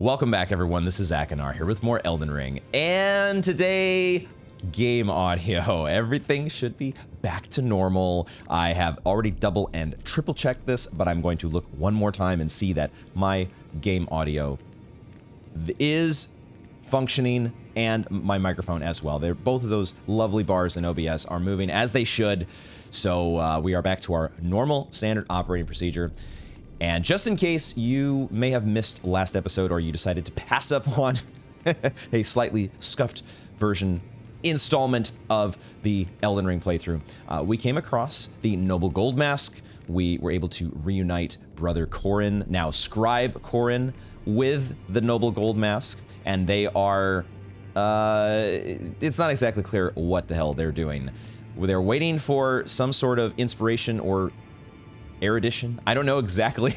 Welcome back, everyone. This is Akanar here with more Elden Ring. And today, game audio. Everything should be back to normal. I have already double and triple checked this, but I'm going to look one more time and see that my game audio is functioning and my microphone as well. Both of those lovely bars in OBS are moving as they should. So we are back to our normal standard operating procedure. And just in case you may have missed last episode or you decided to pass up on a slightly scuffed version installment of the Elden Ring playthrough, we came across the Noble Gold Mask. We were able to reunite Brother Corrin, now Scribe Corrin, with the Noble Gold Mask. And they are, it's not exactly clear what the hell they're doing. They're waiting for some sort of inspiration or erudition. I don't know exactly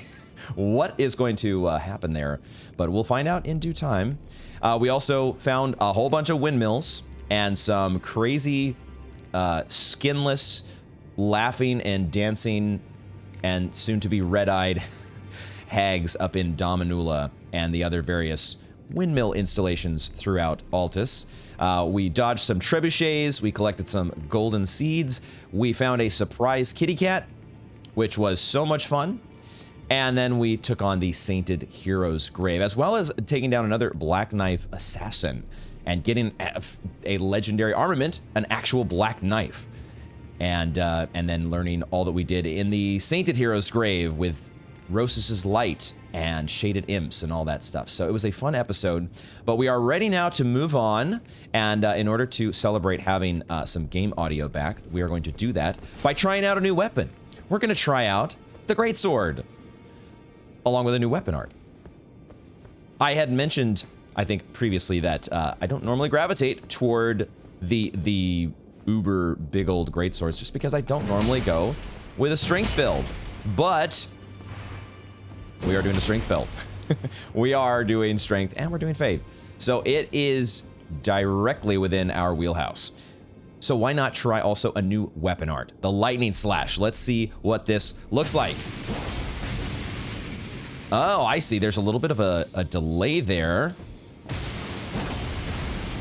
what is going to happen there, but we'll find out in due time. We also found a whole bunch of windmills and some crazy, skinless, laughing and dancing and soon-to-be red-eyed hags up in Dominula and the other various windmill installations throughout Altus. We dodged some trebuchets, we collected some golden seeds, we found a surprise kitty cat, which was so much fun. And then we took on the Sainted Hero's Grave, as well as taking down another Black Knife assassin and getting a legendary armament, an actual Black Knife. And then learning all that we did in the Sainted Hero's Grave with Rosis's Light and Shaded Imps and all that stuff. So it was a fun episode, but we are ready now to move on. And in order to celebrate having some game audio back, we are going to do that by trying out a new weapon. We're going to try out the Greatsword, along with a new weapon art. I had mentioned, I think, previously that I don't normally gravitate toward the uber big old Greatswords, just because I don't normally go with a strength build. But we are doing a strength build. We are doing strength, and we're doing faith. So it is directly within our wheelhouse. So why not try also a new weapon art, the Lightning Slash. Let's see what this looks like. Oh, I see. There's a little bit of a delay there.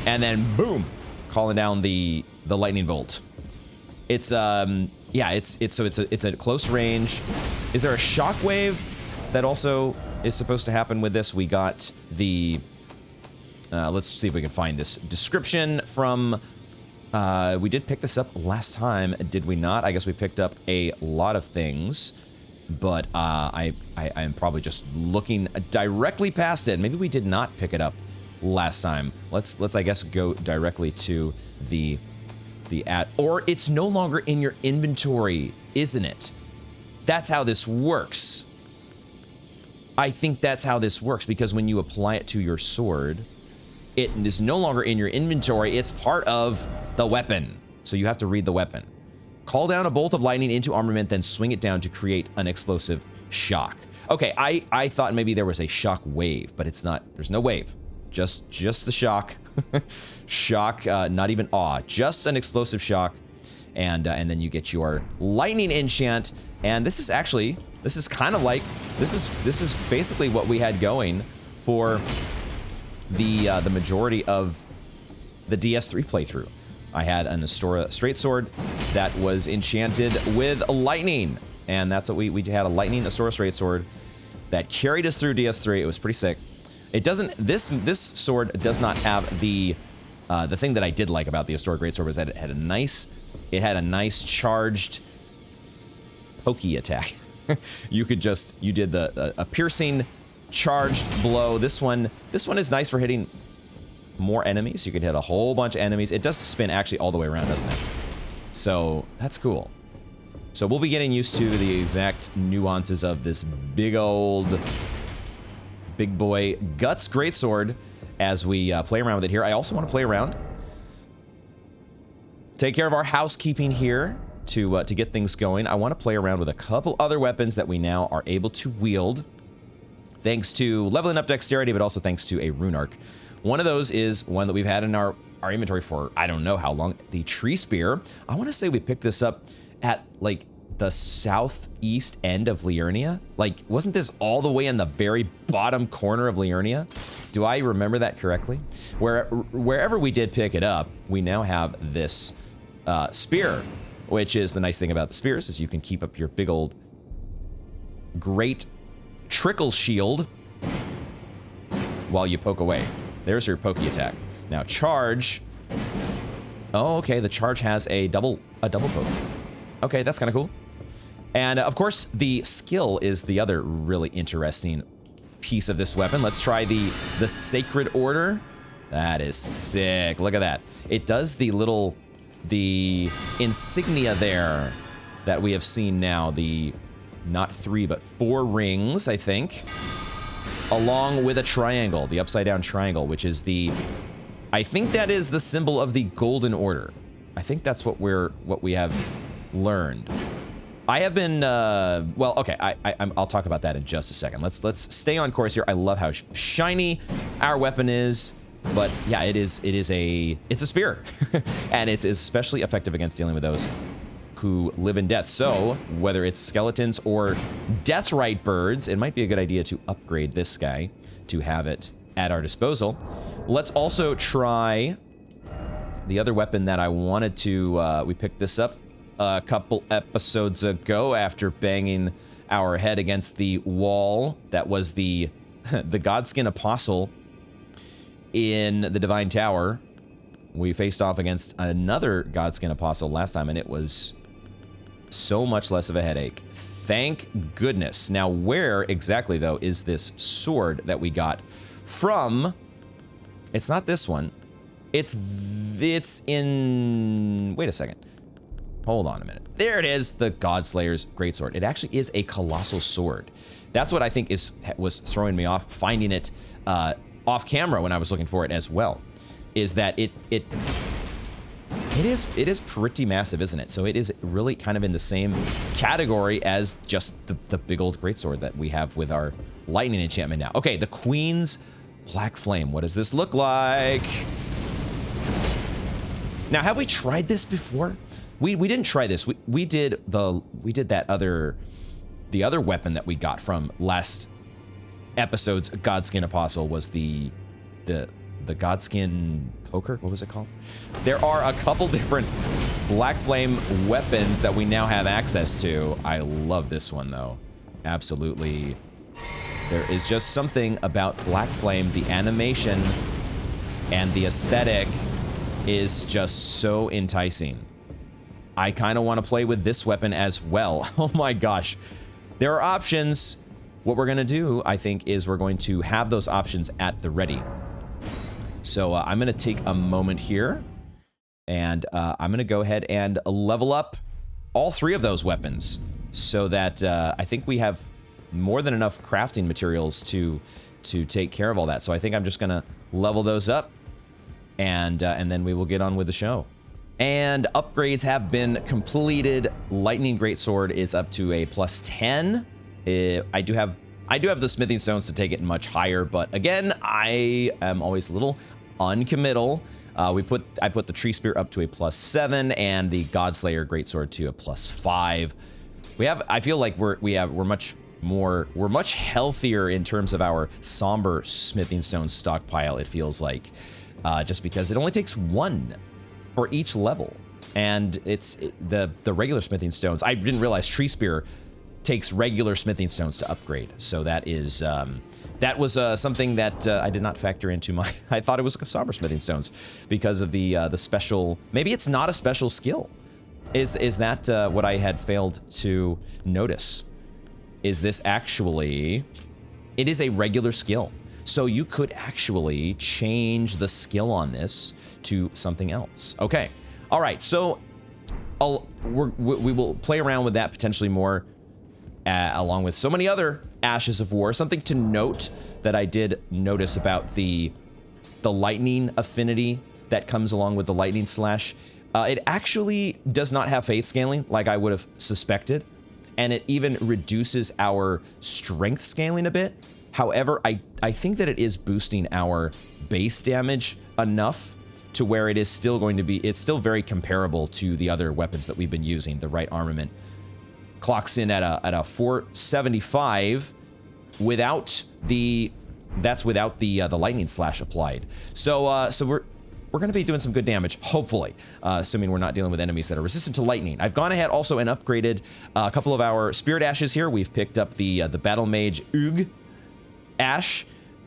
And then boom, calling down the lightning bolt. It's yeah, it's a close range. Is there a shockwave that also is supposed to happen with this? We got the let's see if we can find this description from we did pick this up last time, did we not? I guess we picked up a lot of things, but I am probably just looking directly past it. Maybe we did not pick it up last time. Let's I guess go directly to the or it's no longer in your inventory, isn't it? That's how this works. I think that's how this works, because when you apply it to your sword, it is no longer in your inventory. It's part of the weapon. So you have to read the weapon. Call down a bolt of lightning into armament, then swing it down to create an explosive shock. Okay, I thought maybe there was a shock wave, but it's not. There's no wave. Just the shock. Shock, not even awe. Just an explosive shock. And then you get your lightning enchant. And this is kind of like, this is basically what we had going for the majority of the DS3 playthrough. I had an Astora straight sword that was enchanted with lightning, and that's what we had, a lightning Astora straight sword that carried us through DS3. It was pretty sick. It doesn't, this sword does not have the thing that I did like about the Astora greatsword was that it had a nice charged pokey attack. You did a piercing charged blow. This one is nice for hitting more enemies. You could hit a whole bunch of enemies. It does spin actually all the way around, doesn't it? So that's cool. So we'll be getting used to the exact nuances of this big boy Guts Greatsword as we play around with it here. I also want to play around, take care of our housekeeping here to get things going. I want to play around with a couple other weapons that we now are able to wield, thanks to leveling up dexterity, but also thanks to a rune arc. One of those is one that we've had in our inventory for I don't know how long, the Tree Spear. I want to say we picked this up at like the southeast end of Liurnia? Like, wasn't this all the way in the very bottom corner of Liurnia? Do I remember that correctly? Wherever we did pick it up, we now have this spear, which is the nice thing about the spears is you can keep up your big old great trickle shield while you poke away. There's your pokey attack. Now charge. Oh, okay, the charge has a double poke. Okay, that's kind of cool. And of course, the skill is the other really interesting piece of this weapon. Let's try the Sacred Order. That is sick. Look at that. It does the insignia there that we have seen now. The not 3, but 4 rings, I think. Along with a triangle, the upside down triangle, which is I think that is the symbol of the Golden Order. I think that's what we have learned. I have been, well, okay, I'll talk about that in just a second. Let's stay on course here. I love how shiny our weapon is, but yeah, it's a spear, and it's especially effective against dealing with those who live in death. So whether it's skeletons or deathrite birds, it might be a good idea to upgrade this guy to have it at our disposal. Let's also try the other weapon that I wanted to, we picked this up a couple episodes ago after banging our head against the wall. That was the Godskin Apostle in the Divine Tower. We faced off against another Godskin Apostle last time, and it was so much less of a headache. Thank goodness. Now, where exactly, though, is this sword that we got from? It's not this one. It's in... Wait a second. Hold on a minute. There it is, the Godslayer's Greatsword. It actually is a colossal sword. That's what I think was throwing me off, finding it off camera when I was looking for it as well. Is that it is pretty massive, isn't it? So it is really kind of in the same category as just the big old greatsword that we have with our lightning enchantment now. Okay, the Queen's Black Flame. What does this look like? Now, have we tried this before? We didn't try this. We did that other weapon that we got from last episode's Godskin Apostle was the Godskin Poker. What was it called? There are a couple different Black Flame weapons that we now have access to. I love this one though. Absolutely. There is just something about Black Flame, the animation and the aesthetic is just so enticing. I kind of want to play with this weapon as well. Oh my gosh. There are options. What we're going to do, I think, is we're going to have those options at the ready. So I'm going to take a moment here, and I'm going to go ahead and level up all 3 of those weapons so that I think we have more than enough crafting materials to take care of all that. So I think I'm just going to level those up, and then we will get on with the show. And upgrades have been completed. Lightning Greatsword is up to a +10. I do have the smithing stones to take it much higher, but again, I am always a little uncommittal. I put the Tree Spear up to a +7 and the Godslayer Greatsword to a +5. I feel like we're much healthier in terms of our somber smithing stone stockpile. It feels like just because it only takes 1 for each level, and it's the regular smithing stones. I didn't realize Tree Spear takes regular smithing stones to upgrade, so that is that was something that I did not factor into my. I thought it was somber smithing stones because of the special. Maybe it's not a special skill. Is that what I had failed to notice? Is this actually? It is a regular skill, so you could actually change the skill on this to something else. Okay, all right. So we will play around with that potentially more. Along with so many other Ashes of War. Something to note that I did notice about the lightning affinity that comes along with the lightning slash. It actually does not have fate scaling like I would have suspected, and it even reduces our strength scaling a bit. However, I think that it is boosting our base damage enough to where it is still going to be, it's still very comparable to the other weapons that we've been using, the right armament. clocks in at a 475 without the lightning slash applied. So we're going to be doing some good damage, hopefully, assuming we're not dealing with enemies that are resistant to lightning. I've gone ahead also and upgraded a couple of our spirit ashes here. We've picked up the Battle Mage Ugh Ash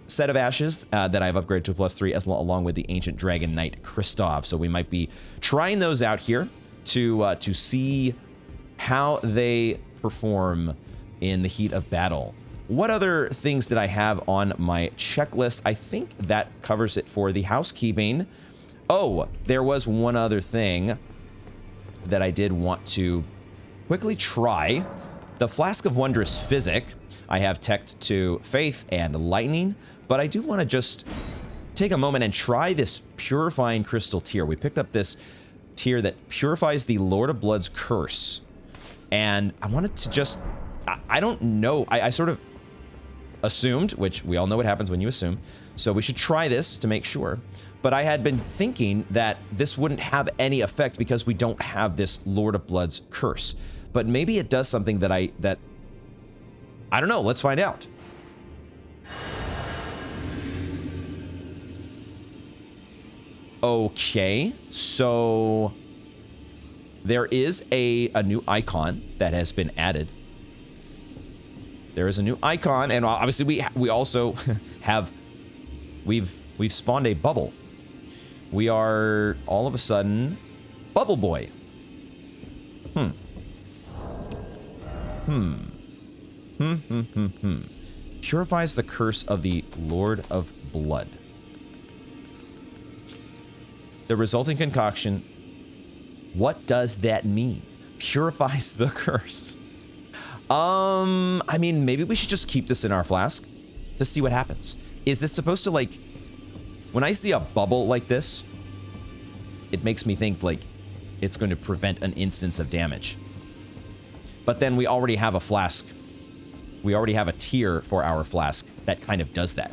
set of ashes that I've upgraded to a +3 along with the Ancient Dragon Knight Kristoff. So we might be trying those out here to see how they perform in the heat of battle. What other things did I have on my checklist? I think that covers it for the housekeeping. Oh, there was one other thing that I did want to quickly try. The Flask of Wondrous Physic, I have teched to Faith and Lightning, but I do want to just take a moment and try this Purifying Crystal tier. We picked up this tier that purifies the Lord of Blood's curse, and I wanted to just, I don't know, I sort of assumed, which we all know what happens when you assume, so we should try this to make sure. But I had been thinking that this wouldn't have any effect because we don't have this Lord of Blood's curse. But maybe it does something that I don't know. Let's find out. Okay, so there is a new icon that has been added. There is a new icon, and obviously we also have we've spawned a bubble. We are all of a sudden Bubble Boy. Purifies the curse of the Lord of Blood. The resulting concoction. What does that mean? Purifies the curse. I mean, maybe we should just keep this in our flask to see what happens. Is this supposed to, like, when I see a bubble like this, it makes me think, like, it's going to prevent an instance of damage. But then we already have a flask. We already have a tier for our flask that kind of does that.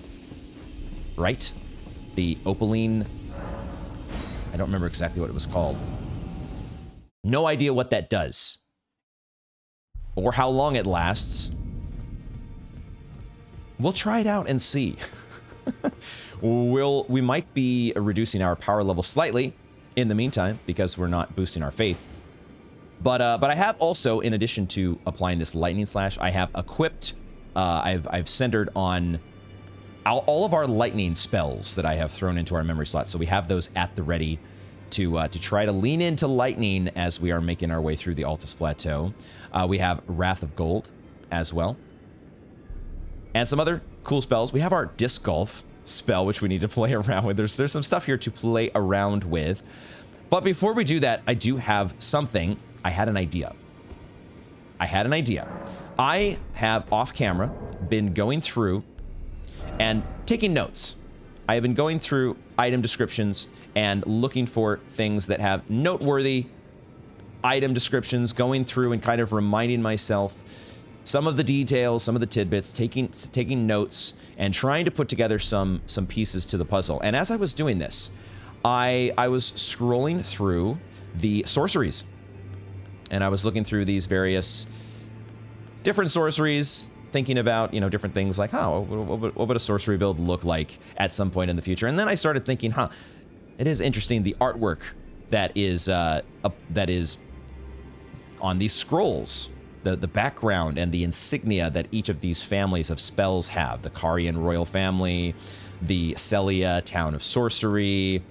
Right? The Opaline. I don't remember exactly what it was called. No idea what that does. Or how long it lasts. We'll try it out and see. We might be reducing our power level slightly in the meantime because we're not boosting our faith. But I have also, in addition to applying this lightning slash, I have equipped. I've centered on all of our lightning spells that I have thrown into our memory slot. So we have those at the ready to try to lean into lightning as we are making our way through the Altus Plateau. We have Wrath of Gold as well. And some other cool spells. We have our Disc Golf spell, which we need to play around with. There's some stuff here to play around with. But before we do that, I do have something. I had an idea. I have, off camera, been going through and taking notes. I have been going through item descriptions and looking for things that have noteworthy item descriptions, going through and kind of reminding myself some of the details, some of the tidbits, taking notes, and trying to put together some pieces to the puzzle. And as I was doing this, I was scrolling through the sorceries. And I was looking through these various different sorceries, thinking about, you know, different things like, what would a sorcery build look like at some point in the future? And then I started thinking, it is interesting, the artwork that is on these scrolls, the background and the insignia that each of these families of spells have. The Carian royal family, the Celia town of sorcery,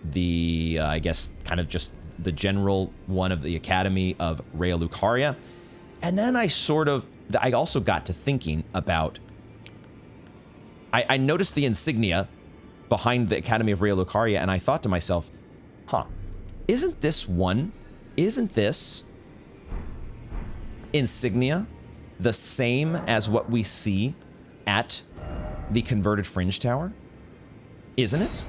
the, I guess, kind of just the general one of the Academy of Rea Lucaria. And then I also got to thinking about, I noticed the insignia behind the Academy of Rea Lucaria, and I thought to myself, isn't this insignia the same as what we see at the converted Fringe Tower? Isn't it?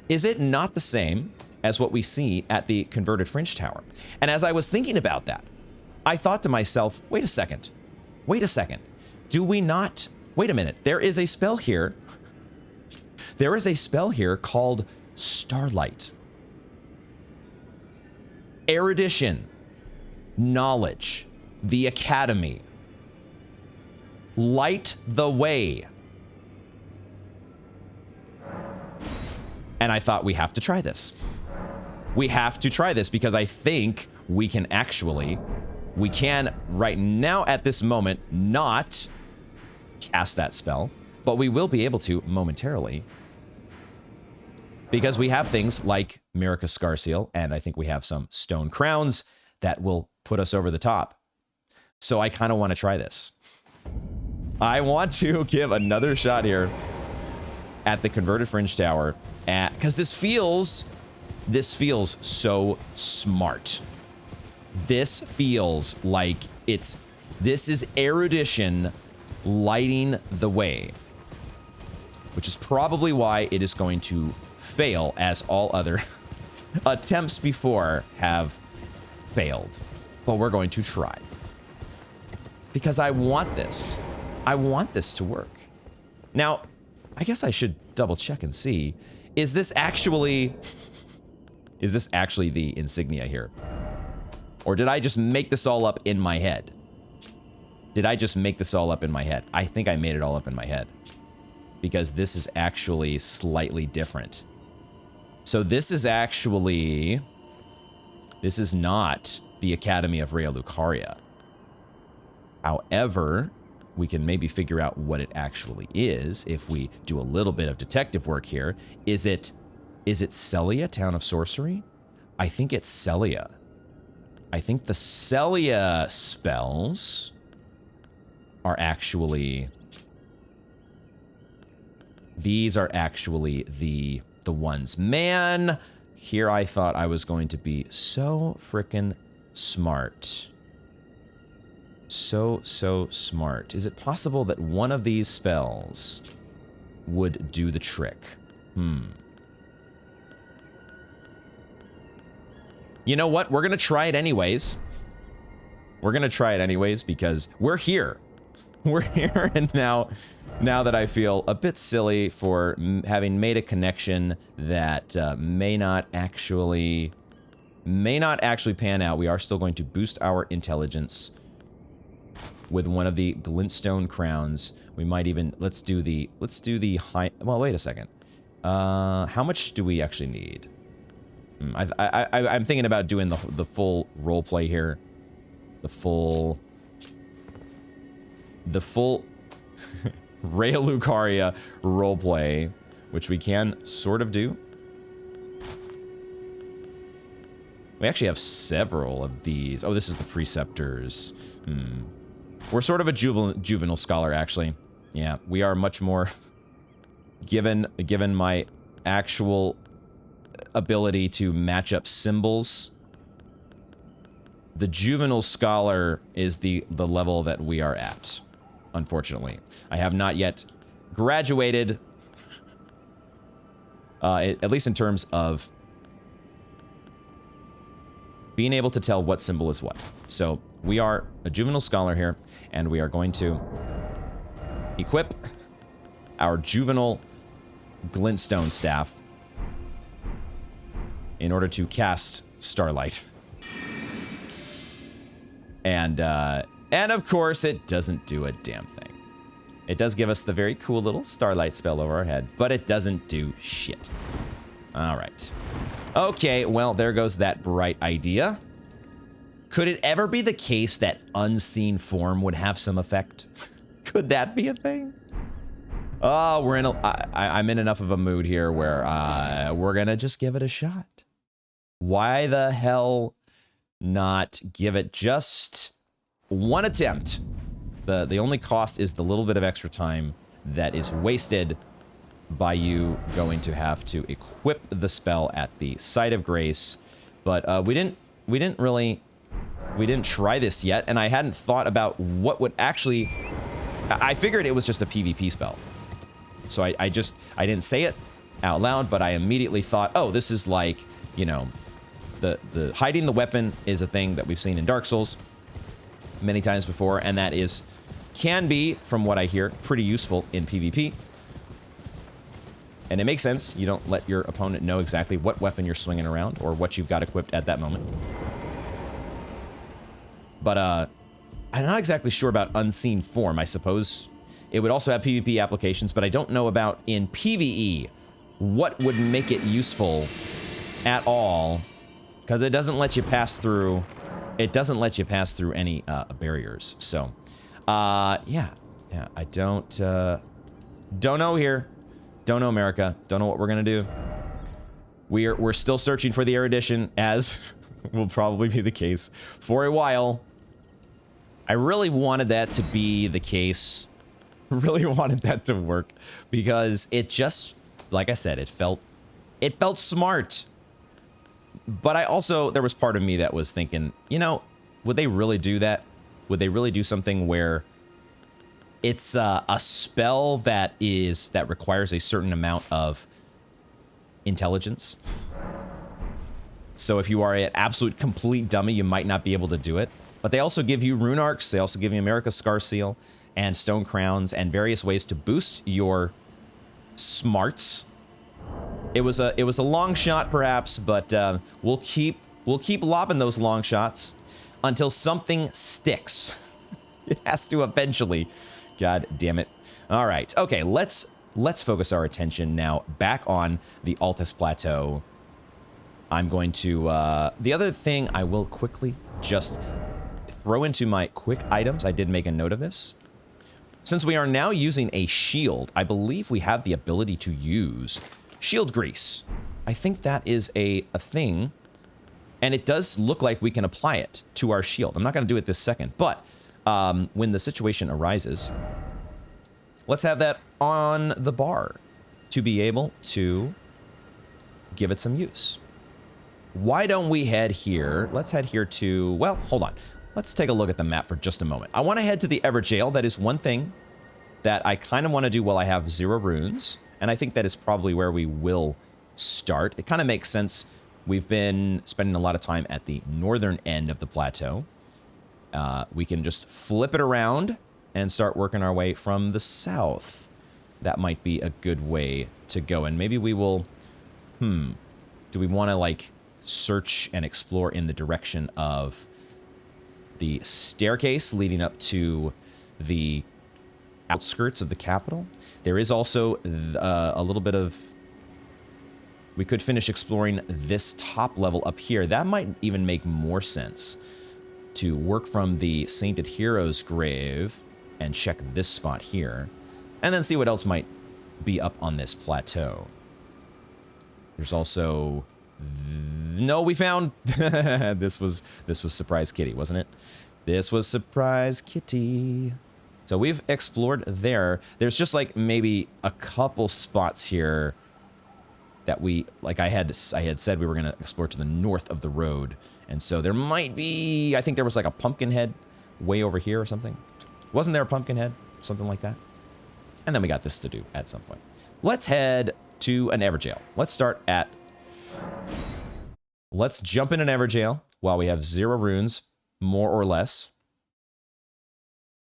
Is it not the same as what we see at the converted Fringe Tower? And as I was thinking about that, I thought to myself, wait a second. Do we not... Wait a minute. There is a spell here. There is a spell here called Starlight. Erudition. knowledge, the academy. Light the way. And I thought, we have to try this. We have to try this because I think we can actually, we can right now at this moment not cast that spell, but we will be able to momentarily because we have things like Miraca's Scar Seal, and I think we have some stone crowns that will put us over the top. So I kind of want to try this. I want to give another shot here at the converted Fringe Tower, because this feels so smart. This feels like this is erudition lighting the way, which is probably why it is going to fail, as all other attempts before have failed. But we're going to try. Because I want this. I want this to work. Now, I guess I should double check and see, is this actually the insignia here? Or did I just make this all up in my head? Did I just make this all up in my head? I think I made it all up in my head. Because this is actually slightly different. So this is not the Academy of Rhea Lucaria. However, we can maybe figure out what it actually is if we do a little bit of detective work here. Is it Celia, Town of Sorcery? I think it's Celia. I think the Celia spells are actually... These are actually the ones. Man, here I thought I was going to be so frickin' smart. So smart. Is it possible that one of these spells would do the trick? You know what? We're going to try it anyways. We're going to try it anyways because we're here. We're here, and now that I feel a bit silly for having made a connection that may not actually pan out, we are still going to boost our intelligence with one of the glintstone crowns. We might even let's do the high. Well, wait a second. How much do we actually need? I'm thinking about doing the full role play here. The full Rhea Lucaria roleplay, which we can sort of do. We actually have several of these. Oh, this is the Preceptors. We're sort of a juvenile scholar, actually. Yeah, we are much more given my actual ability to match up symbols. The juvenile scholar is the level that we are at. Unfortunately, I have not yet graduated, at least in terms of being able to tell what symbol is what. So we are a juvenile scholar here, and we are going to equip our juvenile glintstone staff in order to cast Starlight. And of course, it doesn't do a damn thing. It does give us the very cool little Starlight spell over our head, but it doesn't do shit. All right. Okay, well, there goes that bright idea. Could it ever be the case that unseen form would have some effect? Could that be a thing? Oh, I'm in enough of a mood here where we're gonna just give it a shot. Why the hell not give it just one attempt? The only cost is the little bit of extra time that is wasted by you going to have to equip the spell at the Site of Grace. But we didn't try this yet, and I hadn't thought about what would actually... I figured it was just a PvP spell. So I didn't say it out loud, but I immediately thought, oh, this is like, you know, the hiding the weapon is a thing that we've seen in Dark Souls many times before, and that can be, from what I hear, pretty useful in PvP. And it makes sense. You don't let your opponent know exactly what weapon you're swinging around or what you've got equipped at that moment. But I'm not exactly sure about Unseen Form. I suppose it would also have PvP applications, but I don't know about in PvE what would make it useful at all, because it doesn't let you pass through. It doesn't let you pass through any barriers. So, yeah, I don't know here. Don't know, America. Don't know what we're gonna do. We're still searching for the erudition, as will probably be the case for a while. I really wanted that to be the case. Really wanted that to work, because it just, like I said, it felt smart. But I also, there was part of me that was thinking, you know, would they really do that? Would they really do something where it's a spell that requires a certain amount of intelligence? So if you are an absolute complete dummy, you might not be able to do it. But they also give you rune arcs, they also give you America's Scar Seal, and stone crowns, and various ways to boost your smarts. It was a long shot, perhaps, but we'll keep lobbing those long shots until something sticks. It has to eventually. God damn it. All right. Okay, let's focus our attention now back on the Altus Plateau. I'm going to the other thing I will quickly just throw into my quick items. I did make a note of this. Since we are now using a shield, I believe we have the ability to use shield grease. I think that is a thing, and it does look like we can apply it to our shield. I'm not going to do it this second, but when the situation arises, let's have that on the bar to be able to give it some use. Why don't we head here? Let's head here to, well, hold on. Let's take a look at the map for just a moment. I want to head to the Evergaol. That is one thing that I kind of want to do while I have 0 runes. And I think that is probably where we will start. It kind of makes sense. We've been spending a lot of time at the northern end of the plateau. We can just flip it around and start working our way from the south. That might be a good way to go. And maybe we will, do we want to like search and explore in the direction of the staircase leading up to the outskirts of the capital? There is also a little bit of... We could finish exploring this top level up here. That might even make more sense to work from the Sainted Hero's grave and check this spot here, and then see what else might be up on this plateau. There's also... No, we found... This was Surprise Kitty, wasn't it? This was Surprise Kitty. So we've explored there. There's just like maybe a couple spots here that we, like I had said we were going to explore to the north of the road. And so there might be, I think there was like a pumpkin head way over here or something. Wasn't there a pumpkin head? Something like that. And then we got this to do at some point. Let's head to an Evergaol. Let's jump in an Evergaol while we have 0 runes, more or less.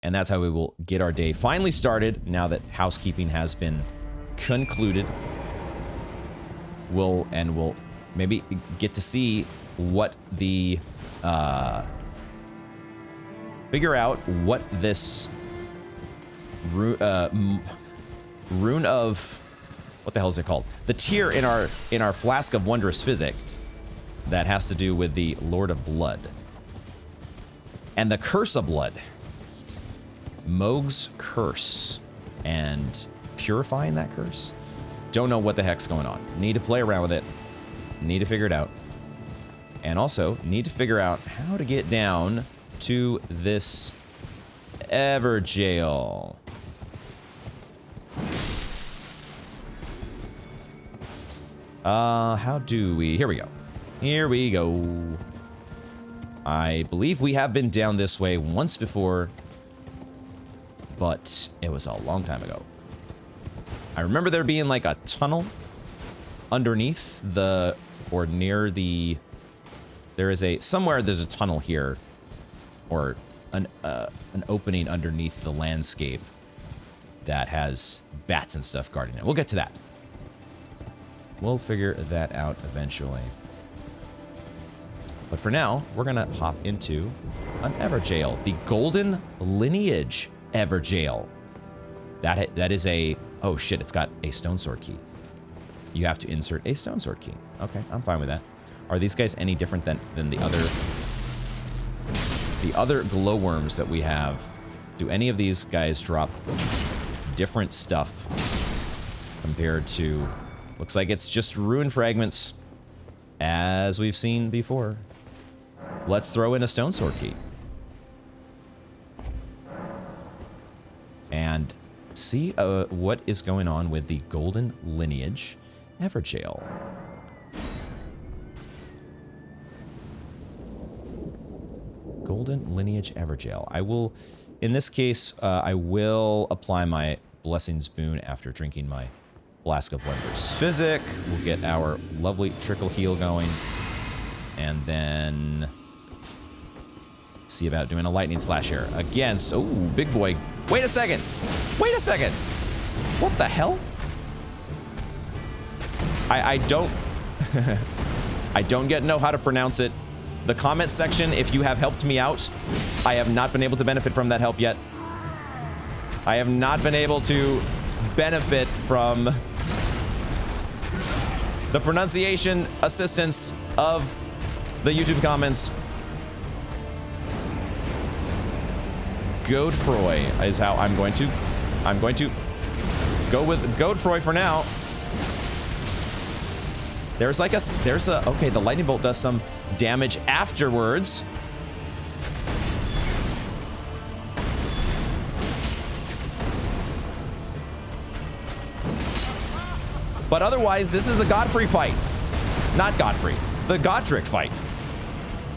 And that's how we will get our day finally started now that housekeeping has been concluded. We'll maybe get to see what the... figure out what this rune of... What the hell is it called? The tier in our Flask of Wondrous Physic that has to do with the Lord of Blood. And the Curse of Blood. Mohg's Curse. And purifying that curse? Don't know what the heck's going on. Need to play around with it. Need to figure it out. And also, need to figure out how to get down to this Evergaol. How do we... Here we go. Here we go. I believe we have been down this way once before, but it was a long time ago. I remember there being like a tunnel underneath the... or near the... There is a... Somewhere there's a tunnel here, or an opening underneath the landscape that has bats and stuff guarding it. We'll get to that. We'll figure that out eventually. But for now, we're gonna hop into an Evergaol, the Golden Lineage Evergaol. That is a, oh shit, it's got a stone sword key. You have to insert a stone sword key. Okay, I'm fine with that. Are these guys any different than the other glowworms that we have? Do any of these guys drop different stuff compared to, looks like it's just rune fragments, as we've seen before. Let's throw in a stone sword key. And see what is going on with the Golden Lineage Evergaol. Golden Lineage Evergaol. I will, in this case, I will apply my Blessings Boon after drinking my Flask of Wondrous Physic. We'll get our lovely trickle heal going. And then see about doing a lightning slash here against, oh, big boy. Wait a second. Wait a second. What the hell? I don't I don't yet know how to pronounce it. The comment section, if you have helped me out, I have not been able to benefit from that help yet. I have not been able to benefit from the pronunciation assistance of the YouTube comments. Godefroy is how I'm going to go with Godefroy for now. There's like a, okay, the lightning bolt does some damage afterwards. But otherwise, this is the Godfrey fight. Not Godfrey, the Godric fight.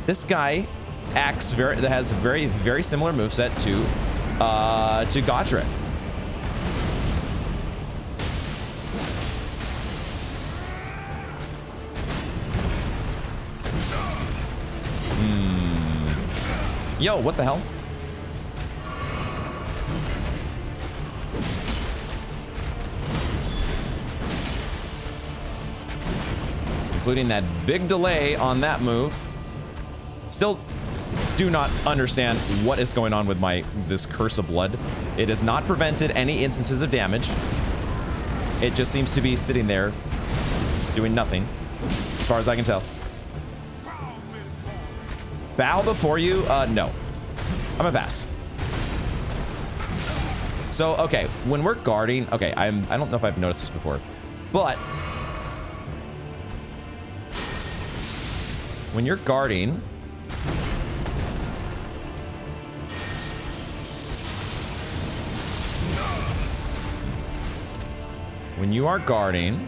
This guy acts has a very similar moveset to Godric. Yo, what the hell? Including that big delay on that move. Still do not understand what is going on with this Curse of Blood. It has not prevented any instances of damage. It just seems to be sitting there doing nothing, as far as I can tell. Bow before you? No. I'm a pass. So, okay, when we're guarding, okay, I don't know if I've noticed this before, but when you're guarding, when you are guarding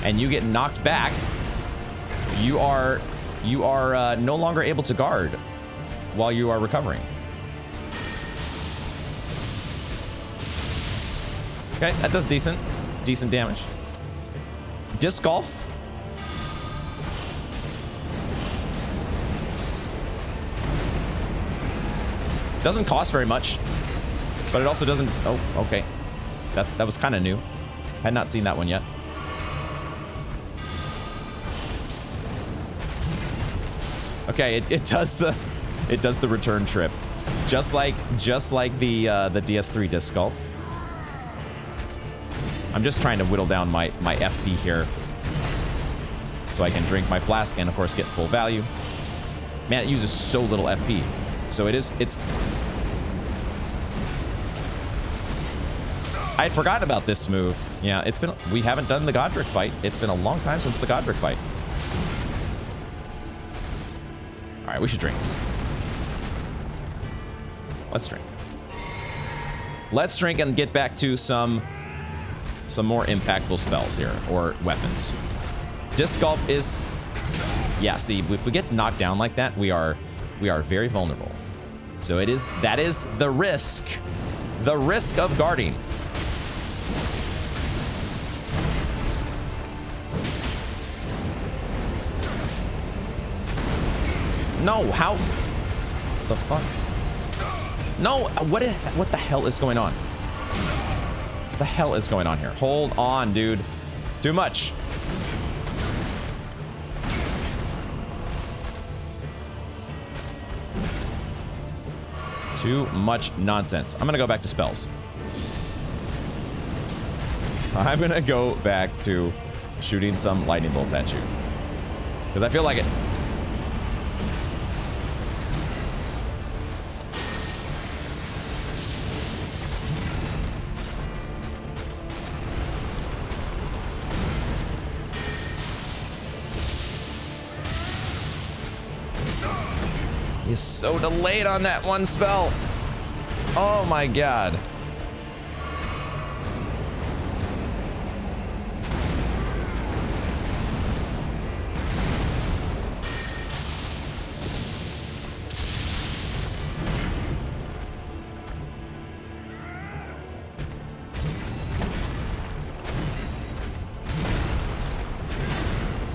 and you get knocked back, you are no longer able to guard while you are recovering. Okay, that does decent damage. Disc Golf. Doesn't cost very much, but it also doesn't, oh, okay. That was kind of new. Had not seen that one yet. Okay, it does the return trip, just like the DS3 Disc Golf. I'm just trying to whittle down my FP here, so I can drink my flask and of course get full value. Man, it uses so little FP, so it's. I had forgotten about this move. Yeah, we haven't done the Godric fight. It's been a long time since the Godric fight. All right, we should drink. Let's drink. Let's drink and get back to some more impactful spells here, or weapons. Disc Golf is, yeah, see, if we get knocked down like that, we are very vulnerable. So that is the risk of guarding. No, how the fuck? No, what the hell is going on? What the hell is going on here? Hold on, dude. Too much. Too much nonsense. I'm gonna go back to spells. I'm gonna go back to shooting some lightning bolts at you. Because I feel like it. He's so delayed on that one spell. Oh my god.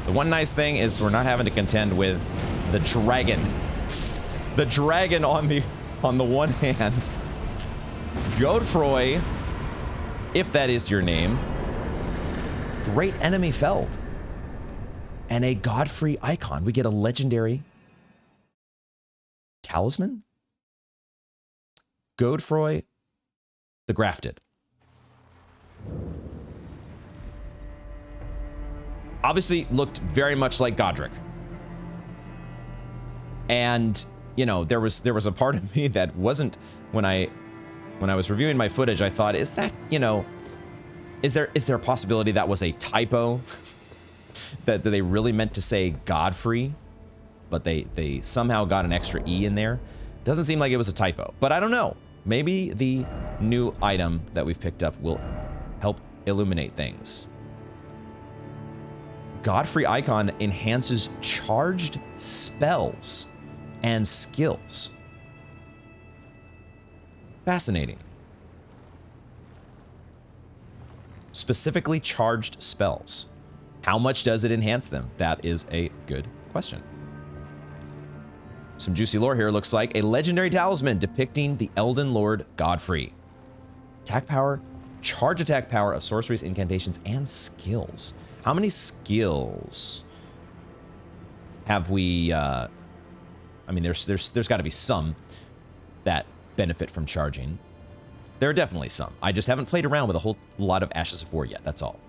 The one nice thing is we're not having to contend with the dragon. The dragon on the one hand. Godfroy, if that is your name. Great enemy felled. And a Godfrey icon. We get a legendary talisman. Godfroy the Grafted. Obviously looked very much like Godric. And you know, there was a part of me that wasn't when I was reviewing my footage, I thought, is that, you know, is there a possibility that was a typo? that they really meant to say Godfrey, but they somehow got an extra E in there? Doesn't seem like it was a typo, but I don't know. Maybe the new item that we've picked up will help illuminate things. Godfrey icon enhances charged spells and skills. Fascinating. Specifically charged spells. How much does it enhance them? That is a good question. Some juicy lore here. Looks like a legendary talisman depicting the Elden Lord Godfrey. Attack power, charge attack power of sorceries, incantations, and skills. How many skills have we? I mean, there's got to be some that benefit from charging. There are definitely some. I just haven't played around with a whole lot of Ashes of War yet. That's all.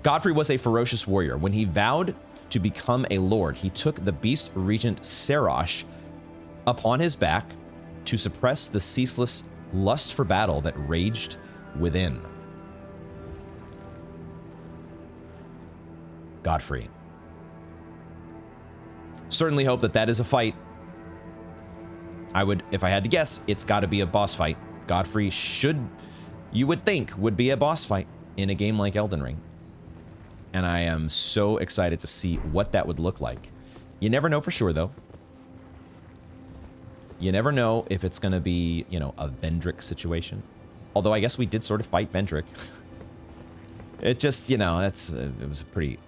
Godfrey was a ferocious warrior. When he vowed to become a lord, he took the beast regent Serash upon his back to suppress the ceaseless lust for battle that raged within. Godfrey. Certainly hope that that is a fight. I would, if I had to guess, it's got to be a boss fight. Godfrey should, you would think, would be a boss fight in a game like Elden Ring. And I am so excited to see what that would look like. You never know for sure, though. You never know if it's going to be, you know, a Vendrick situation. Although I guess we did sort of fight Vendrick. It just, you know, it was a pretty,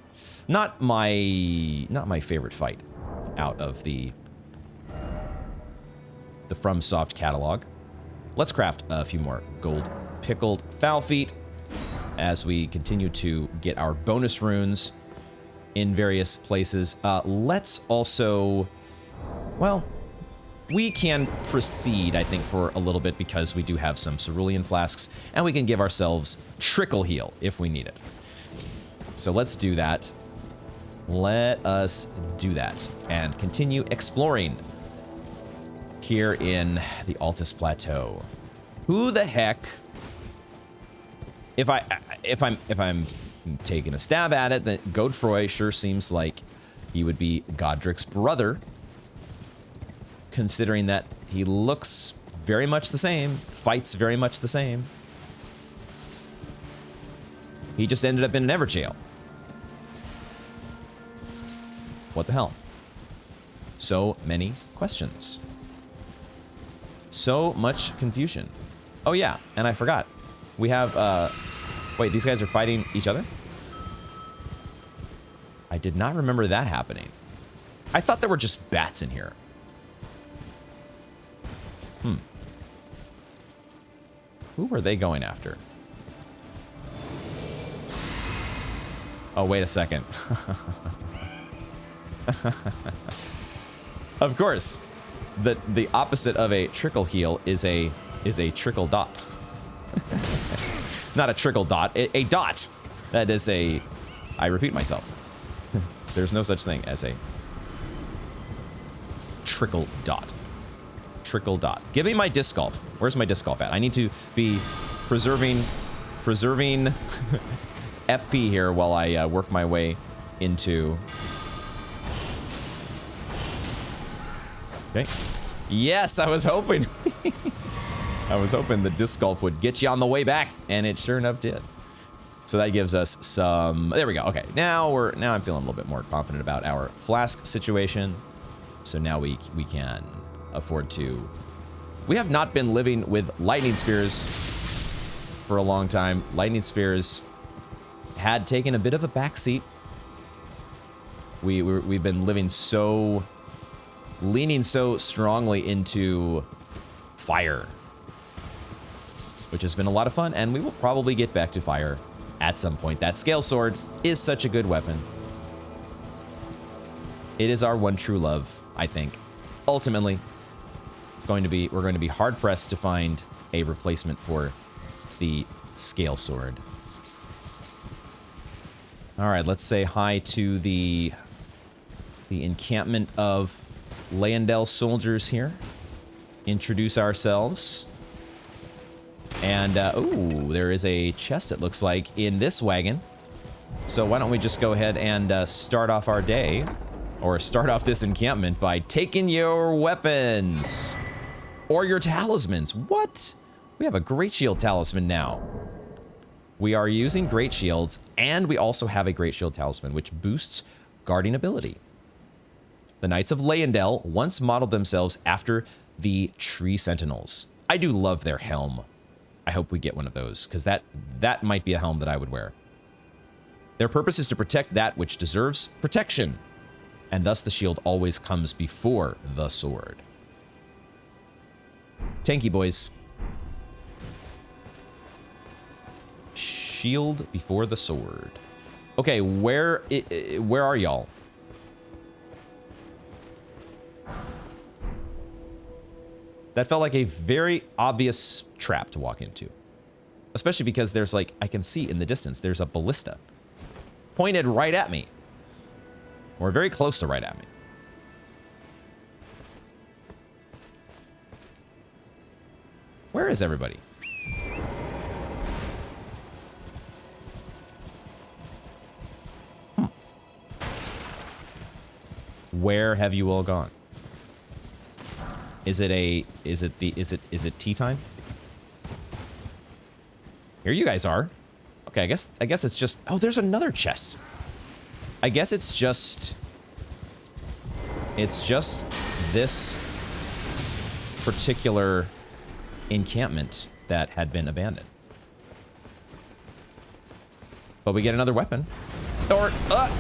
not my favorite fight out of the FromSoft catalog. Let's craft a few more gold pickled foul feet as we continue to get our bonus runes in various places. Let's also, well, we can proceed, I think, for a little bit because we do have some cerulean flasks, and we can give ourselves trickle heal if we need it. So let's do that. Let us do that and continue exploring here in the Altus Plateau. Who the heck, if I'm taking a stab at it, then Godfroy sure seems like he would be Godric's brother, considering that he looks very much the same, fights very much the same. He just ended up in an Evergaol. What the hell? So many questions. So much confusion. Oh yeah, and I forgot. We have, wait, these guys are fighting each other? I did not remember that happening. I thought there were just bats in here. Who were they going after? Oh, wait a second. Of course. the opposite of a trickle heal is a trickle dot. Not a trickle dot, a dot. That is a, I repeat myself. There's no such thing as a trickle dot. Trickle dot. Give me my disc golf. Where's my disc golf at? I need to be preserving FP here while I work my way into. Okay. Yes, I was hoping. I was hoping the disc golf would get you on the way back, and it sure enough did. So that gives us some. There we go. Okay, now I'm feeling a little bit more confident about our flask situation. So now we can afford to. We have not been living with lightning spears for a long time. Lightning spears had taken a bit of a backseat. We've been leaning so strongly into fire, which has been a lot of fun, and we will probably get back to fire at some point. That scale sword is such a good weapon. It is our one true love, I think. Ultimately, we're going to be hard pressed to find a replacement for the scale sword. All right, let's say hi to the encampment of Leyendell soldiers here. Introduce ourselves. And, ooh, there is a chest, it looks like, in this wagon. So why don't we just go ahead and start off our day, or start off this encampment by taking your weapons. Or your talismans. What? We have a Great Shield talisman now. We are using Great Shields, and we also have a Great Shield talisman, which boosts guarding ability. The Knights of Leyendell once modeled themselves after the Tree Sentinels. I do love their helm. I hope we get one of those, because that might be a helm that I would wear. Their purpose is to protect that which deserves protection, and thus the shield always comes before the sword. Tanky boys. Shield before the sword. Okay, where are y'all? That felt like a very obvious trap to walk into. Especially because there's like, I can see in the distance, there's a ballista pointed right at me. Or very close to right at me. Where is everybody? Where have you all gone? Is it tea time? Here you guys are. Okay, I guess it's just, oh, there's another chest. I guess it's just this particular encampment that had been abandoned. But we get another weapon. Or,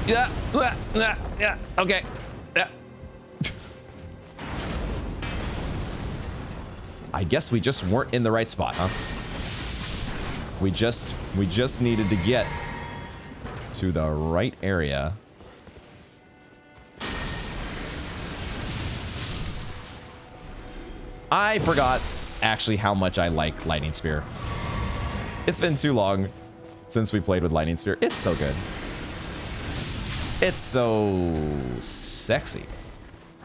yeah, okay. Yeah. I guess we just weren't in the right spot, huh? We just needed to get to the right area. I forgot actually how much I like Lightning Spear. It's been too long since we played with Lightning Spear. It's so good. It's so sexy.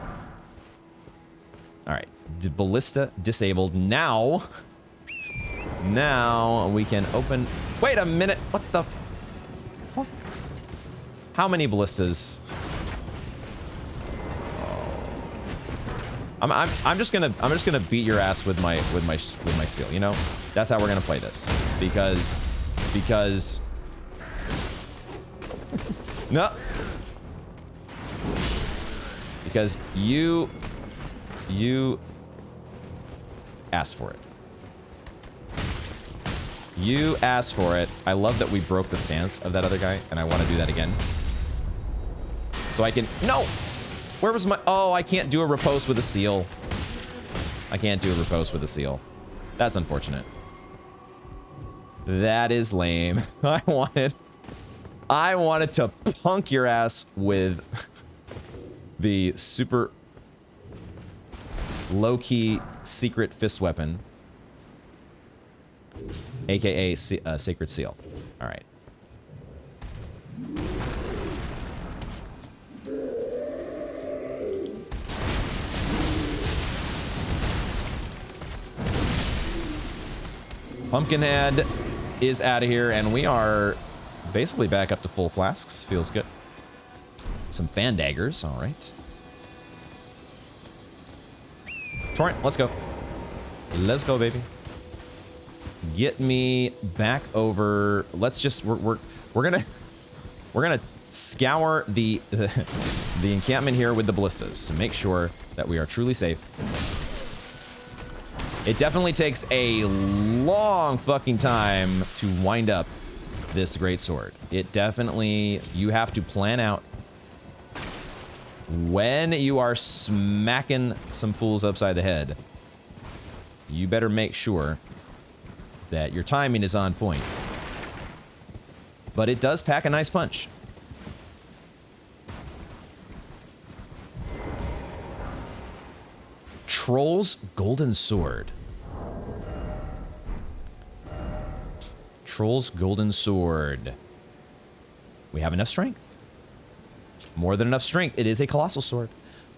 All right, ballista disabled. Now we can open. Wait a minute. What the fuck? How many ballistas? I'm just gonna beat your ass with my seal. You know, that's how we're gonna play this because no, because you asked for it. You asked for it. I love that we broke the stance of that other guy, and I want to do that again. So I can... No! Where was my... Oh, I can't do a riposte with a seal. I can't do a riposte with a seal. That's unfortunate. That is lame. I wanted to punk your ass with the super... low-key secret fist weapon, aka Sacred Seal. All right. Pumpkinhead is out of here, and we are basically back up to full flasks. Feels good. Some fan daggers. All right. Torrent, let's go. Let's go, baby. Get me back over. Let's just we're gonna scour the encampment here with the ballistas to make sure that we are truly safe. It definitely takes a long fucking time to wind up this great sword. It definitely, you have to plan out when you are smacking some fools upside the head. You better make sure that your timing is on point. But it does pack a nice punch. Troll's Golden Sword. Troll's Golden Sword. We have enough strength. More than enough strength. It is a colossal sword.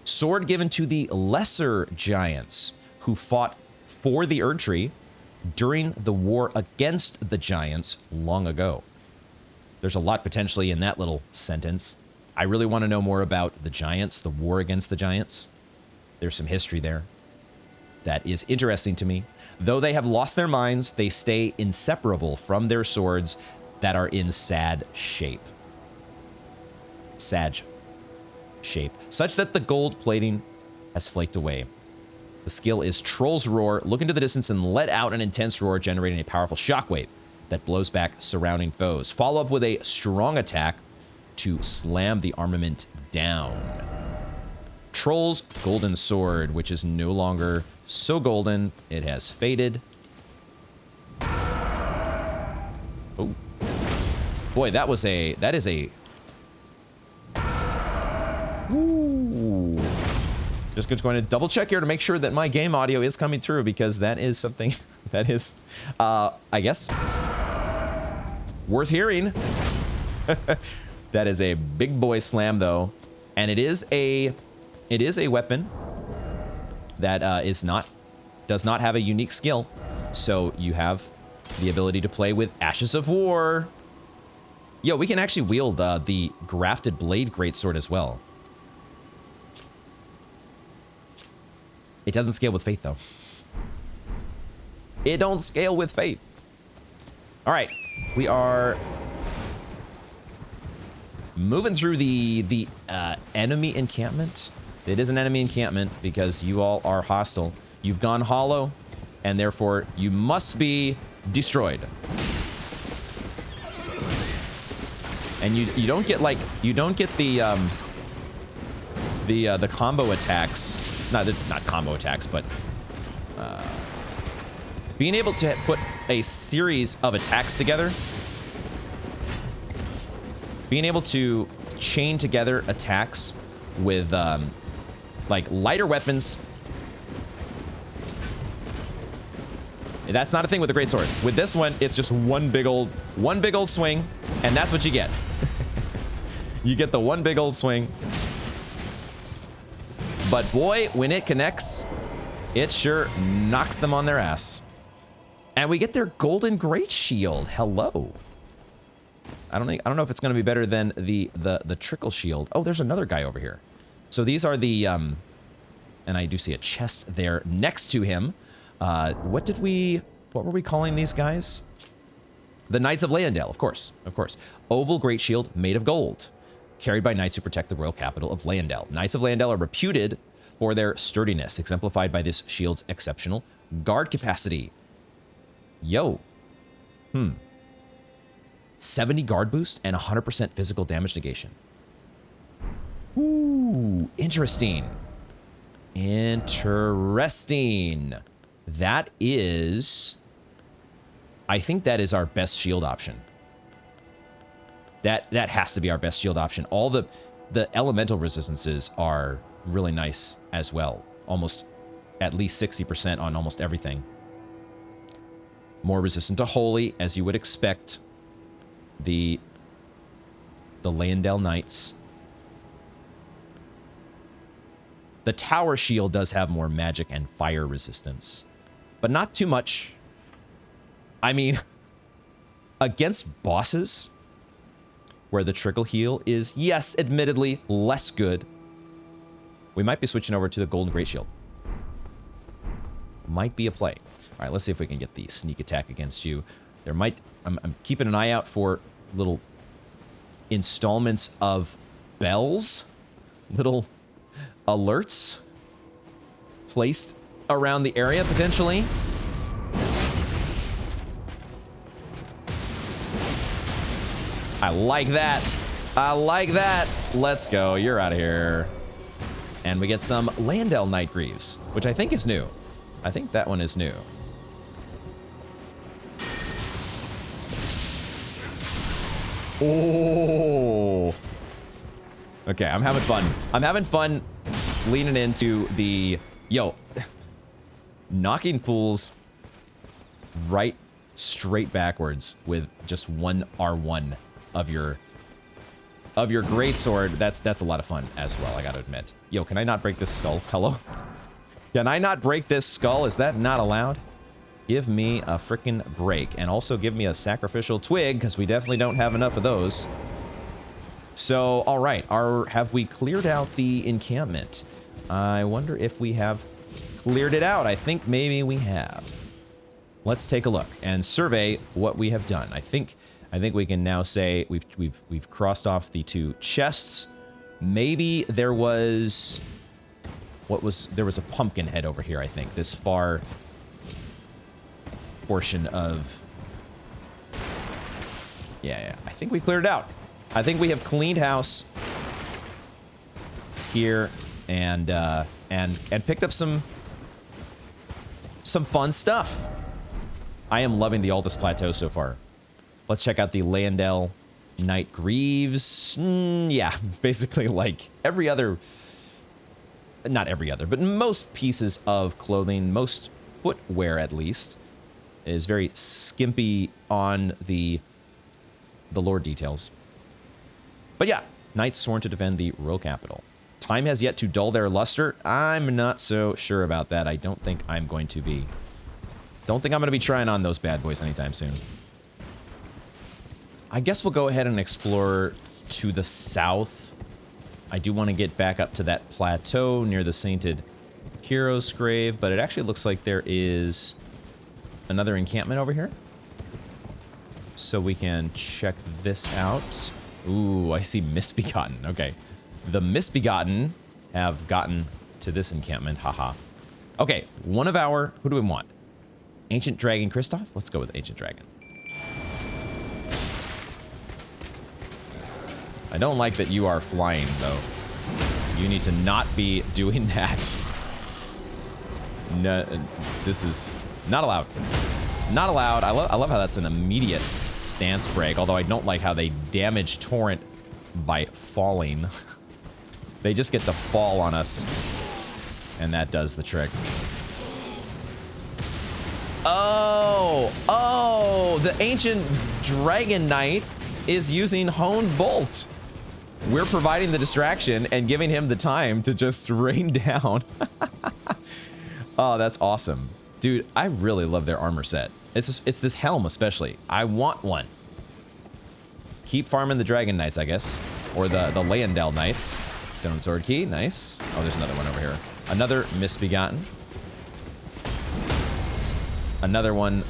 Sword given to the lesser giants who fought for the Erd Tree during the war against the giants long ago. There's a lot potentially in that little sentence. I really want to know more about the giants, the war against the giants. There's some history there that is interesting to me. Though they have lost their minds, they stay inseparable from their swords that are in sad shape. Sad shape. Such that the gold plating has flaked away. The skill is Troll's Roar. Look into the distance and let out an intense roar, generating a powerful shockwave that blows back surrounding foes. Follow up with a strong attack to slam the armament down. Troll's Golden Sword, which is no longer so golden. It has faded. Oh. Boy, that is a... Ooh. Just going to double check here to make sure that my game audio is coming through, because that is something that is, I guess, worth hearing. That is a big boy slam, though. And it is a weapon that does not have a unique skill. So you have the ability to play with Ashes of War. Yo, we can actually wield the Grafted Blade Greatsword as well. It doesn't scale with Faith, though. It don't scale with Faith. All right, we are moving through the enemy encampment. It is an enemy encampment because you all are hostile. You've gone hollow, and therefore you must be destroyed. And you don't get the combo attacks. Not combo attacks, but being able to put a series of attacks together. Being able to chain together attacks with like lighter weapons. That's not a thing with the greatsword. With this one, it's just one big old swing, and that's what you get. You get the one big old swing. But boy, when it connects, it sure knocks them on their ass. And we get their golden great shield. Hello. I don't know if it's going to be better than the trickle shield. Oh, there's another guy over here. So these are the and I do see a chest there next to him. What were we calling these guys? The Knights of Leyndell, of course. Oval great shield made of gold, carried by knights who protect the royal capital of Leyndell. Knights of Leyndell are reputed for their sturdiness, exemplified by this shield's exceptional guard capacity. Yo. 70 guard boost and 100% physical damage negation. Ooh, interesting. Interesting. That is... I think that is our best shield option. That has to be our best shield option. All the elemental resistances are really nice as well. Almost at least 60% on almost everything. More resistant to Holy, as you would expect. The Landell Knights. The Tower Shield does have more magic and fire resistance, but not too much. I mean, against bosses, where the Trickle Heal is, yes, admittedly, less good, we might be switching over to the Golden Great Shield. Might be a play. All right, let's see if we can get the sneak attack against you. There might... I'm keeping an eye out for little installments of bells. Little alerts placed around the area, potentially. I like that. I like that. Let's go. You're out of here. And we get some Landell Night Greaves, which I think is new. I think that one is new. Oh. Okay, I'm having fun. I'm having fun leaning into the... Yo. Knocking fools right straight backwards with just one R1 of your greatsword. That's a lot of fun as well, I gotta admit. Yo, can I not break this skull? Hello? Can I not break this skull? Is that not allowed? Give me a frickin' break. And also give me a sacrificial twig, because we definitely don't have enough of those. So, alright. Have we cleared out the encampment? I wonder if we have cleared it out. I think maybe we have. Let's take a look and survey what we have done. I think we can now say we've crossed off the 2 chests. Maybe there was... There was a pumpkin head over here, I think. This far portion of... Yeah. I think we cleared it out. I think we have cleaned house here and picked up some fun stuff. I am loving the Altus Plateau so far. Let's check out the Landell Night Greaves. Yeah, basically like every other... Not every other, but most pieces of clothing, most footwear at least, is very skimpy on the lore details. But yeah, knights sworn to defend the royal capital. Time has yet to dull their luster. I'm not so sure about that. I don't think I'm going to be... Don't think I'm going to be trying on those bad boys anytime soon. I guess we'll go ahead and explore to the south. I do want to get back up to that plateau near the Sainted Hero's grave, but it actually looks like there is another encampment over here. So we can check this out. Ooh, I see Misbegotten. Okay. The Misbegotten have gotten to this encampment. Haha. Okay, one of our... Who do we want? Ancient Dragon Kristoff? Let's go with Ancient Dragon. I don't like that you are flying, though. You need to not be doing that. No, this is not allowed. Not allowed. I love how that's an immediate stance break, although I don't like how they damage Torrent by falling. They just get to fall on us, and that does the trick. Oh, the Ancient Dragon Knight is using Honed Bolt. We're providing the distraction and giving him the time to just rain down. Oh, that's awesome. Dude, I really love their armor set. It's this helm especially. I want one. Keep farming the Dragon Knights, I guess. Or the Landell Knights. Stone Sword Key, nice. Oh, there's another one over here. Another Misbegotten. Another one.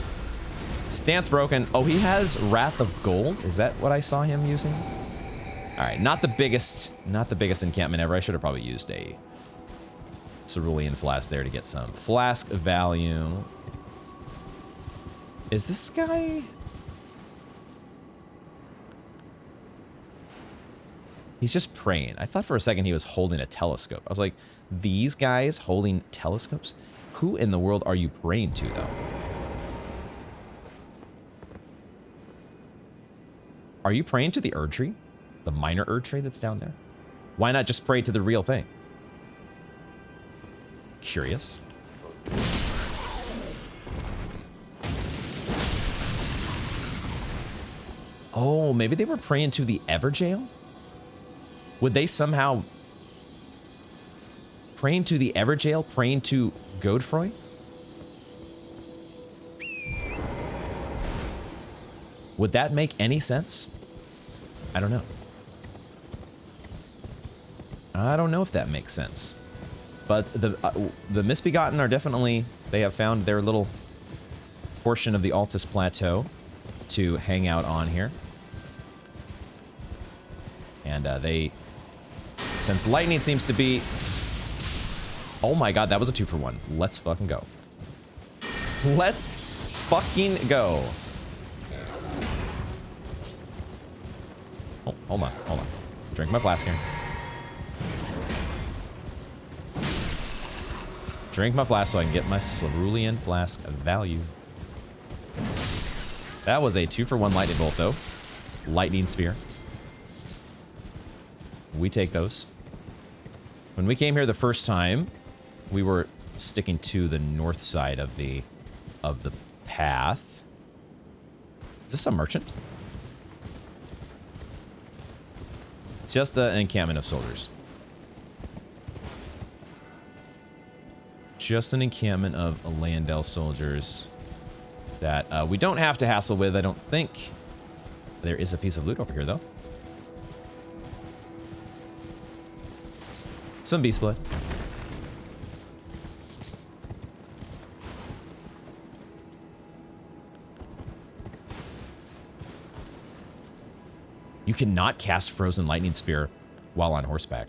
Stance broken. Oh, he has Wrath of Gold. Is that what I saw him using? All right, not the biggest encampment ever. I should have probably used a cerulean flask there to get some flask value. Is this guy? He's just praying. I thought for a second he was holding a telescope. I was like, these guys holding telescopes? Who in the world are you praying to, though? Are you praying to the Erd Tree? The minor Erd Tree that's down there? Why not just pray to the real thing? Curious. Oh, maybe they were praying to the Evergaol? Would they somehow... Praying to the Evergaol? Praying to Godefroy? Would that make any sense? I don't know. I don't know if that makes sense. But the Misbegotten are definitely... They have found their little portion of the Altus Plateau to hang out on here. And they... Since lightning seems to be... Oh my god, that was a 2-for-1. Let's fucking go. Let's fucking go. Oh, hold on, hold on. Drink my flask here. Drink my flask so I can get my cerulean flask of value. That was a 2-for-1 lightning bolt, though. Lightning spear. We take those. When we came here the first time, we were sticking to the north side of the path. Is this a merchant? It's just an encampment of soldiers. Just an encampment of Landell soldiers that we don't have to hassle with, I don't think. There is a piece of loot over here, though. Some beast blood. You cannot cast Frozen Lightning Spear while on horseback.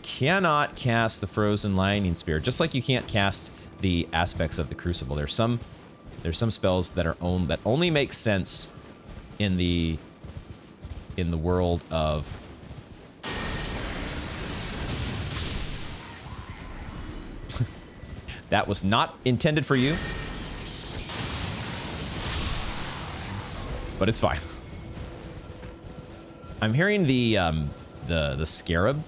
Cannot cast the Frozen Lightning Spear, just like you can't cast the aspects of the Crucible. There's some spells that are that only make sense in the world of that was not intended for you, but it's fine. I'm hearing the scarab.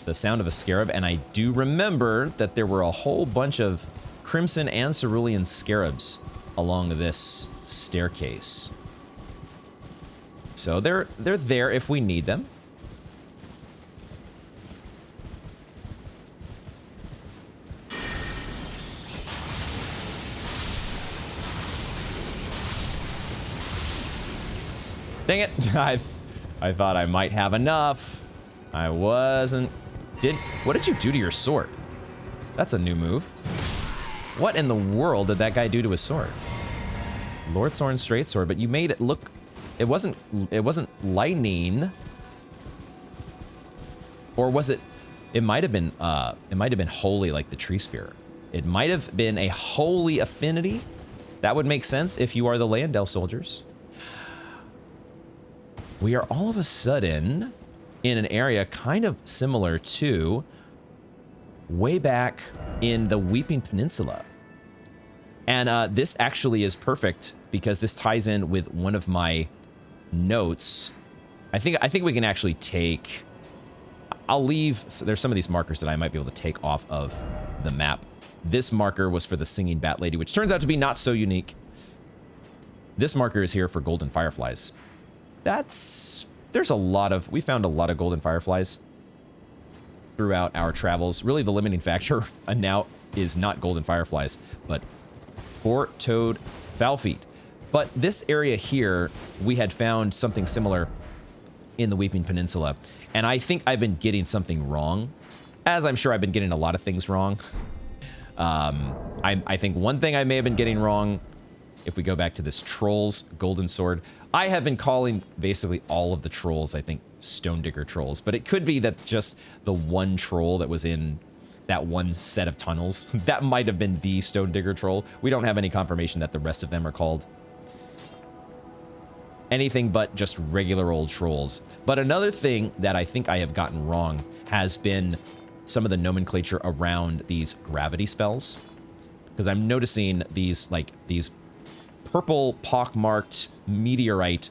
The sound of a scarab, and I do remember that there were a whole bunch of crimson and cerulean scarabs along this staircase. So they're there if we need them. Dang it! I thought I might have enough. I wasn't. What did you do to your sword? That's a new move. What in the world did that guy do to his sword? Lord Sorin straight sword, but you made it look. It wasn't lightning. Or was it? It might have been. It might have been holy, like the tree spear. It might have been a holy affinity. That would make sense if you are the Landell soldiers. We are all of a sudden in an area kind of similar to way back in the Weeping Peninsula. And this actually is perfect because this ties in with one of my notes. I think we can actually take... I'll leave... So there's some of these markers that I might be able to take off of the map. This marker was for the Singing Bat Lady, which turns out to be not so unique. This marker is here for golden fireflies. There's a lot of... We found a lot of golden fireflies throughout our travels. Really, the limiting factor now is not golden fireflies, but four-toed foul feet. But this area here, we had found something similar in the Weeping Peninsula, and I think I've been getting something wrong, as I'm sure I've been getting a lot of things wrong. I think one thing I may have been getting wrong, if we go back to this Troll's Golden Sword, I have been calling basically all of the trolls, I think, Stone Digger trolls, but it could be that just the one troll that was in that one set of tunnels, that might have been the Stone Digger troll. We don't have any confirmation that the rest of them are called anything but just regular old trolls. But another thing that I think I have gotten wrong has been some of the nomenclature around these gravity spells, because I'm noticing these, like, these purple pockmarked meteorite,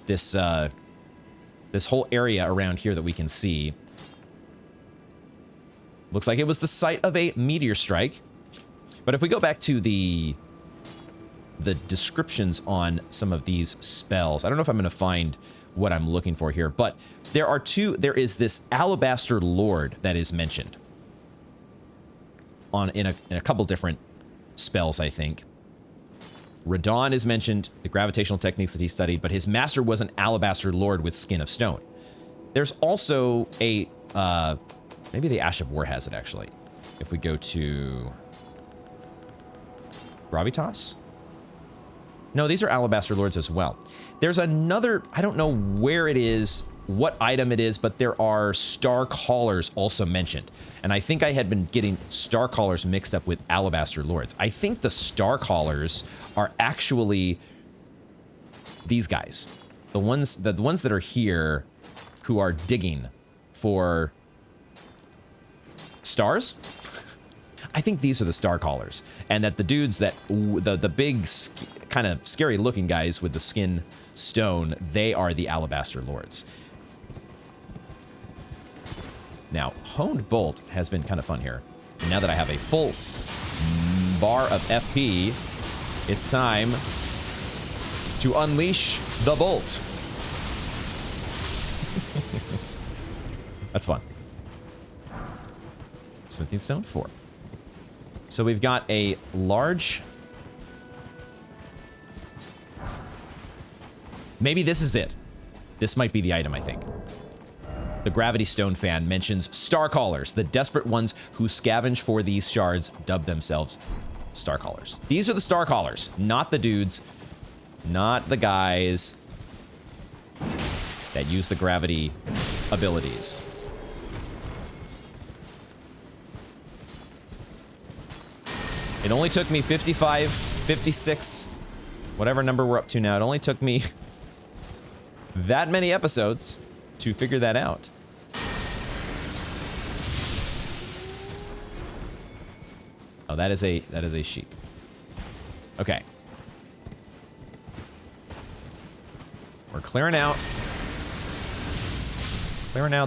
this whole area around here that we can see, Looks like it was the site of a meteor strike. But if we go back to the descriptions on some of these spells, I don't know if I'm going to find what I'm looking for here, but there are two. There is this Alabaster Lord that is mentioned in a couple different spells, I think. Radon is mentioned, the gravitational techniques that he studied, but his master was an Alabaster Lord with Skin of Stone. There's also a, maybe the Ash of War has it, actually. If we go to Gravitas? No, these are Alabaster Lords as well. There's another, I don't know where it is, what item it is, but there are Star Callers also mentioned. And I think I had been getting Star Callers mixed up with Alabaster Lords. I think the Star Callers are actually these guys. The ones that are here who are digging for stars. I think these are the Star Callers. And that the dudes that, the big kind of scary looking guys with the skin stone, they are the Alabaster Lords. Now, Honed Bolt has been kind of fun here. And now that I have a full bar of FP, it's time to unleash the bolt. That's fun. Smithing Stone 4. So we've got a large... Maybe this is it. This might be the item, I think. The Gravity Stone fan mentions Star Callers, the desperate ones who scavenge for these shards, dub themselves Star Callers. These are the Star Callers, not the dudes, not the guys that use the gravity abilities. It only took me 55, 56, whatever number we're up to now. It only took me that many episodes to figure that out. Oh, that is a sheep. Okay. We're clearing out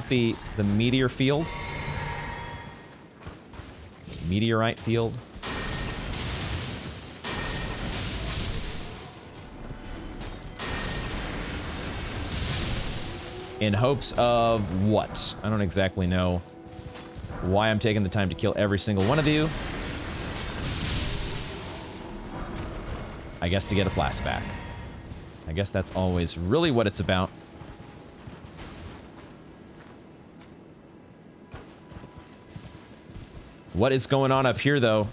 the meteor field. Meteorite field. In hopes of what? I don't exactly know why I'm taking the time to kill every single one of you. I guess to get a flask back. I guess that's always really what it's about. What is going on up here, though?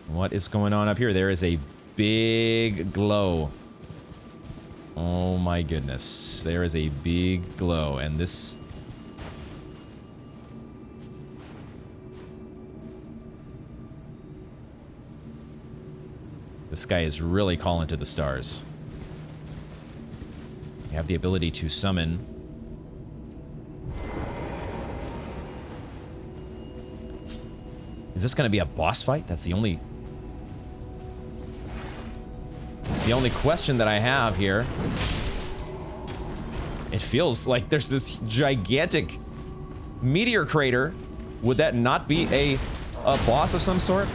What is going on up here? There is a big glow. Oh my goodness. There is a big glow, and this... This guy is really calling to the stars. You have the ability to summon. Is this going to be a boss fight? That's the only question that I have here. It feels like there's this gigantic meteor crater. Would that not be a boss of some sort?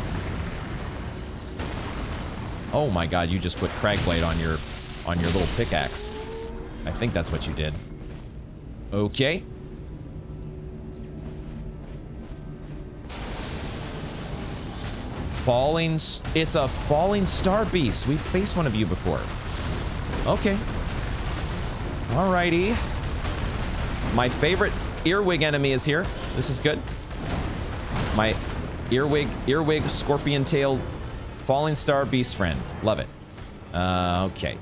Oh my god, you just put Cragblade on your little pickaxe. I think that's what you did. Okay. It's a Fallingstar Beast. We've faced one of you before. Okay. Alrighty. My favorite earwig enemy is here. This is good. My earwig scorpion tail Fallingstar Beast friend. Love it. Okay.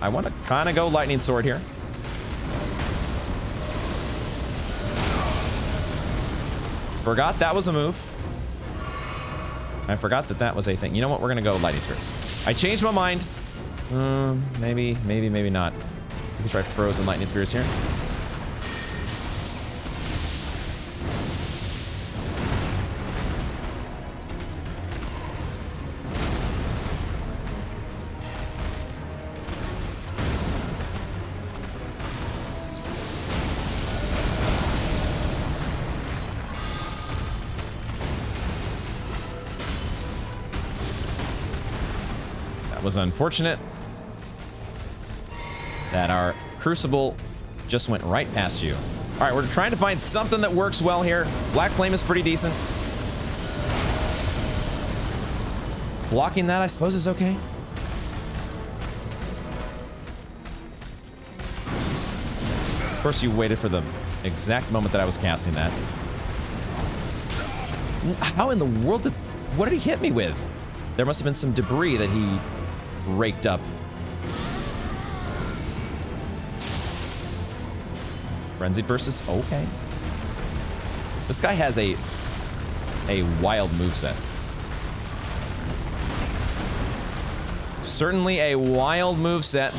I want to kind of go lightning sword here. Forgot that was a move. I forgot that was a thing. You know what? We're going to go lightning spears. I changed my mind. Maybe not. We can try frozen lightning spears here. was unfortunate that our Crucible just went right past you. All right, we're trying to find something that works well here. Black Flame is pretty decent. Blocking that, I suppose, is okay. Of course, you waited for the exact moment that I was casting that. How in the world did... What did he hit me with? There must have been some debris that he raked up. Frenzied versus... Okay. This guy has a wild moveset. Certainly a wild moveset.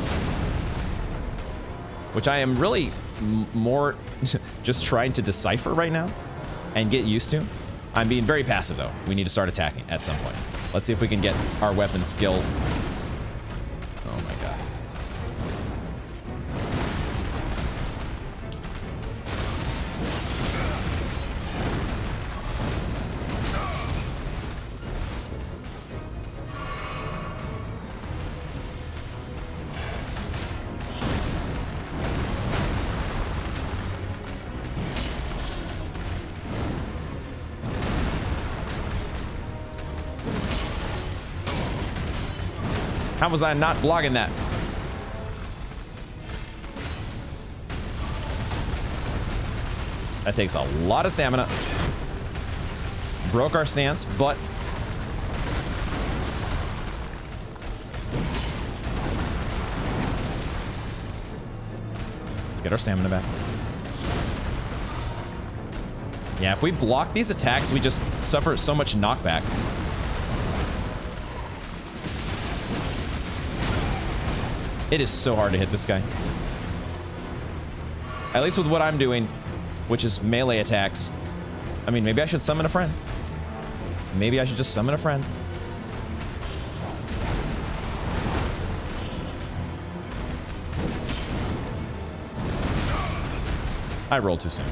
Which I am really more just trying to decipher right now and get used to. I'm being very passive, though. We need to start attacking at some point. Let's see if we can get our weapon skill. Oh, my God. How was I not blocking that? That takes a lot of stamina. Broke our stance, but... Let's get our stamina back. Yeah, if we block these attacks, we just suffer so much knockback. It is so hard to hit this guy. At least with what I'm doing, which is melee attacks. I mean, maybe I should summon a friend. Maybe I should just summon a friend. I rolled too soon.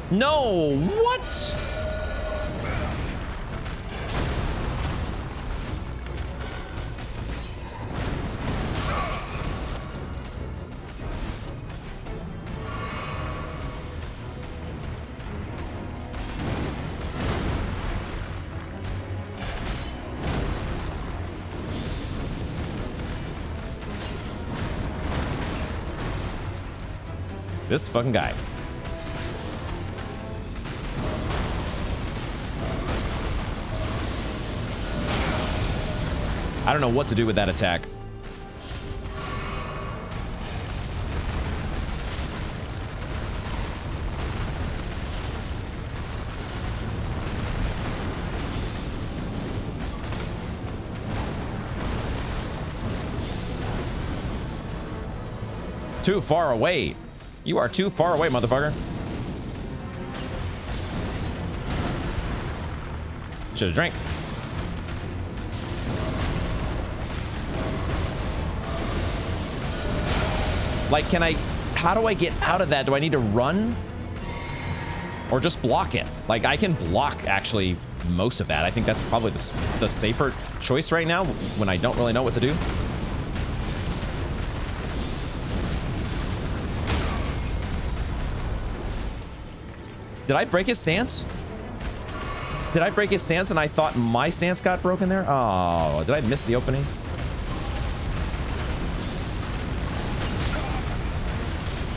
No, what? This fucking guy. I don't know what to do with that attack. Too far away. You are too far away, motherfucker. Should have drank. Like, can I... How do I get out of that? Do I need to run? Or just block it? Like, I can block, actually, most of that. I think that's probably the safer choice right now when I don't really know what to do. Did I break his stance? Did I break his stance and I thought my stance got broken there? Oh, did I miss the opening?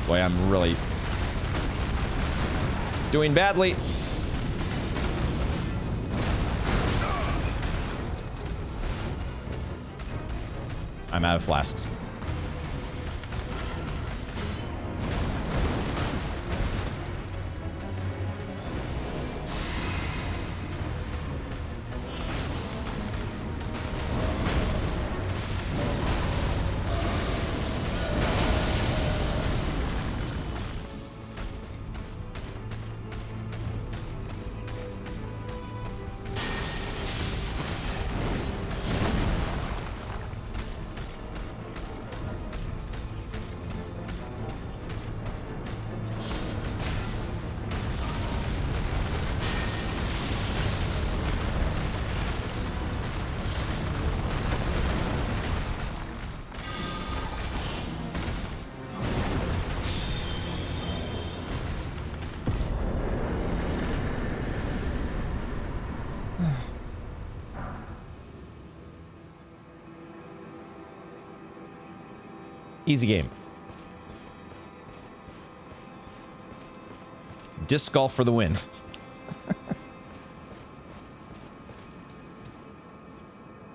Boy, I'm really doing badly. I'm out of flasks. Easy game. Disc golf for the win.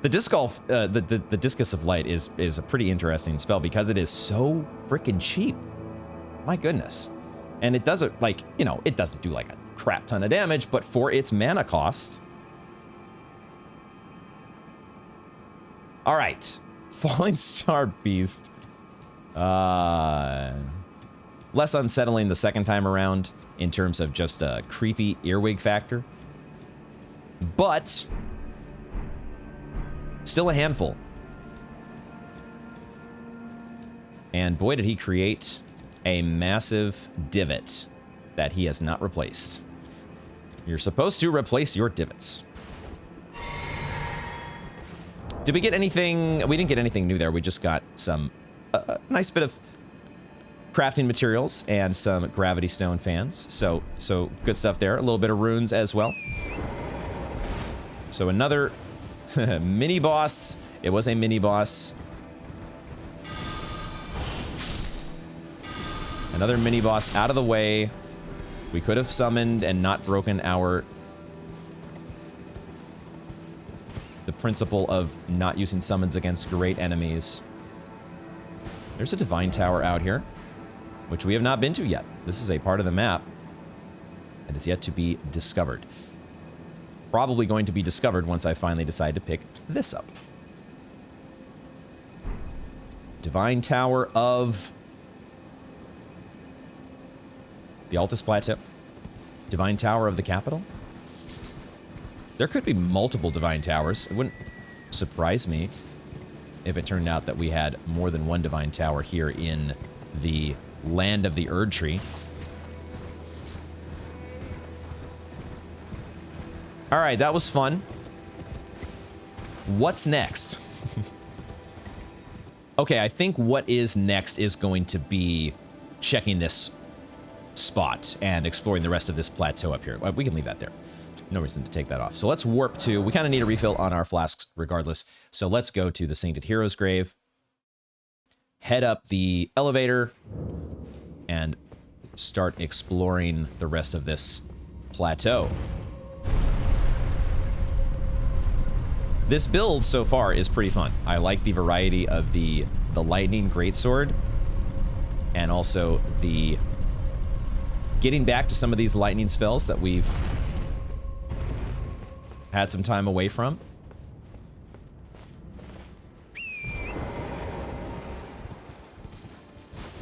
The disc golf, the Discus of Light is a pretty interesting spell because it is so freaking cheap. My goodness. And it doesn't, like, you know, it doesn't do like a crap ton of damage, but for its mana cost. All right. Fallingstar Beast. Less unsettling the second time around in terms of just a creepy earwig factor. But still a handful. And boy, did he create a massive divot that he has not replaced. You're supposed to replace your divots. Did we get anything? We didn't get anything new there. We just got some nice bit of crafting materials and some gravity stone fans. So good stuff there. A little bit of runes as well. So another mini boss. It was a mini boss. Another mini boss out of the way. We could have summoned and not broken the principle of not using summons against great enemies. There's a divine tower out here, which we have not been to yet. This is a part of the map that is yet to be discovered. Probably going to be discovered once I finally decide to pick this up. Divine Tower of the Altus Plateau. Divine Tower of the capital. There could be multiple Divine Towers. It wouldn't surprise me if it turned out that we had more than one Divine Tower here in the land of the Erd Tree. All right, that was fun. What's next? Okay, I think what is next is going to be checking this spot and exploring the rest of this plateau up here. We can leave that there. No reason to take that off. So let's warp to, we kind of need a refill on our flasks regardless. So let's go to the Sainted Hero's Grave, head up the elevator, and start exploring the rest of this plateau. This build so far is pretty fun. I like the variety of the lightning greatsword, and also the getting back to some of these lightning spells that we've had some time away from.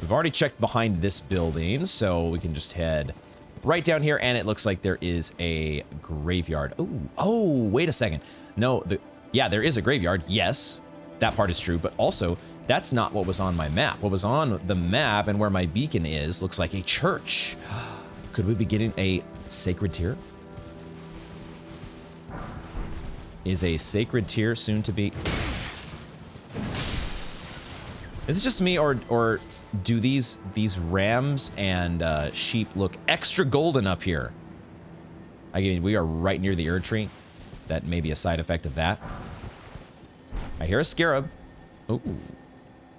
We've already checked behind this building, so we can just head right down here, and it looks like there is a graveyard. Oh, wait a second. No, yeah, there is a graveyard. Yes, that part is true, but also that's not what was on my map. What was on the map and where my beacon is looks like a church. Could we be getting a sacred tier? Is a sacred tier soon to be? Is it just me, or do these rams and sheep look extra golden up here? I mean, we are right near the Erd Tree. That may be a side effect of that. I hear a scarab.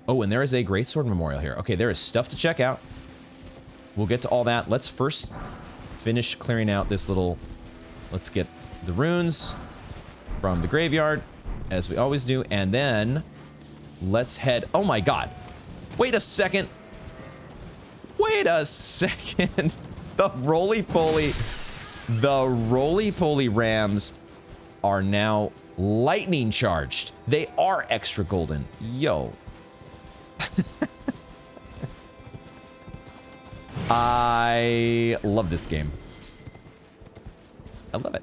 Oh, and there is a greatsword memorial here. Okay, there is stuff to check out. We'll get to all that. Let's first finish clearing out this little... Let's get the runes from the graveyard, as we always do, and then let's head... Oh my god. Wait a second. Wait a second. The roly-poly rams are now lightning charged. They are extra golden. Yo. I love this game. I love it.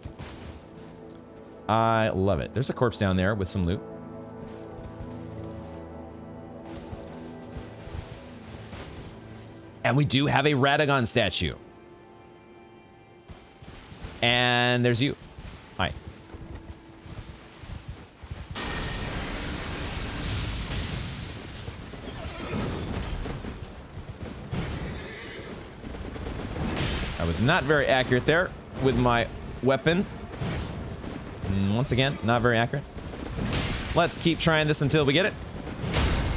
I love it. There's a corpse down there with some loot. And we do have a Radagon statue. And there's you. Hi. I was not very accurate there with my weapon. Once again, not very accurate. Let's keep trying this until we get it.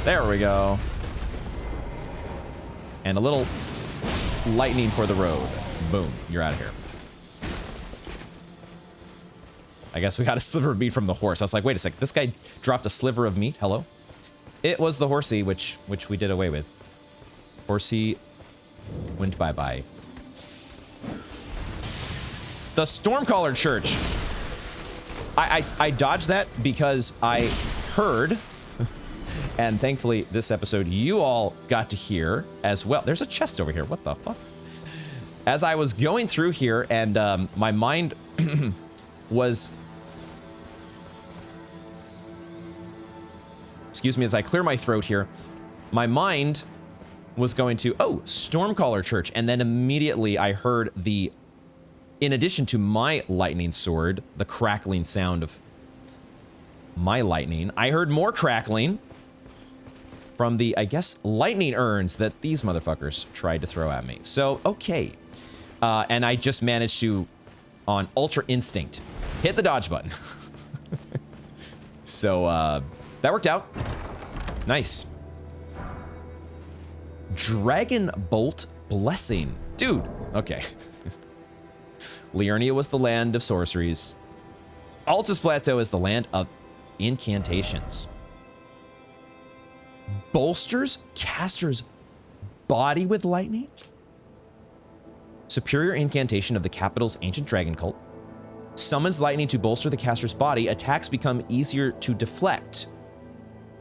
There we go. And a little lightning for the road. Boom, you're out of here. I guess we got a sliver of meat from the horse. I was like, wait a second, this guy dropped a sliver of meat? Hello? It was the horsey, which we did away with. Horsey went bye-bye. The Stormcaller Church. I dodged that because I heard, and thankfully this episode you all got to hear as well. There's a chest over here. What the fuck? As I was going through here and my mind was... Excuse me as I clear my throat here. My mind was going to, oh, Stormcaller Church. And then immediately I heard the, in addition to my lightning sword, the crackling sound of my lightning, I heard more crackling from the, I guess, lightning urns that these motherfuckers tried to throw at me. So, okay. And I just managed to, on Ultra Instinct, hit the dodge button. So, that worked out. Nice. Dragon Bolt Blessing. Dude, okay. Liurnia was the land of sorceries. Altus Plateau is the land of incantations. Bolsters caster's body with lightning. Superior incantation of the capital's ancient dragon cult. Summons lightning to bolster the caster's body. Attacks become easier to deflect.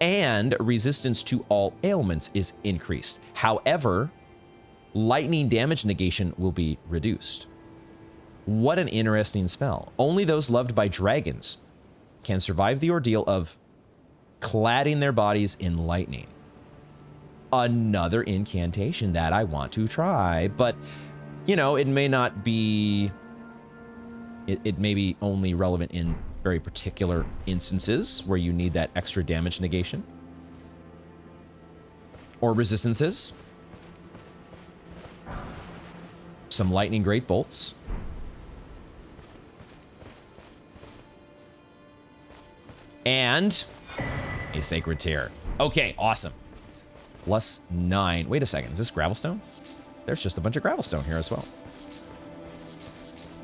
And resistance to all ailments is increased. However, lightning damage negation will be reduced. What an interesting spell. Only those loved by dragons can survive the ordeal of cladding their bodies in lightning. Another incantation that I want to try, but, you know, it may not be... It may be only relevant in very particular instances where you need that extra damage negation. Or resistances. Some lightning great bolts. And a sacred tear. Okay, awesome. +9. Wait a second, is this gravelstone? There's just a bunch of gravelstone here as well.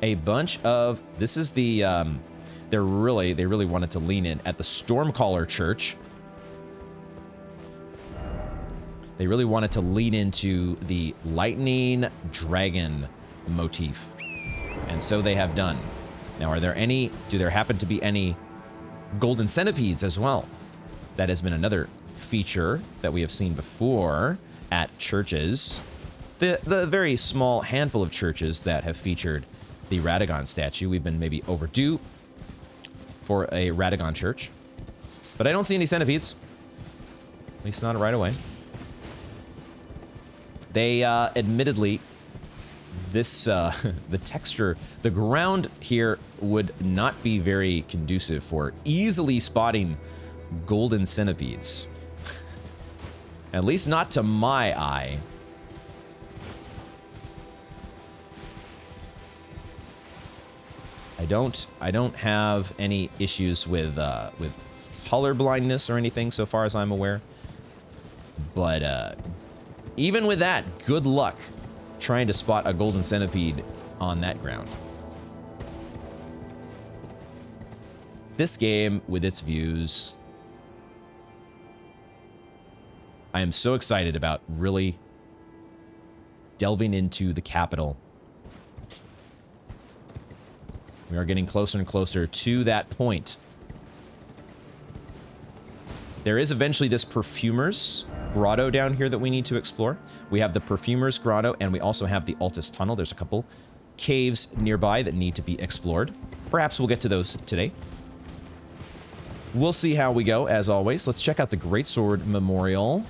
A bunch of, this is the, they really wanted to lean in at the Stormcaller Church. They really wanted to lean into the lightning dragon motif. And so they have done. Now, are there any, do there happen to be any golden centipedes as well? That has been another feature that we have seen before at churches. The very small handful of churches that have featured the Radagon statue. We've been maybe overdue for a Radagon church. But I don't see any centipedes. At least not right away. They, admittedly, this, the texture, the ground here would not be very conducive for easily spotting golden centipedes. At least not to my eye. I don't have any issues with color blindness or anything so far as I'm aware. But even with that, good luck trying to spot a golden centipede on that ground. This game with its views, I am so excited about really delving into the capital. We are getting closer and closer to that point. There is eventually this Perfumer's Grotto down here that we need to explore. We have the Perfumer's Grotto, and we also have the Altus Tunnel. There's a couple caves nearby that need to be explored. Perhaps we'll get to those today. We'll see how we go, as always. Let's check out the Greatsword Memorial.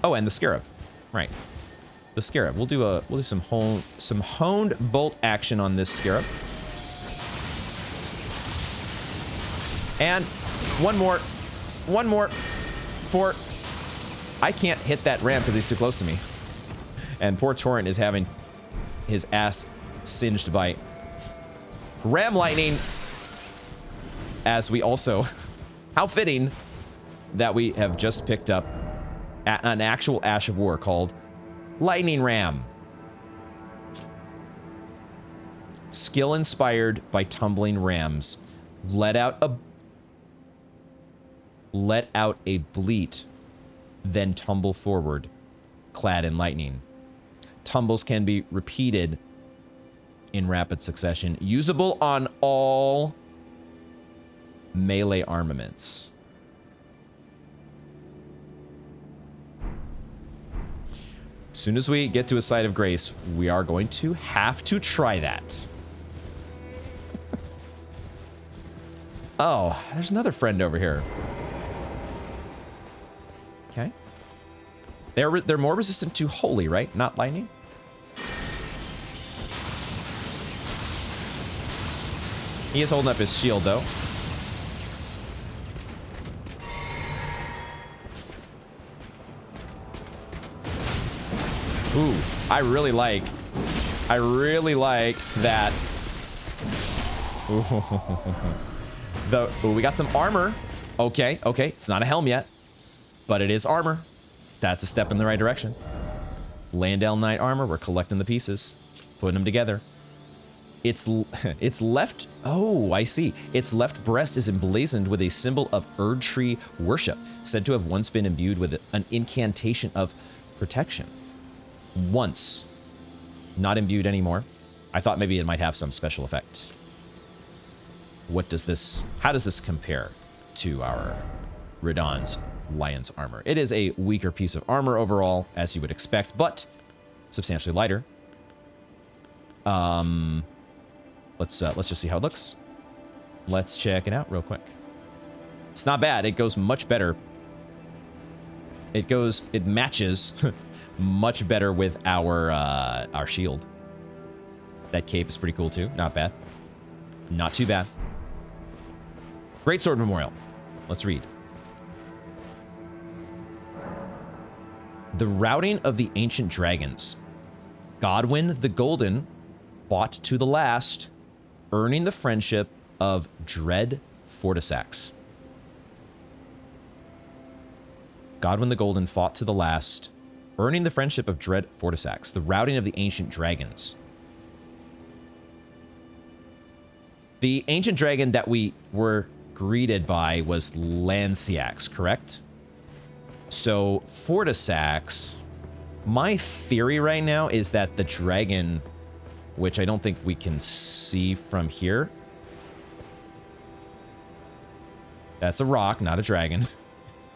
Oh, and the Scarab. Right. The Scarab. We'll do some honed bolt action on this Scarab. And one more for... I can't hit that ramp because he's too close to me. And poor Torrent is having his ass singed by ram lightning. As we also... How fitting that we have just picked up An actual Ash of War called Lightning Ram. Skill inspired by tumbling rams. Let out a bleat, then tumble forward, clad in lightning. Tumbles can be repeated in rapid succession. Usable on all melee armaments. As soon as we get to a site of grace, we are going to have to try that. Oh, there's another friend over here. Okay. They're more resistant to holy, right? Not lightning? He is holding up his shield, though. Ooh, I really like that. Ooh, we got some armor. Okay, okay. It's not a helm yet, but it is armor. That's a step in the right direction. Landell Knight armor. We're collecting the pieces, putting them together. Its left. Oh, I see. Its left breast is emblazoned with a symbol of Erd Tree worship, said to have once been imbued with an incantation of protection. Once. Not imbued anymore. I thought maybe it might have some special effect. What does this... How does this compare to our Radahn's Lion's armor? It is a weaker piece of armor overall, as you would expect, but substantially lighter. Let's just see how it looks. Let's check it out real quick. It's not bad. It goes much better. It matches much better with our shield. That cape is pretty cool too. Not bad. Not too bad. Great Sword Memorial. Let's read. The routing of the ancient dragons. Godwyn the Golden fought to the last, earning the friendship of Dread Fortisax. Godwyn the Golden fought to the last, earning the friendship of Dread Fortisax. The routing of the ancient dragons. The ancient dragon that we were greeted by was Lansseax, correct? So, Fortisax, my theory right now is that the dragon, which I don't think we can see from here. That's a rock, not a dragon.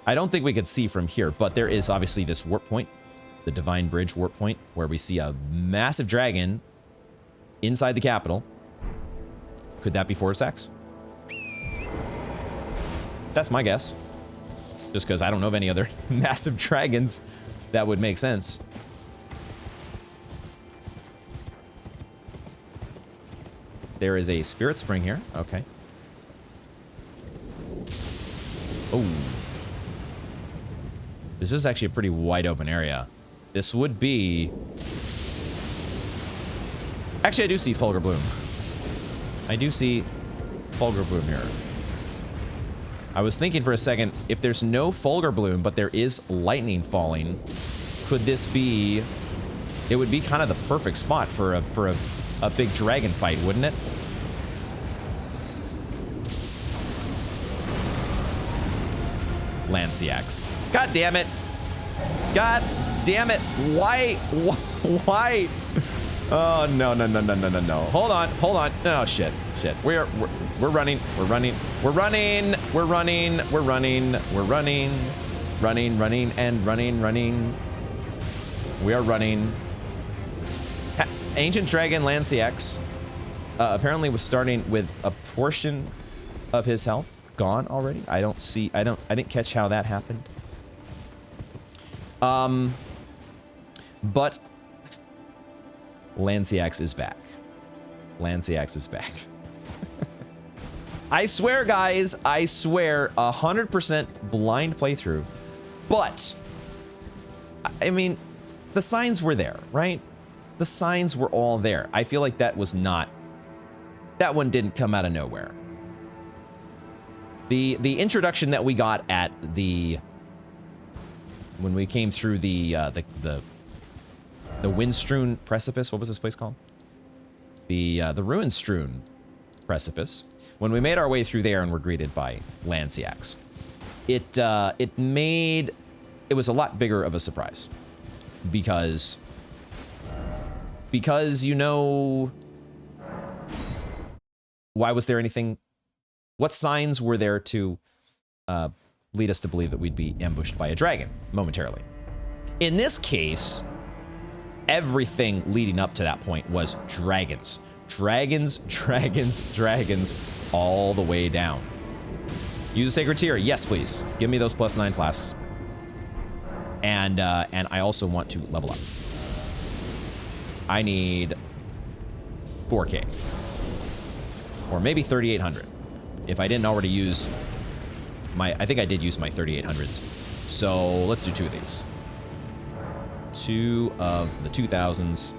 I don't think we could see from here, but there is obviously this warp point, the Divine Bridge warp point, where we see a massive dragon inside the capital. Could that be Fortisax? That's my guess. Just because I don't know of any other massive dragons that would make sense. There is a Spirit Spring here. Okay. Oh. This is actually a pretty wide open area. This would be... Actually, I do see Fulgur Bloom. I do see Fulgur Bloom here. I was thinking for a second, if there's no Fulgur Bloom, but there is lightning falling, could this be... It would be kind of the perfect spot for a big dragon fight, wouldn't it? Lansseax. God damn it. God damn it. Why? Why? Oh, no. Hold on. Oh, shit. We're running. Running and running. We are running. Ancient Dragon Lansseax apparently was starting with a portion of his health gone already. I didn't catch how that happened. But Lansseax is back. Lansseax is back. I swear, guys, I swear, 100% blind playthrough. But, I mean, the signs were there, right? The signs were all there. I feel like that was not... That one didn't come out of nowhere. The introduction that we got at the when we came through the wind-strewn precipice. What was this place called? The ruin-strewn precipice. When we made our way through there and were greeted by Lansseax, it was a lot bigger of a surprise because you know, why was there anything? What signs were there to lead us to believe that we'd be ambushed by a dragon momentarily? In this case, everything leading up to that point was dragons. Dragons, dragons, dragons, all the way down. Use a sacred tear. Yes, please. Give me those +9 flasks. And I also want to level up. I need 4K. Or maybe 3,800. If I didn't already use my... I think I did use my 3,800s. So let's do 2 of these. 2 of the 2,000s.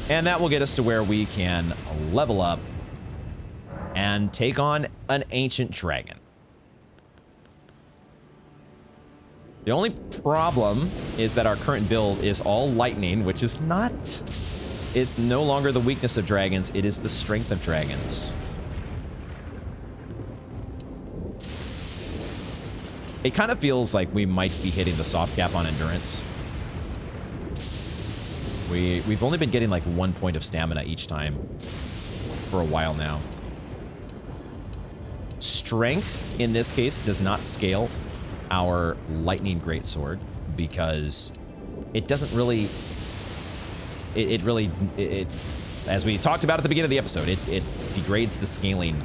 And that will get us to where we can level up and take on an ancient dragon. The only problem is that our current build is all lightning, which is not... It's no longer the weakness of dragons, it is the strength of dragons. It kind of feels like we might be hitting the soft cap on endurance. We've only been getting like 1 point of stamina each time for a while now. Strength, in this case, does not scale our lightning greatsword because it doesn't really... as we talked about at the beginning of the episode, it degrades the scaling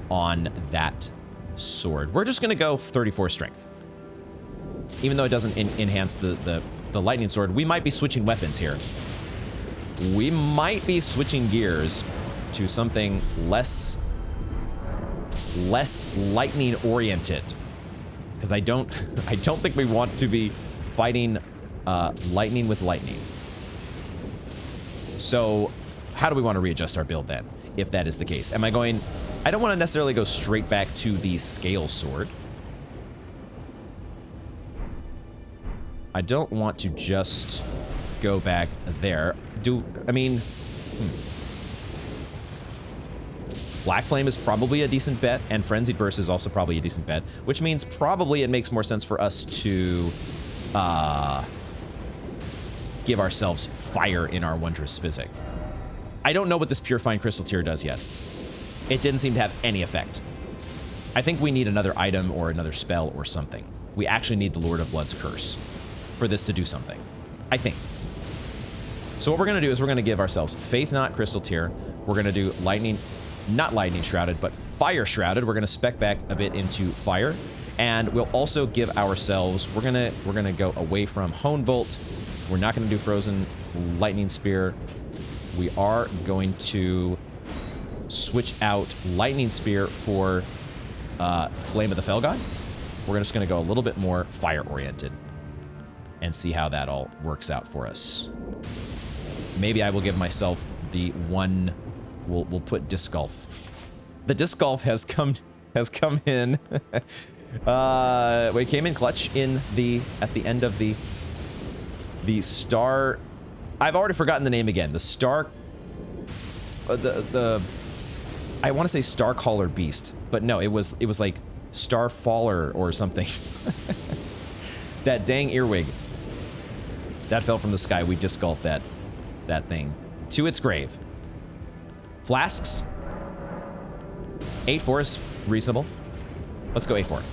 on that sword. We're just going to go 34 strength. Even though it doesn't enhance the lightning sword, we might be switching weapons here. We might be switching gears to something less lightning oriented. Because I don't think we want to be fighting lightning with lightning. So how do we want to readjust our build then, if that is the case? Am I going... I don't want to necessarily go straight back to the scale sword. I don't want to just go back there. Black Flame is probably a decent bet, and Frenzied Burst is also probably a decent bet, which means probably it makes more sense for us to give ourselves fire in our Wondrous Physic. I don't know what this Purifying Crystal Tear does yet. It didn't seem to have any effect. I think we need another item or another spell or something. We actually need the Lord of Blood's Curse for this to do something, I think. So what we're going to do is we're going to give ourselves Faith Knot Crystal Tear. We're going to do Lightning, not Lightning Shrouded, but Fire Shrouded. We're going to spec back a bit into Fire. And we'll also give ourselves, we're going to go away from Hone Bolt. We're not going to do Frozen Lightning Spear. We are going to switch out Lightning Spear for Flame of the Fell God. We're just going to go a little bit more fire-oriented and see how that all works out for us. Maybe I will give myself the one... We'll put Disc Golf. The Disc Golf has come in. We came in clutch at the end of the Star... I've already forgotten the name again. The Star... I want to say Stormcaller Beast, but no, it was like Starfaller or something. That dang earwig. That fell from the sky. We disc golfed that thing to its grave. Flasks. 8-4 is reasonable. Let's go 8-4.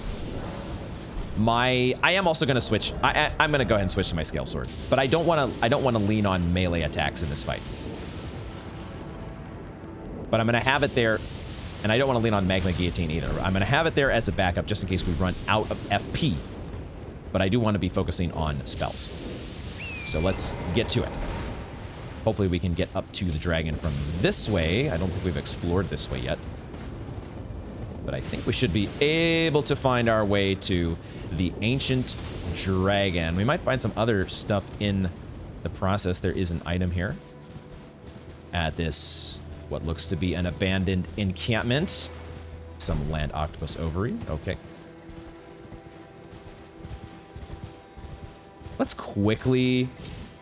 I am also going to switch. I'm going to go ahead and switch to my scale sword, but I don't want to lean on melee attacks in this fight. But I'm going to have it there, and I don't want to lean on Magma Guillotine either. I'm going to have it there as a backup just in case we run out of FP. But I do want to be focusing on spells. So let's get to it. Hopefully we can get up to the dragon from this way. I don't think we've explored this way yet. But I think we should be able to find our way to the ancient dragon. We might find some other stuff in the process. There is an item here at this... what looks to be an abandoned encampment. Some land octopus ovary. Okay. Let's quickly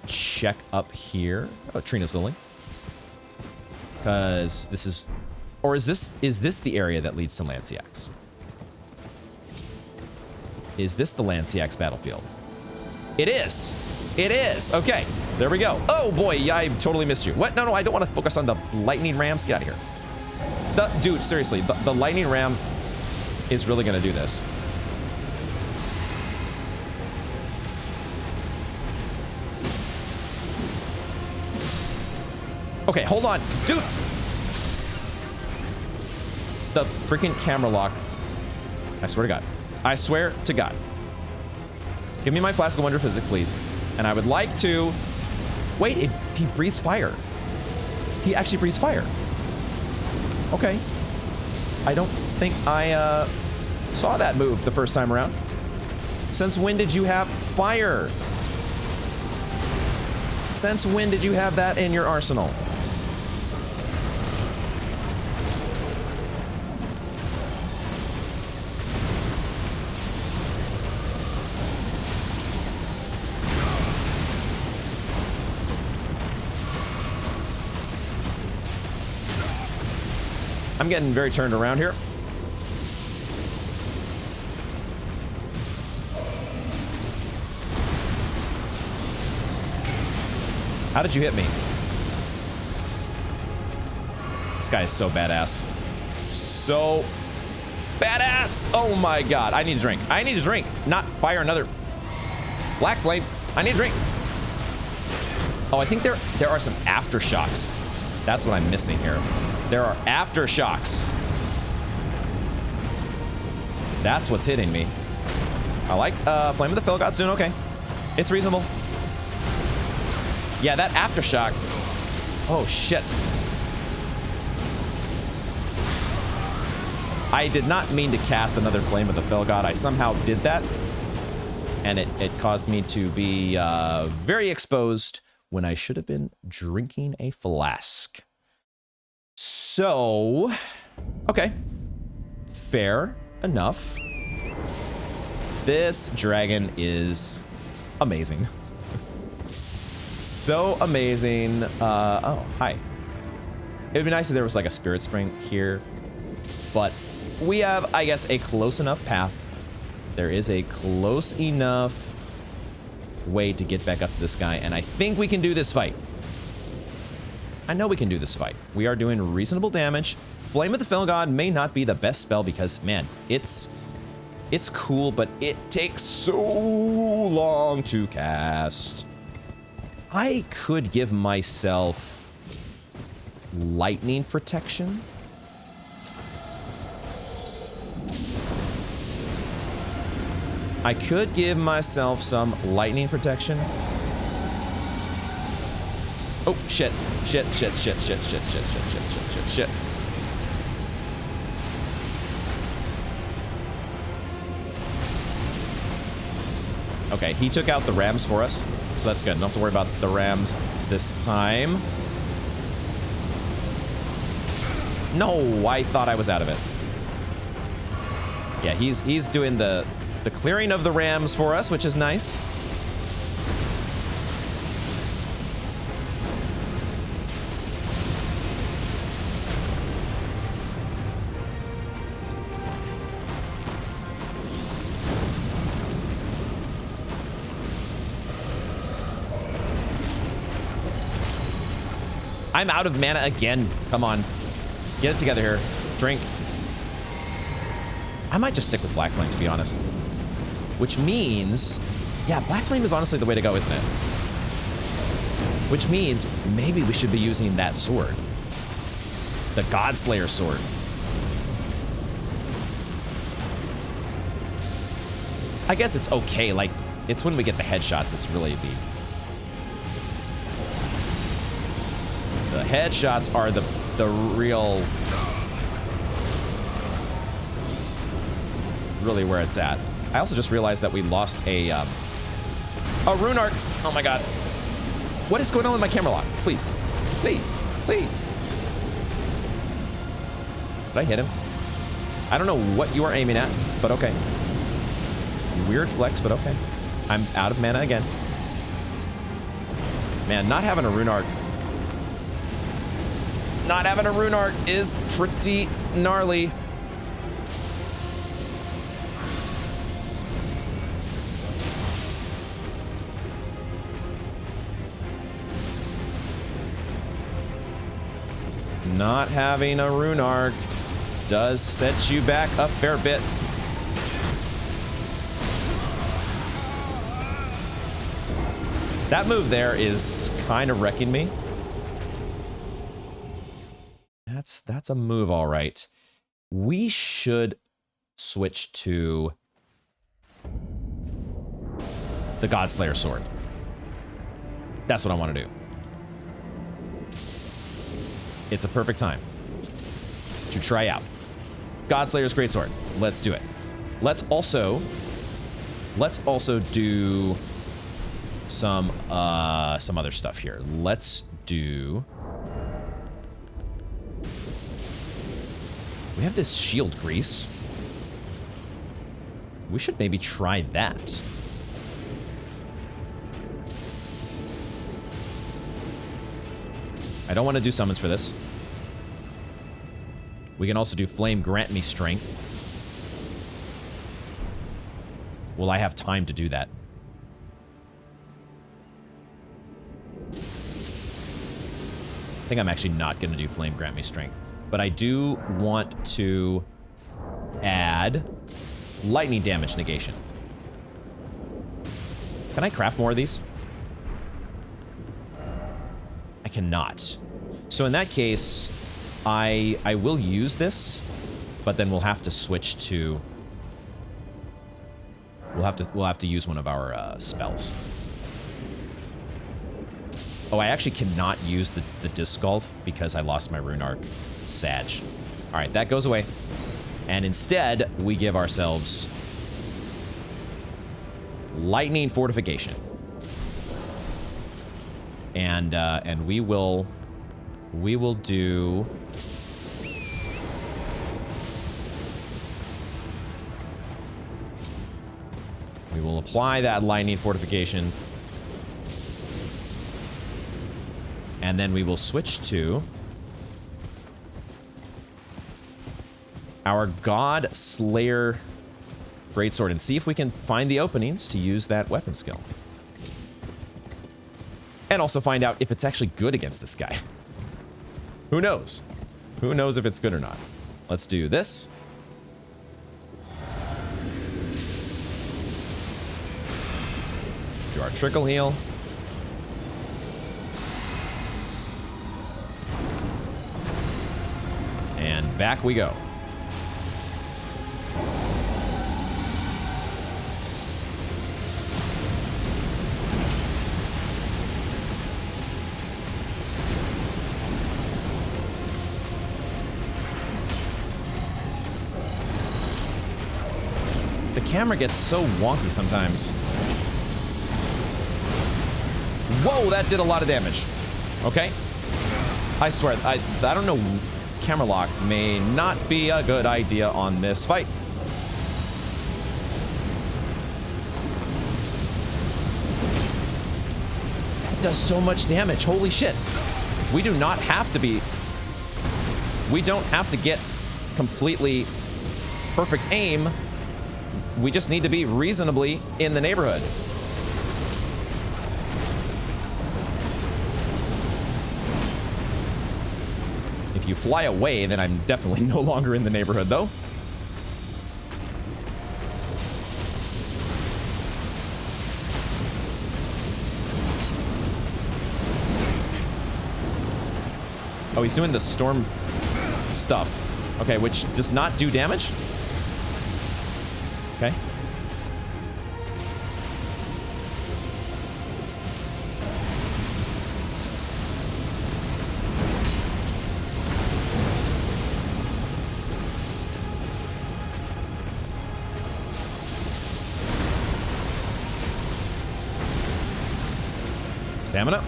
check up here. Oh, Trina's Lily. Because this is... Or is this the area that leads to Lansseax? Is this the Lansseax battlefield? It is. It is. Okay, there we go. Oh boy, yeah, I totally missed you. What? No, I don't want to focus on the lightning rams. Get out of here. Dude, seriously, the lightning ram is really going to do this. Okay, hold on. Dude! The freaking camera lock. I swear to God. I swear to God. Give me my Flask of Wonder Physic, please. And I would like to... Wait, he breathes fire. He actually breathes fire. Okay. I don't think I saw that move the first time around. Since when did you have fire? Since when did you have that in your arsenal? I'm getting very turned around here. How did you hit me? This guy is so badass. So badass! Oh my God, I need a drink. I need a drink, not fire another black flame. I need a drink. Oh, I think there are some aftershocks. That's what I'm missing here. There are aftershocks. That's what's hitting me. I like Flame of the Phil God's doing okay. It's reasonable. Yeah, that aftershock. Oh shit. I did not mean to cast another Flame of the Fell God. I somehow did that. And it caused me to be very exposed when I should have been drinking a flask. So, okay. Fair enough. This dragon is amazing. So amazing. Oh, hi. It would be nice if there was like a spirit spring here, but we have, I guess, a close enough path. There is a close enough way to get back up to this guy, and I think we can do this fight. I know we can do this fight. We are doing reasonable damage. Flame of the Fell God may not be the best spell because, man, it's cool, but it takes so long to cast. I could give myself lightning protection. I could give myself some lightning protection. Oh, shit. Shit. Okay, he took out the rams for us, so that's good. Don't have to worry about the rams this time. No, I thought I was out of it. Yeah, he's doing the clearing of the rams for us, which is nice. I'm out of mana again. Come on. Get it together here. Drink. I might just stick with Black Flame, to be honest. Which means... Yeah, Black Flame is honestly the way to go, isn't it? Which means maybe we should be using that sword. The Godslayer sword. I guess it's okay. Like, it's when we get the headshots it's really the headshots are the real... really where it's at. I also just realized that we lost a rune arc. Oh my God. What is going on with my camera lock? Please. Please. Please. Did I hit him? I don't know what you are aiming at, but okay. Weird flex, but okay. I'm out of mana again. Man, not having a rune arc. Not having a rune arc is pretty gnarly. Not having a rune arc does set you back a fair bit. That move there is kind of wrecking me. That's a move, all right. We should switch to the Godslayer sword. That's what I want to do. It's a perfect time to try out Godslayer's greatsword. Let's do it. Let's also do some other stuff here. Let's do. We have this shield grease. We should maybe try that. I don't want to do summons for this. We can also do Flame Grant Me Strength. Will I have time to do that? I think I'm actually not going to do Flame Grant Me Strength. But I do want to add lightning damage negation. Can I craft more of these? I cannot. So in that case, I will use this, but then we'll have to switch to. We'll have to use one of our spells. Oh, I actually cannot use the disc golf because I lost my rune arc. Sag. All right, that goes away. And instead, we give ourselves lightning fortification. And we will do. We will apply that lightning fortification. And then we will switch to our God Slayer greatsword and see if we can find the openings to use that weapon skill. And also find out if it's actually good against this guy. Who knows? Who knows if it's good or not? Let's do this. Do our trickle heal. And back we go. The camera gets so wonky sometimes. Whoa, that did a lot of damage. Okay. I swear, I don't know. Camera lock may not be a good idea on this fight. That does so much damage. Holy shit. We do not have to be. We don't have to get completely perfect aim. We just need to be reasonably in the neighborhood. If you fly away, then I'm definitely no longer in the neighborhood, though. Oh, he's doing the storm stuff. Okay, which does not do damage? Okay. Stamina.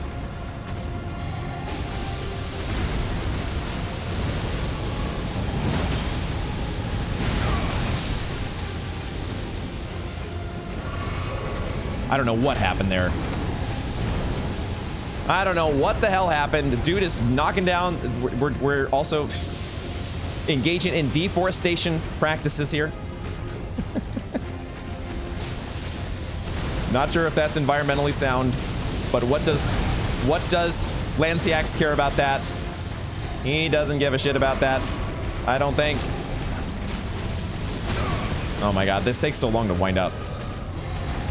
I don't know what happened there. I don't know what the hell happened. The dude is knocking down. We're also engaging in deforestation practices here. Not sure if that's environmentally sound, but what does Lansseax care about that? He doesn't give a shit about that, I don't think. Oh my god, this takes so long to wind up.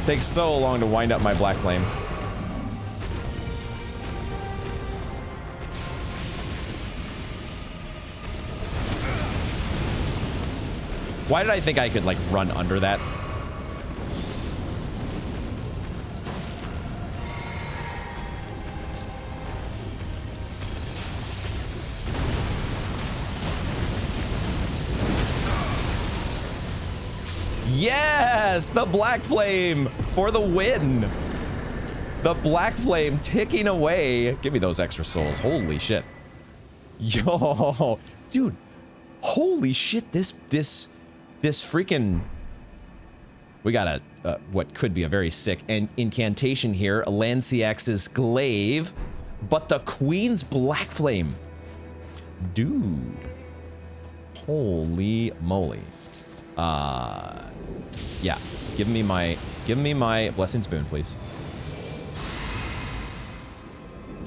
Takes so long to wind up my Black Flame. Why did I think I could, like, run under that? Yes! The Black Flame for the win! The Black Flame ticking away. Give me those extra souls. Holy shit. Yo! Dude. Holy shit. This freaking... We got a, what could be a very sick incantation here. Lansseax's Glaive. But the Queen's Black Flame. Dude. Holy moly. Yeah. Give me my Blessing Spoon, please.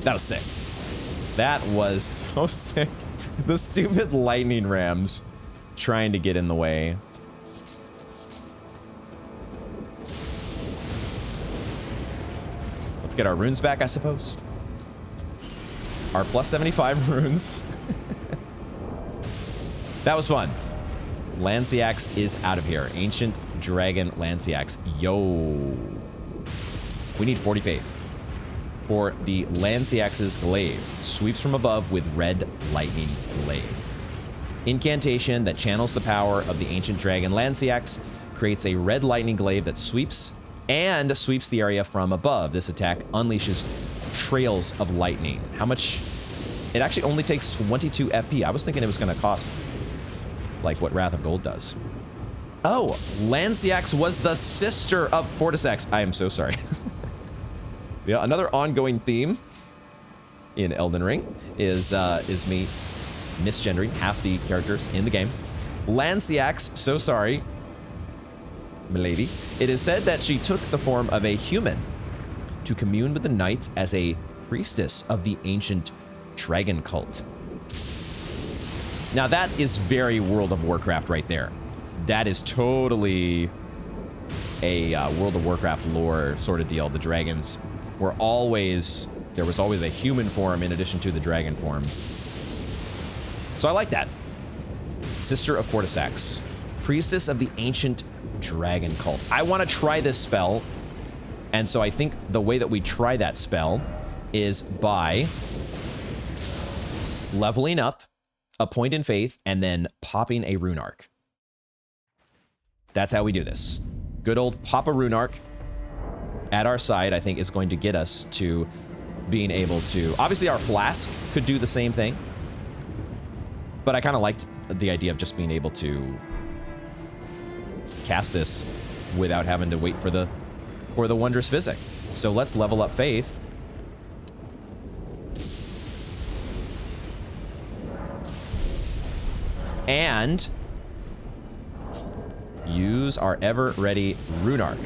That was sick. That was so sick. The stupid lightning rams trying to get in the way. Let's get our runes back, I suppose. Our plus 75 runes. That was fun. Lansseax is out of here. Ancient Dragon Lansseax. Yo. We need 40 faith for the Lansseax's Glaive. Sweeps from above with red lightning glaive. Incantation that channels the power of the Ancient Dragon Lansseax. Creates a red lightning glaive that sweeps the area from above. This attack unleashes trails of lightning. How much? It actually only takes 22 FP. I was thinking it was going to cost like what Wrath of Gold does. Oh, Lansseax was the sister of Fortisex. I am so sorry. Yeah, another ongoing theme in Elden Ring is me misgendering half the characters in the game. Lansseax, so sorry, milady. It is said that she took the form of a human to commune with the knights as a priestess of the ancient dragon cult. Now that is very World of Warcraft right there. That is totally a World of Warcraft lore sort of deal. The dragons were always, there was always a human form in addition to the dragon form. So I like that. Sister of Fortisex, priestess of the ancient dragon cult. I want to try this spell. And so I think the way that we try that spell is by leveling up a point in faith, and then popping a rune arc. That's how we do this. Good old pop a rune arc at our side, I think, is going to get us to being able to... Obviously, our flask could do the same thing. But I kind of liked the idea of just being able to cast this without having to wait for the wondrous physic. So let's level up faith. And use our ever-ready rune arc.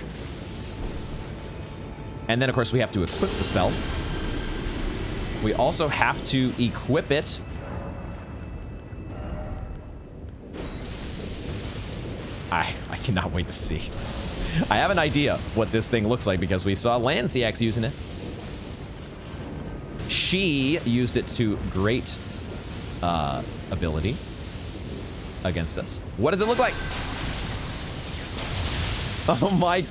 And then, of course, we have to equip the spell. We also have to equip it. I cannot wait to see. I have an idea what this thing looks like because we saw Lansseax using it. She used it to great ability against us. What does it look like? Oh my,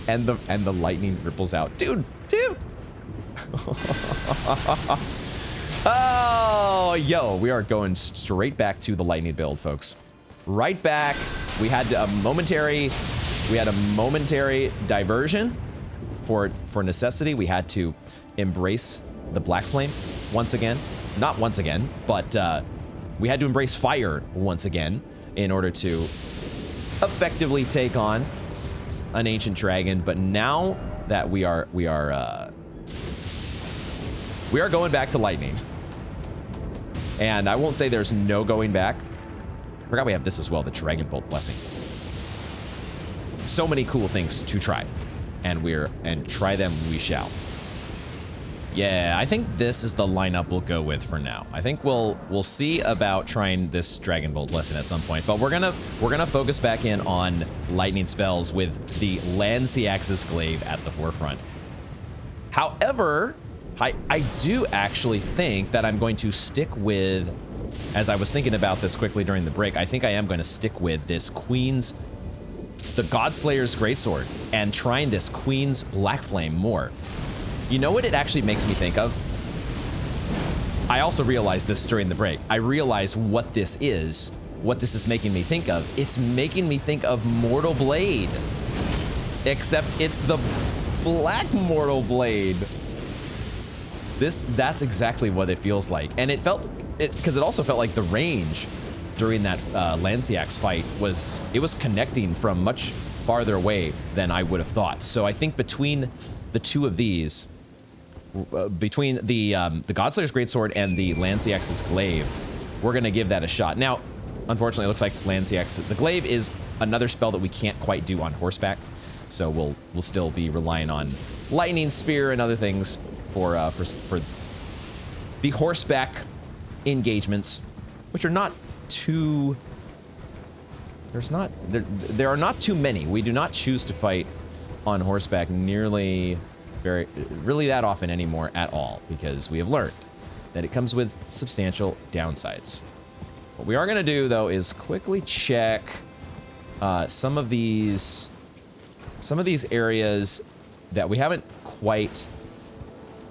and the lightning ripples out. Dude. Oh, yo, we are going straight back to the lightning build, folks. Right back. We had a momentary diversion for necessity. We had to embrace the Black Flame once again. Not once again, but we had to embrace fire once again in order to effectively take on an ancient dragon. But now that we are We are going back to lightning. And I won't say there's no going back. I forgot we have this as well, the Dragon Bolt Blessing. So many cool things to try. And try them we shall. Yeah, I think this is the lineup we'll go with for now. I think we'll see about trying this Dragon Bolt Blessing at some point, but we're gonna focus back in on lightning spells with the Lansseax's Glaive at the forefront. However, I do actually think that I'm going to stick with, as I was thinking about this quickly during the break, I think I am going to stick with this Queen's, the Godslayer's Greatsword, and trying this Queen's Black Flame more. You know what it actually makes me think of? I also realized this during the break. I realized what this is making me think of. It's making me think of Mortal Blade, except it's the Black Mortal Blade. That's exactly what it feels like. And because it also felt like the range during that Lansseax fight was connecting from much farther away than I would have thought. So I think between the two of these, between the Godslayer's Greatsword and the Lansseax's Glaive, we're gonna give that a shot. Now, unfortunately, it looks like Lansseax, the Glaive is another spell that we can't quite do on horseback, so we'll still be relying on Lightning Spear and other things for the horseback engagements, which are not too. There are not too many. We do not choose to fight on horseback really that often anymore at all, because we have learned that it comes with substantial downsides. What we are going to do, though, is quickly check some of these areas that we haven't quite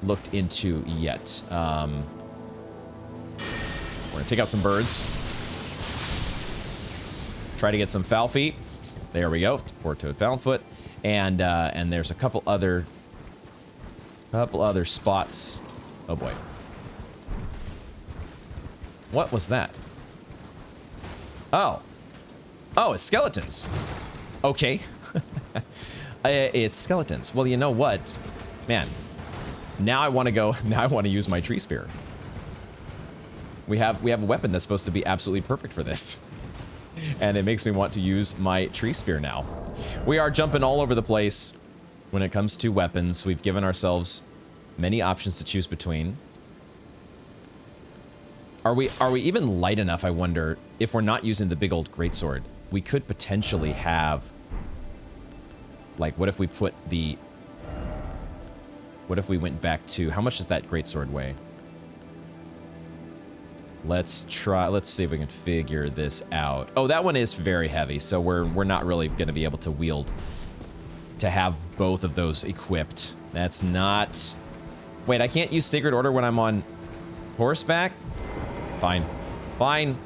looked into yet. We're going to take out some birds. Try to get some foul feet. There we go. Four-toed foul-foot. And there's a couple other spots. Oh boy. What was that? Oh, it's skeletons. Okay. It's skeletons. Well, you know what, man. Now I want to go. Now I want to use my tree spear. We have a weapon that's supposed to be absolutely perfect for this. And it makes me want to use my tree spear now. We are jumping all over the place when it comes to weapons. We've given ourselves many options to choose between. Are we even light enough, I wonder, if we're not using the big old greatsword? We could potentially have, like, what if we went back to, how much does that greatsword weigh? Let's see if we can figure this out. Oh, that one is very heavy, so we're not really going to be able to have both of those equipped. That's not... Wait, I can't use Sacred Order when I'm on horseback? Fine. Fine.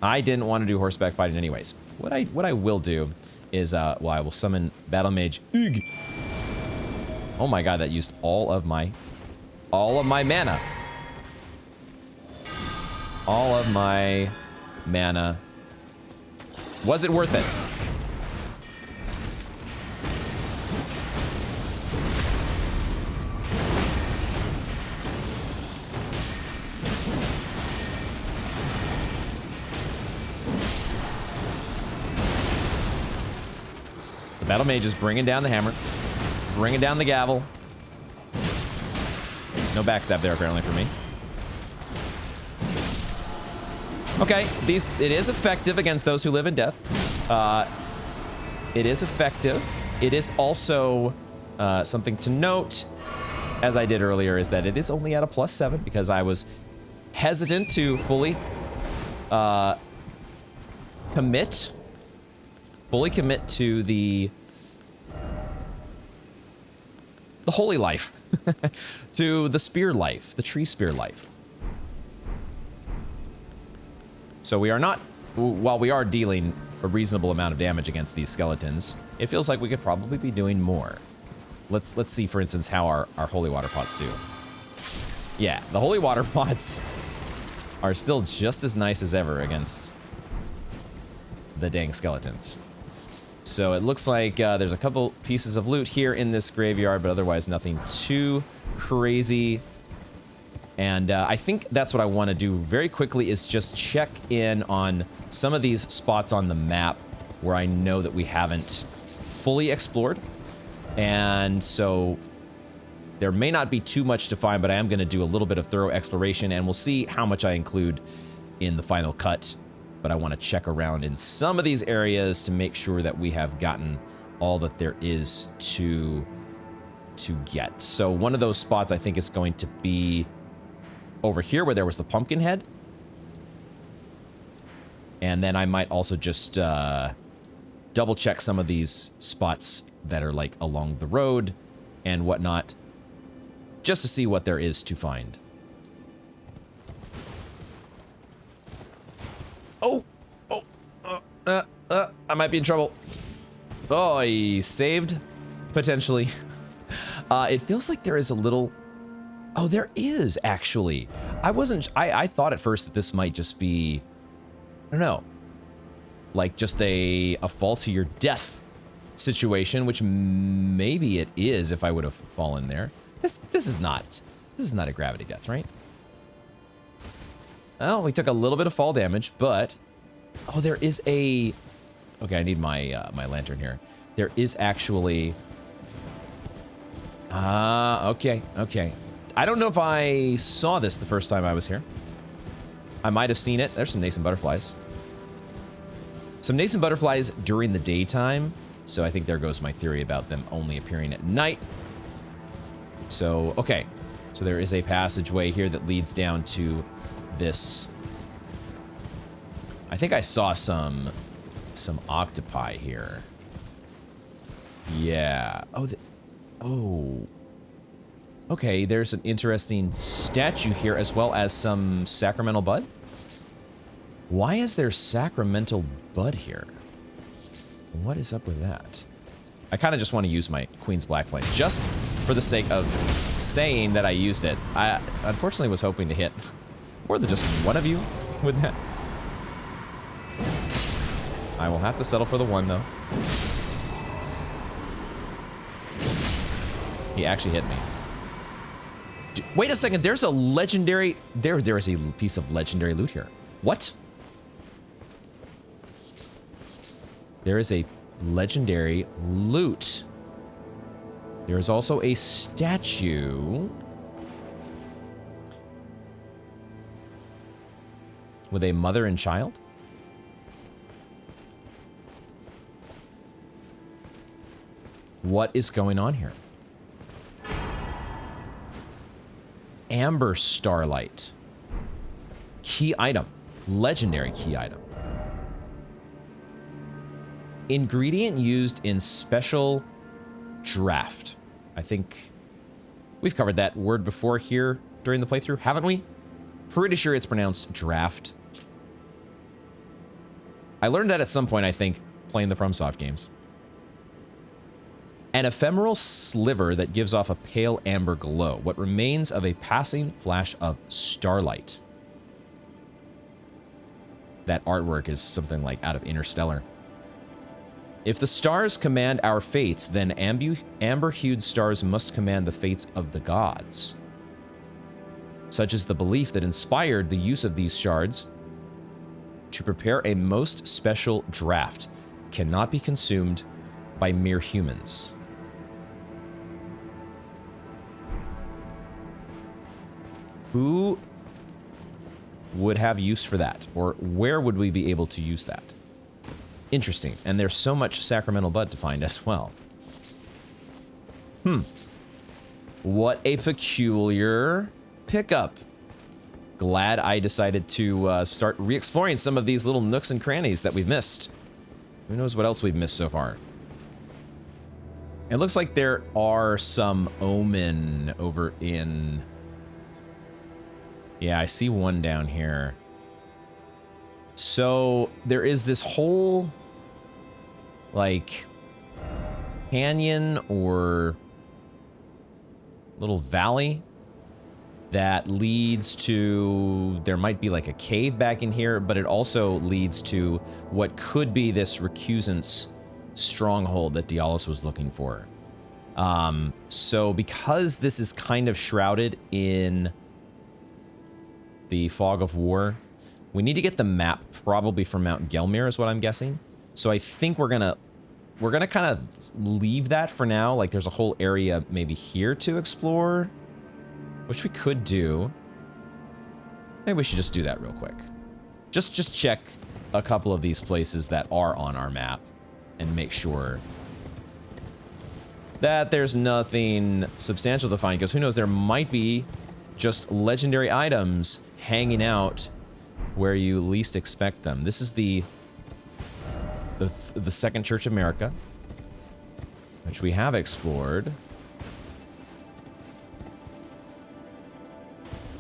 I didn't want to do horseback fighting anyways. What I will do is, well, I will summon Battle Mage. Ugh. Oh my god, that used all of my mana. All of my mana. Was it worth it? The Battle Mage is bringing down the hammer, bringing down the gavel. No backstab there apparently for me. Okay, it is effective against those who live in death. It is effective. It is also something to note, as I did earlier, is that it is only at a +7 because I was hesitant to fully commit to the holy life, to the spear life, the tree spear life. So we are not, while we are dealing a reasonable amount of damage against these skeletons, it feels like we could probably be doing more. Let's see, for instance, how our holy water pots do. Yeah, the holy water pots are still just as nice as ever against the dang skeletons. So it looks like there's a couple pieces of loot here in this graveyard, but otherwise nothing too crazy. And I think that's what I want to do very quickly is just check in on some of these spots on the map where I know that we haven't fully explored. And so there may not be too much to find, but I am going to do a little bit of thorough exploration, and we'll see how much I include in the final cut. But I want to check around in some of these areas to make sure that we have gotten all that there is to get. So one of those spots I think is going to be over here where there was the pumpkin head. And then I might also just double check some of these spots that are like along the road and whatnot, just to see what there is to find. Oh, I might be in trouble. Oh, he saved, potentially. It feels like there is a little... Oh, there is, actually. I thought at first that this might just be, I don't know, like just a fall to your death situation, which maybe it is if I would have fallen there. This is not a gravity death, right? Oh, we took a little bit of fall damage, but oh, there is a... Okay, I need my my lantern here. There is actually... okay. I don't know if I saw this the first time I was here. I might have seen it. There's some nascent butterflies. Some nascent butterflies during the daytime. So I think there goes my theory about them only appearing at night. So, okay. So there is a passageway here that leads down to this. I think I saw some octopi here. Yeah. Oh. Okay, there's an interesting statue here as well as some sacramental bud. Why is there sacramental bud here? What is up with that? I kind of just want to use my Queen's Black Flame just for the sake of saying that I used it. I unfortunately was hoping to hit more than just one of you with that. I will have to settle for the one, though. He actually hit me. Wait a second, there's a legendary... There is a piece of legendary loot here. What? There is a legendary loot. There is also a statue with a mother and child. What is going on here? Amber Starlight. Key item. Legendary key item. Ingredient used in special draft. I think we've covered that word before here during the playthrough, haven't we? Pretty sure it's pronounced draft. I learned that at some point, I think, playing the FromSoft games. An ephemeral sliver that gives off a pale amber glow, what remains of a passing flash of starlight. That artwork is something like out of Interstellar. If the stars command our fates, then amber-hued stars must command the fates of the gods. Such is the belief that inspired the use of these shards to prepare a most special draft, cannot be consumed by mere humans. Who would have use for that? Or where would we be able to use that? Interesting. And there's so much sacramental bud to find as well. What a peculiar pickup. Glad I decided to start re-exploring some of these little nooks and crannies that we've missed. Who knows what else we've missed so far. It looks like there are some omen over in... Yeah, I see one down here. So there is this whole, like, canyon or little valley that leads to... There might be like a cave back in here, but it also leads to what could be this recusant's stronghold that Dialos was looking for. So because this is kind of shrouded in the fog of war, we need to get the map probably from Mount Gelmir is what I'm guessing. So I think we're gonna kind of leave that for now. Like there's a whole area maybe here to explore, which we could do. Maybe we should just do that real quick. Just check a couple of these places that are on our map and make sure that there's nothing substantial to find, because who knows, there might be just legendary items hanging out where you least expect them. This is the Second Church of America, which we have explored.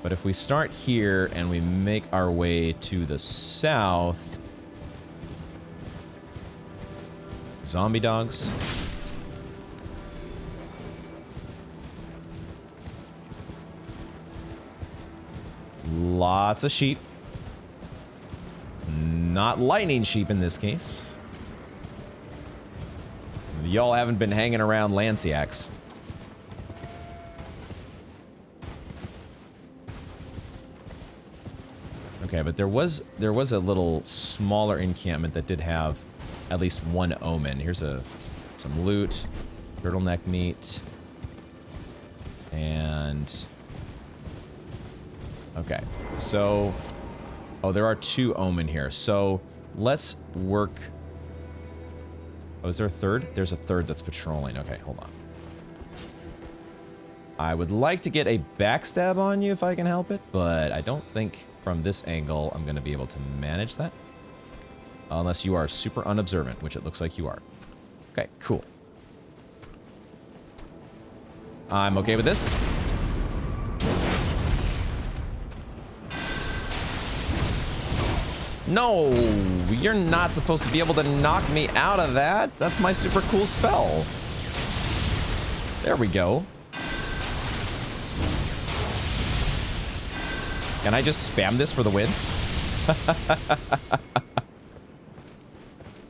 But if we start here and we make our way to the south, zombie dogs. Lots of sheep. Not lightning sheep in this case. Y'all haven't been hanging around Lansseax. Okay, but there was a little smaller encampment that did have at least one omen. Here's some loot, turtleneck meat, and okay. So, oh, there are 2 omen here. So let's work. Oh, is there a third? There's a third that's patrolling. Okay, hold on. I would like to get a backstab on you if I can help it, but I don't think from this angle I'm going to be able to manage that. Unless you are super unobservant, which it looks like you are. Okay, cool. I'm okay with this. No, you're not supposed to be able to knock me out of that. That's my super cool spell. There we go. Can I just spam this for the win?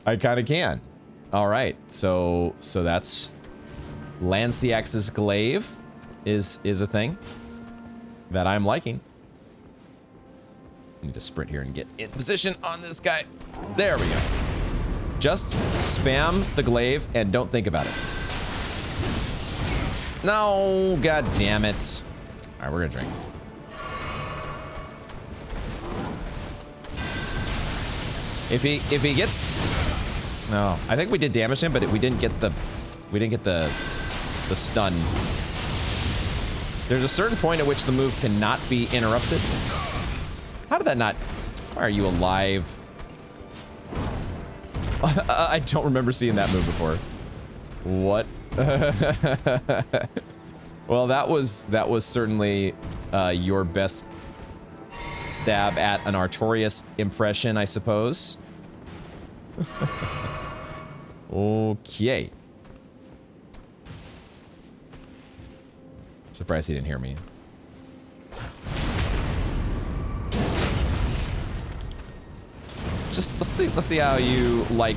I kind of can. All right, so that's Lansseax's glaive is a thing that I'm liking. I need to sprint here and get in position on this guy. There we go. Just spam the glaive and don't think about it. No, god damn it. All right, we're gonna drink. If he gets, no, I think we did damage to him, but we didn't get the stun. There's a certain point at which the move cannot be interrupted. How did that not? Why are you alive? I don't remember seeing that move before. What? Well, that was certainly your best stab at an Artorias impression, I suppose. Okay. Surprised he didn't hear me. Let's see how you like.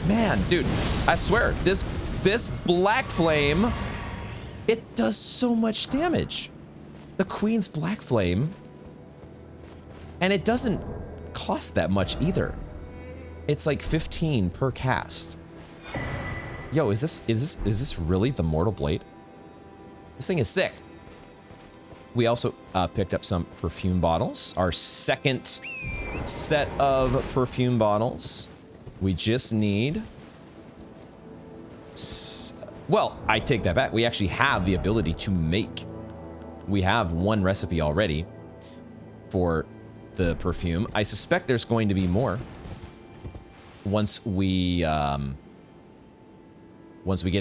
Man, dude, I swear this black flame, it does so much damage. The Queen's black flame, and it doesn't cost that much either. It's like 15 per cast. Yo, is this really the Mortal Blade? This thing is sick. We also picked up some perfume bottles. Our second set of perfume bottles. We just need... Well, I take that back. We actually have the ability to make. We have one recipe already for the perfume. I suspect there's going to be more once we get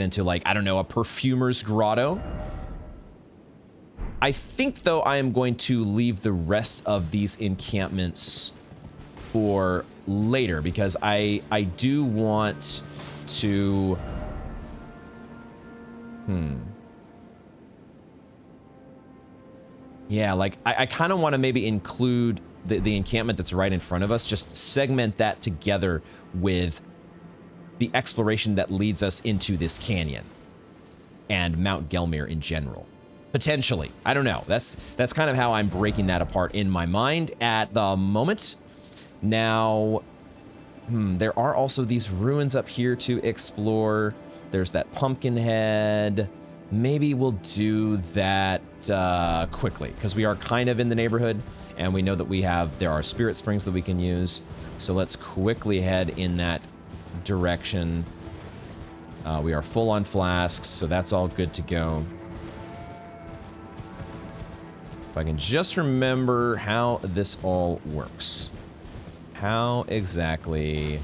into, like, I don't know, a perfumer's grotto. I think, though, I am going to leave the rest of these encampments for later, because I do want to... Yeah, like, I kind of want to maybe include the encampment that's right in front of us, just segment that together with the exploration that leads us into this canyon. and Mount Gelmir in general. Potentially. I don't know. That's kind of how I'm breaking that apart in my mind at the moment. Now, there are also these ruins up here to explore. There's that pumpkin head. Maybe we'll do that quickly, because we are kind of in the neighborhood, and we know that there are spirit springs that we can use. So let's quickly head in that direction. We are full on flasks, so that's all good to go. If I can just remember how this all works. How exactly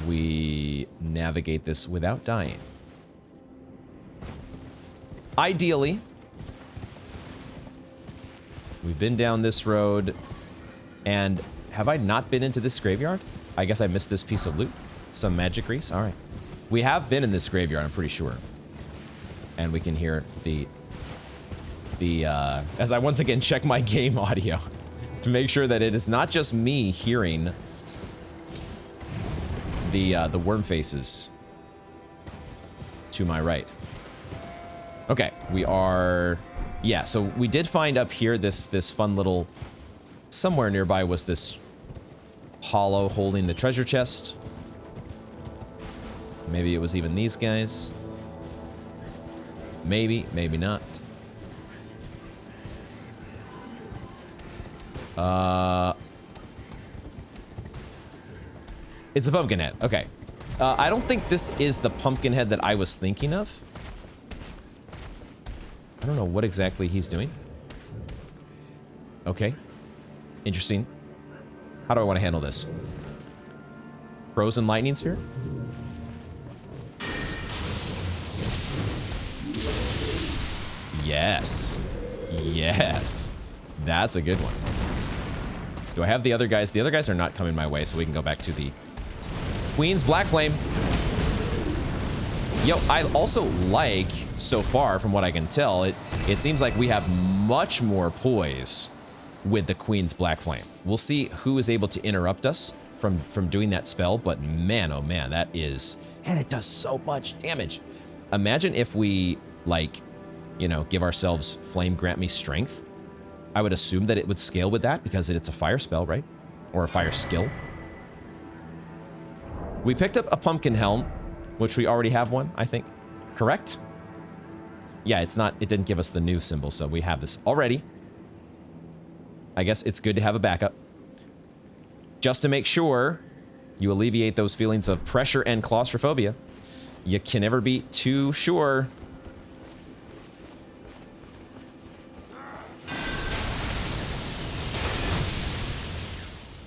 we navigate this without dying. Ideally, we've been down this road, and have I not been into this graveyard? I guess I missed this piece of loot. Some magic grease? All right. We have been in this graveyard, I'm pretty sure. And we can hear as I once again check my game audio to make sure that it is not just me hearing the worm faces to my right. Okay, we are... Yeah, so we did find up here this fun little... Somewhere nearby was this hollow holding the treasure chest. Maybe it was even these guys. Maybe, maybe not. It's a pumpkin head. Okay. I don't think this is the pumpkin head that I was thinking of. I don't know what exactly he's doing. Okay. Interesting. How do I want to handle this? Frozen lightning spear? Yes. Yes. That's a good one. Do I have the other guys? The other guys are not coming my way, so we can go back to the Queen's Black Flame. Yo, I also like, so far, from what I can tell, it seems like we have much more poise with the Queen's Black Flame. We'll see who is able to interrupt us from doing that spell, but man, oh man, that is... And it does so much damage. Imagine if we, like, you know, give ourselves Flame Grant Me Strength. I would assume that it would scale with that because it's a fire spell, right? Or a fire skill. We picked up a pumpkin helm, which we already have one, I think. Correct? Yeah, it didn't give us the new symbol, so we have this already. I guess it's good to have a backup. Just to make sure you alleviate those feelings of pressure and claustrophobia. You can never be too sure.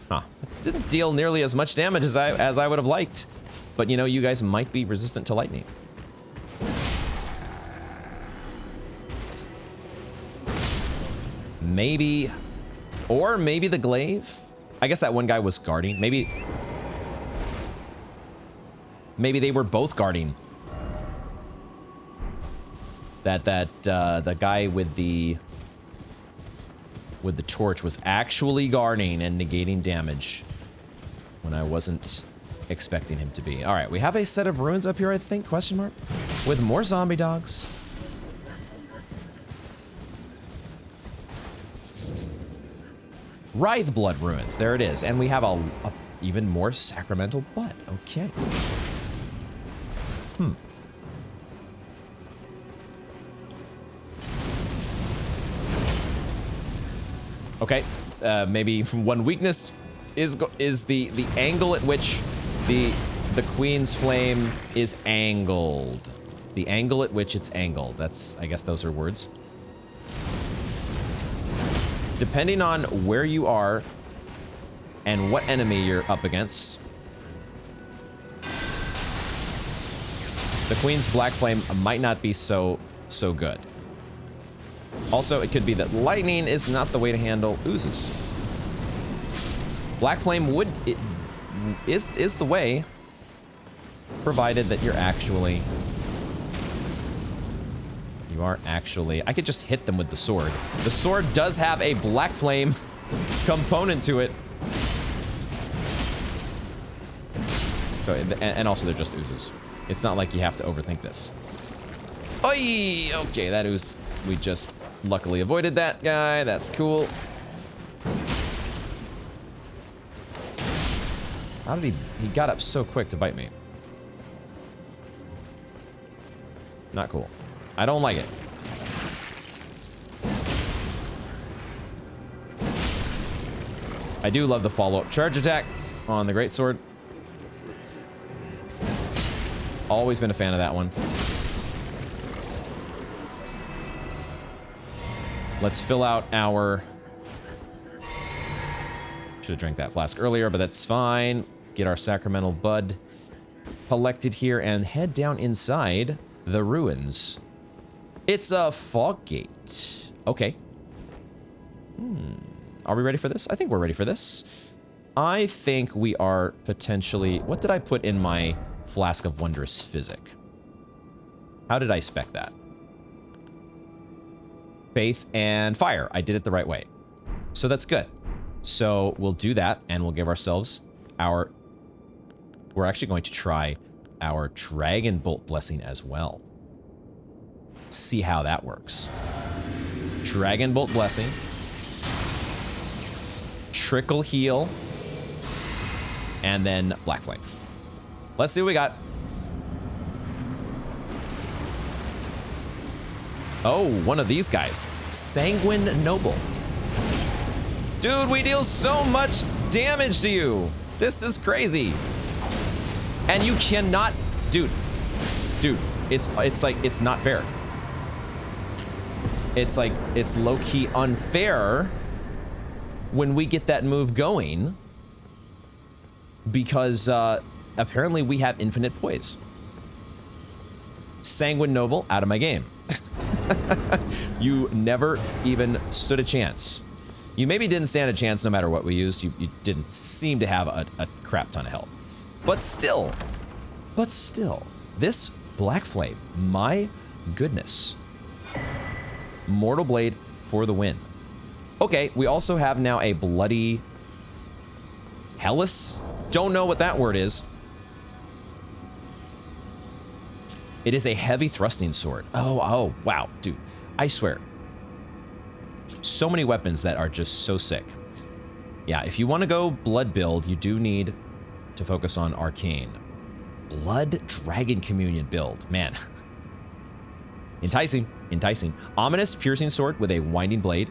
Huh. It didn't deal nearly as much damage as I would have liked. But, you know, you guys might be resistant to lightning. Maybe... Or maybe the glaive? I guess that one guy was guarding. Maybe they were both guarding. The guy with the torch was actually guarding and negating damage when I wasn't expecting him to be. All right, we have a set of ruins up here, I think, question mark, with more zombie dogs. Writheblood Ruins, there it is. And we have a even more sacramental butt. Okay. Okay, maybe one weakness is the angle at which the Queen's Flame is angled. The angle at which it's angled. That's, I guess those are words. Depending on where you are and what enemy you're up against, the Queen's Black Flame might not be so good. Also, it could be that lightning is not the way to handle oozes. Black Flame is the way, provided that you're actually... I could just hit them with the sword. The sword does have a Black Flame component to it. So, and also they're just oozes. It's not like you have to overthink this. Oi! Okay, that was... We just luckily avoided that guy. That's cool. How did he got up so quick to bite me? Not cool. I don't like it. I do love the follow-up charge attack on the greatsword. Always been a fan of that one. Let's fill out our... Should have drank that flask earlier, but that's fine. Get our sacramental bud collected here and head down inside the ruins. It's a fog gate. Okay. Are we ready for this? I think we're ready for this. I think we are potentially... What did I put in my flask of wondrous physic? How did I spec that? Faith and fire. I did it the right way. So that's good. So we'll do that, and we'll give ourselves our... We're actually going to try our Dragon Bolt Blessing as well. See how that works. Dragon Bolt Blessing. Trickle Heal. And then Black Flame. Let's see what we got. Oh, one of these guys. Sanguine Noble. Dude, we deal so much damage to you. This is crazy. And you cannot... Dude, it's like, it's not fair. It's like, it's low-key unfair when we get that move going because apparently we have infinite poise. Sanguine Noble, out of my game. You never even stood a chance. You maybe didn't stand a chance no matter what we used. You didn't seem to have a crap ton of health. But still, this Black Flame, my goodness. Mortal Blade for the win. Okay, we also have now a Bloody Hellas. Don't know what that word is. It is a heavy thrusting sword. Oh, wow, dude. I swear. So many weapons that are just so sick. Yeah, if you want to go blood build, you do need to focus on arcane. Blood Dragon Communion build. Man. Enticing. Ominous piercing sword with a winding blade.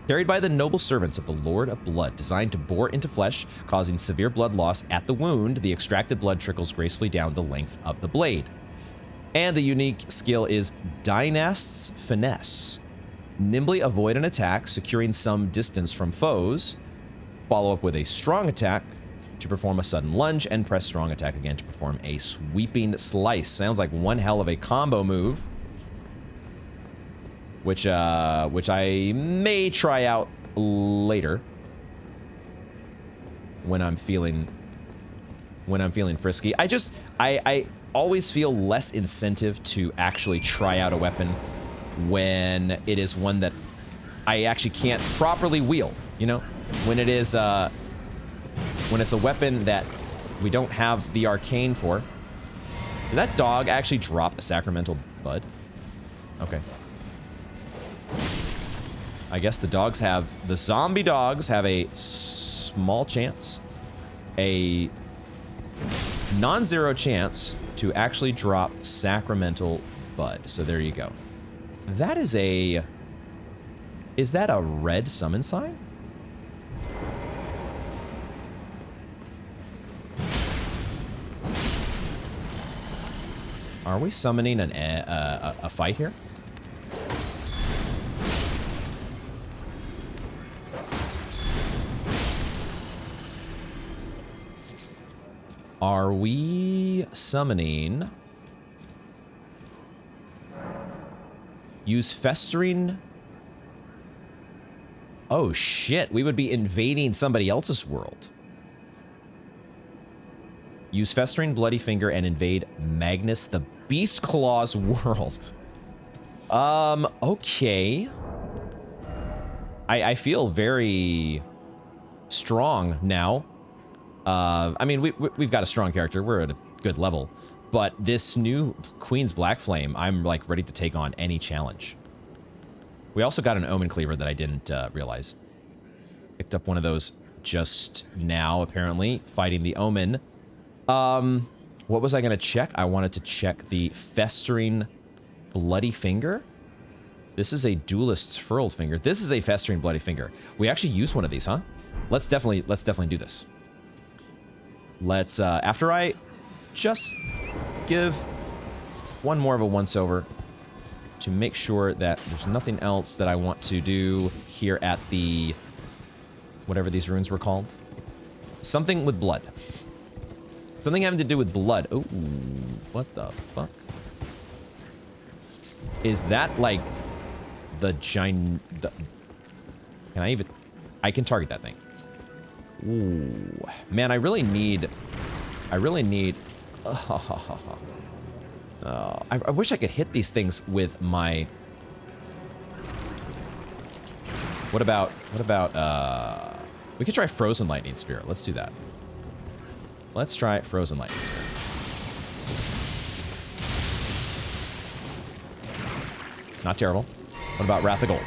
Carried by the noble servants of the Lord of Blood, designed to bore into flesh, causing severe blood loss at the wound. The extracted blood trickles gracefully down the length of the blade. And the unique skill is Dynast's Finesse. Nimbly avoid an attack, securing some distance from foes. Follow up with a strong attack to perform a sudden lunge, and press strong attack again to perform a sweeping slice. Sounds like one hell of a combo move. Which I may try out later when I'm feeling frisky. I always feel less incentive to actually try out a weapon when it is one that I actually can't properly wield, you know? When it is when it's a weapon that we don't have the arcane for. Did that dog actually drop a sacramental bud? Okay. I guess the zombie dogs have a small chance, a non-zero chance to actually drop sacramental bud. So there you go. That is is that a red summon sign? Are we summoning a fight here? Are we summoning... Use Festering... Oh shit, we would be invading somebody else's world. Use Festering Bloody Finger and invade Magnus the Beast Claw's world. Okay. I feel very strong now. I mean, we've got a strong character. We're at a good level. But this new Queen's Black Flame, I'm like ready to take on any challenge. We also got an Omen Cleaver that I didn't realize. Picked up one of those just now, apparently, fighting the Omen. What was I going to check? I wanted to check the Festering Bloody Finger. This is a Duelist's Furled Finger. This is a Festering Bloody Finger. We actually use one of these, huh? Let's definitely do this. Let's, after I just give one more of a once-over to make sure that there's nothing else that I want to do here at the... whatever these ruins were called. Something with blood. Something having to do with blood. Oh, what the fuck? Is that like the giant... Can I even... I can target that thing. Ooh. Man, I really need... I wish I could hit these things with my... What about, we could try Frozen Lightning Spear. Let's do that. Let's try Frozen Lightning Spear. Not terrible. What about Wrath of Gold?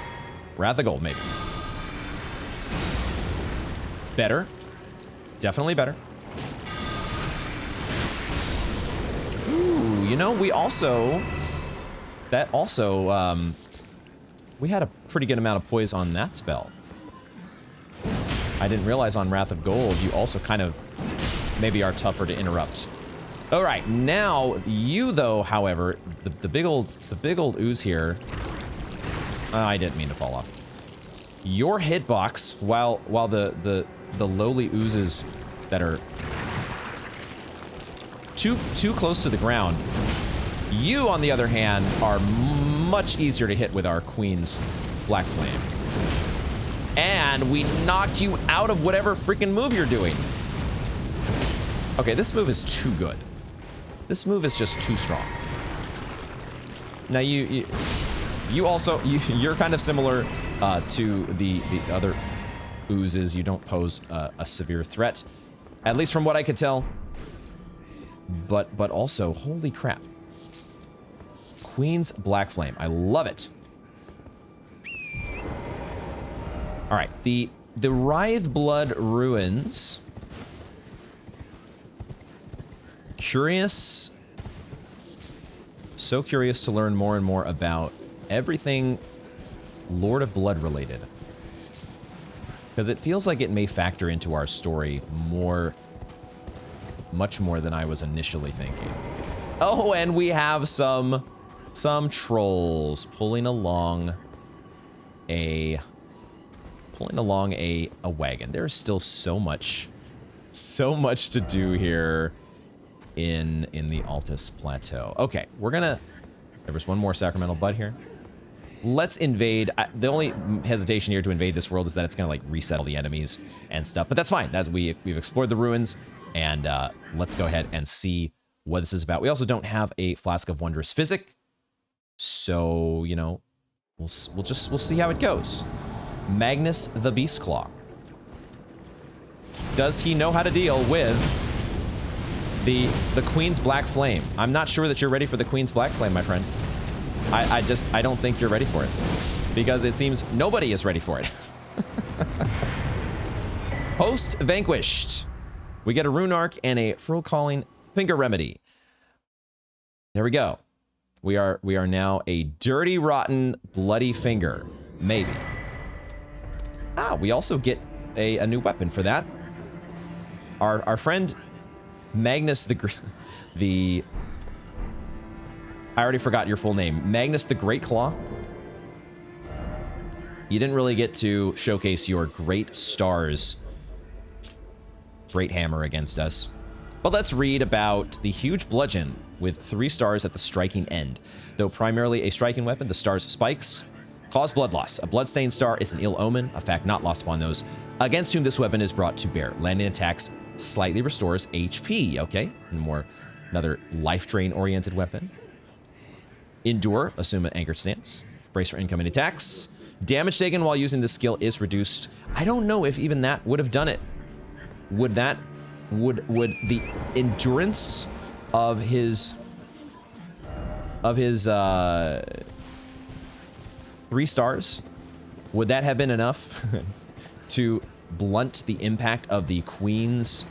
Wrath of Gold, maybe. Better. Definitely better. Ooh, you know, we also... That also, we had a pretty good amount of poise on that spell. I didn't realize on Wrath of Gold, you also kind of maybe are tougher to interrupt. All right, now you though, however, the big old ooze here. I didn't mean to fall off. Your hitbox, while the lowly oozes that are too close to the ground, you on the other hand are much easier to hit with our Queen's Black Flame. And we knock you out of whatever freaking move you're doing. Okay, this move is too good. This move is just too strong. Now you're kind of similar to the other oozes. You don't pose a severe threat, at least from what I could tell. But also, holy crap. Queen's Black Flame. I love it. All right, the Writheblood Ruins. Curious. So curious to learn more and more about everything Lord of Blood related. Because it feels like it may factor into our story much more than I was initially thinking. Oh, and we have some trolls pulling along a wagon. There's still so much to do here in the Altus Plateau. Okay, there was one more Sacramental Bud here. Let's invade. The only hesitation here to invade this world is that it's gonna like reset all the enemies and stuff, but that's fine. We've explored the ruins, and let's go ahead and see what this is about. We also don't have a Flask of Wondrous Physic, so you know, we'll see how it goes. Magnus the Beastclaw. Does he know how to deal with the Queen's Black Flame? I'm not sure that you're ready for the Queen's Black Flame, my friend. I don't think you're ready for it, because it seems nobody is ready for it. Host vanquished. We get a Rune Arc and a Furl Calling Finger Remedy. There we go. We are now a dirty, rotten, bloody finger. Maybe. Ah, we also get a new weapon for that. Our friend Magnus the I already forgot your full name. Magnus the Great Claw. You didn't really get to showcase your Great Stars Great Hammer against us. But let's read about the huge bludgeon with 3 stars at the striking end. Though primarily a striking weapon, the star's spikes cause blood loss. A bloodstained star is an ill omen, a fact not lost upon those against whom this weapon is brought to bear. Landing attacks slightly restores HP, okay? Another life drain oriented weapon. Endure, assume an anchored stance. Brace for incoming attacks. Damage taken while using this skill is reduced. I don't know if even that would have done it. Would the endurance of his 3 stars, would that have been enough to blunt the impact of the Queen's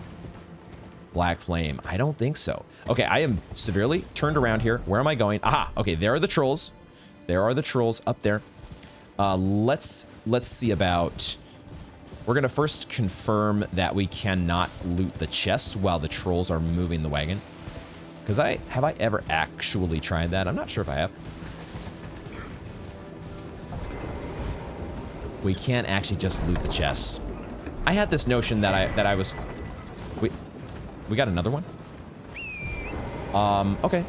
Black Flame? I don't think so. Okay, I am severely turned around here. Where am I going? Aha, okay, there are the trolls. There are the trolls up there. Let's see about... We're gonna first confirm that we cannot loot the chest while the trolls are moving the wagon. Because have I ever actually tried that? I'm not sure if I have. We can't actually just loot the chest. I had this notion that I was... We got another one? Okay.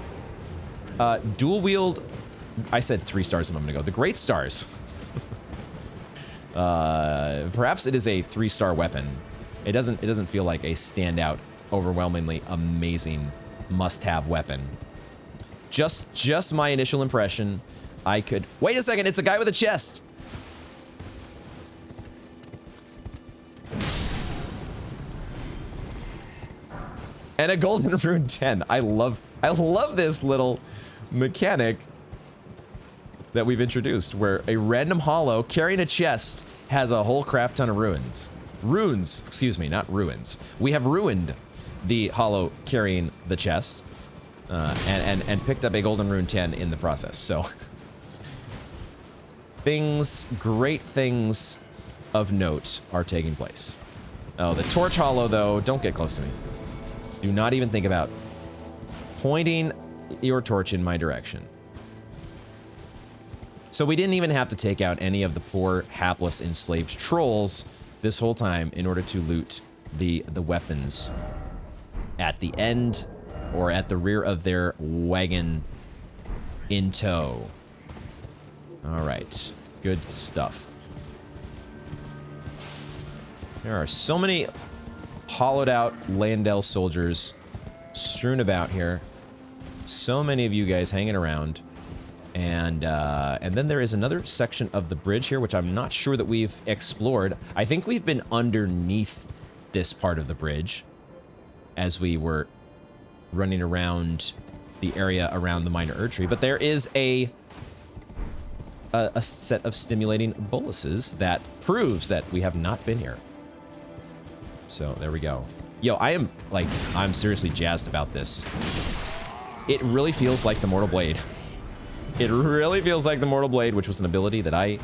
Dual wield... I said 3 stars a moment ago. The Great Stars. Perhaps it is a 3-star weapon. It doesn't feel like a standout, overwhelmingly amazing must-have weapon. Just my initial impression. I could... Wait a second, it's a guy with a chest! And a Golden Rune 10. I love this little mechanic that we've introduced, where a random hollow carrying a chest has a whole crap ton of runes. Runes, excuse me, not ruins. We have ruined the hollow carrying the chest, and picked up a Golden Rune 10 in the process. So, great things of note are taking place. Oh, the torch hollow, though, don't get close to me. Do not even think about pointing your torch in my direction. So we didn't even have to take out any of the poor, hapless, enslaved trolls this whole time in order to loot the weapons at the end or at the rear of their wagon in tow. All right, good stuff. There are so many hollowed out Landell soldiers strewn about here. So many of you guys hanging around. And then there is another section of the bridge here, which I'm not sure that we've explored. I think we've been underneath this part of the bridge as we were running around the area around the minor Erd tree. But there is a set of stimulating boluses that proves that we have not been here. So there we go. Yo, I'm seriously jazzed about this. It really feels like the Mortal Blade. It really feels like the Mortal Blade, which was an ability that I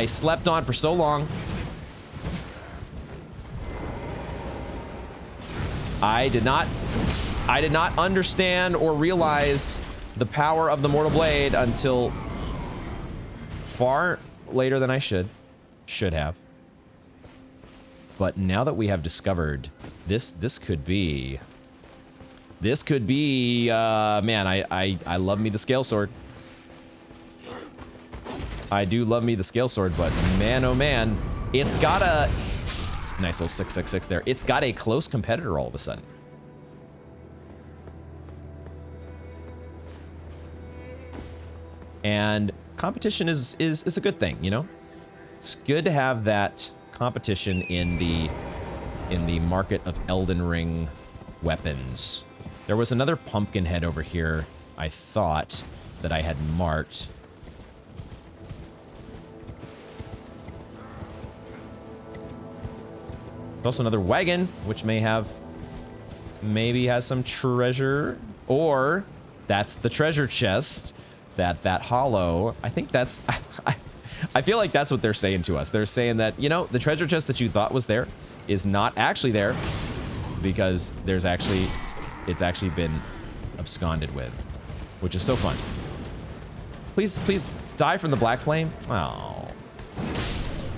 slept on for so long. I did not understand or realize the power of the Mortal Blade until far later than I should have. But now that we have discovered this could be, man, I love me the scale sword. I do love me the scale sword, but man, oh man, it's got a nice little 666 there. It's got a close competitor all of a sudden. And competition is a good thing, you know? It's good to have that competition in the market of Elden Ring weapons. There was another pumpkin head over here, I thought, that I had marked. There's also another wagon, which maybe has some treasure, or that's the treasure chest that hollow. I think that's, I feel like that's what they're saying to us. They're saying that, you know, the treasure chest that you thought was there is not actually there because it's actually been absconded with, which is so fun. Please die from the Black Flame. Oh. All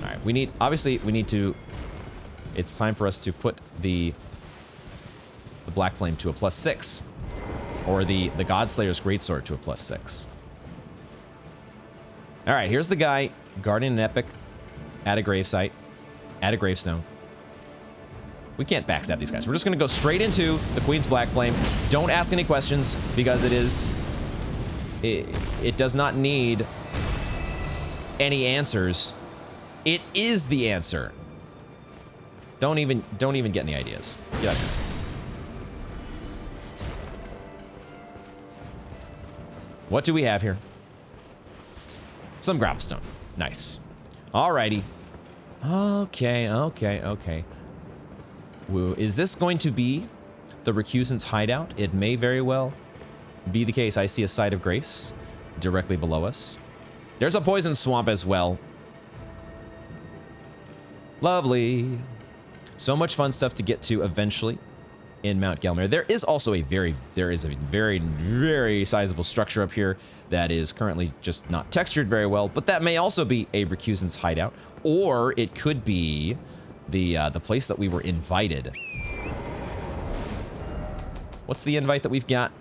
right, obviously we need to, it's time for us to put the Black Flame to a +6, or the Godslayer's Greatsword to a +6. All right, here's the guy guarding an epic at a gravesite, at a gravestone. We can't backstab these guys. We're just going to go straight into the Queen's Black Flame. Don't ask any questions because it does not need any answers. It is the answer. Don't even get any ideas. Get out of here. What do we have here? Some gravelstone. Nice. Alrighty. Okay. Woo. Is this going to be the recusant's hideout? It may very well be the case. I see a site of grace directly below us. There's a poison swamp as well. Lovely. So much fun stuff to get to eventually in Mount Gelmir. There is also a very sizable structure up here that is currently just not textured very well, but that may also be a recusant's hideout, or it could be the place that we were invited. What's the invite that we've got?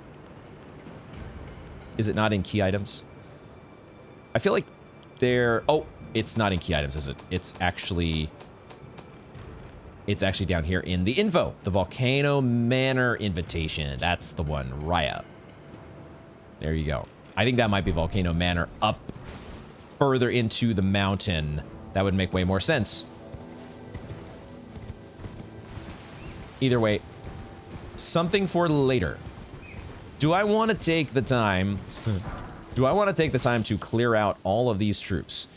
Is it not in key items? I feel like there... Oh, it's not in key items, is it? It's actually down here in the info. The Volcano Manor invitation. That's the one. Raya. There you go. I think that might be Volcano Manor up further into the mountain. That would make way more sense. Either way, something for later. Do I want to take the time... Do I want to take the time to clear out all of these troops?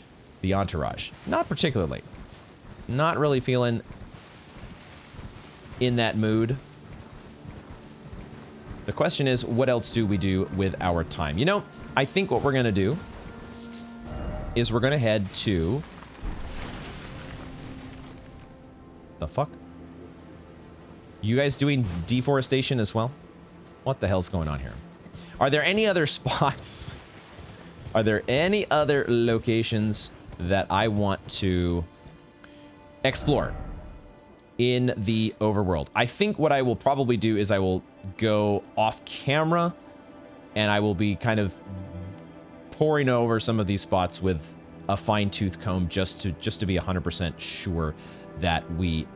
The entourage? Not particularly. Not really feeling in that mood. The question is, what else do we do with our time? You know, I think what we're going to do is we're going to head to... The fuck? You guys doing deforestation as well? What the hell's going on here? Are there any other spots? Are there any other locations that I want to explore in the overworld? I think what I will probably do is I will go off camera and I will be kind of poring over some of these spots with a fine-tooth comb just to be 100% sure that we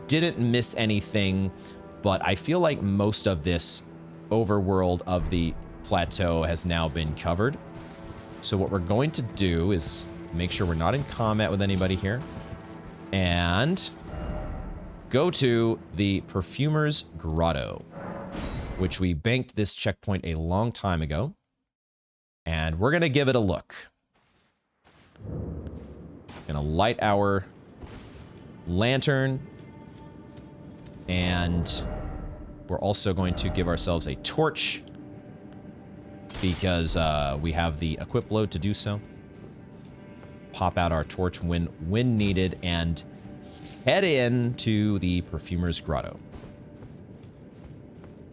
didn't miss anything. But I feel like most of this overworld of the plateau has now been covered. So what we're going to do is make sure we're not in combat with anybody here and go to the Perfumer's Grotto, which we banked this checkpoint a long time ago, and we're gonna give it a look. Gonna light our lantern, and we're also going to give ourselves a torch because we have the equip load to do so. Pop out our torch when needed and head in to the Perfumer's Grotto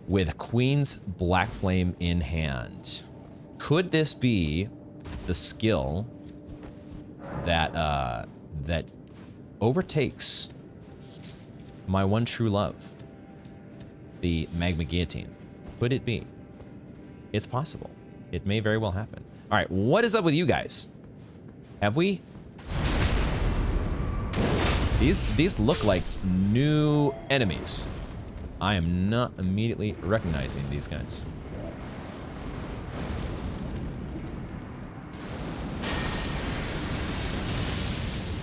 with Queen's Black Flame in hand. Could this be the skill that that overtakes my one true love, the Magma Guillotine? Could it be? It's possible. It may very well happen. All right, what is up with you guys? Have we? These look like new enemies. I am not immediately recognizing these guys.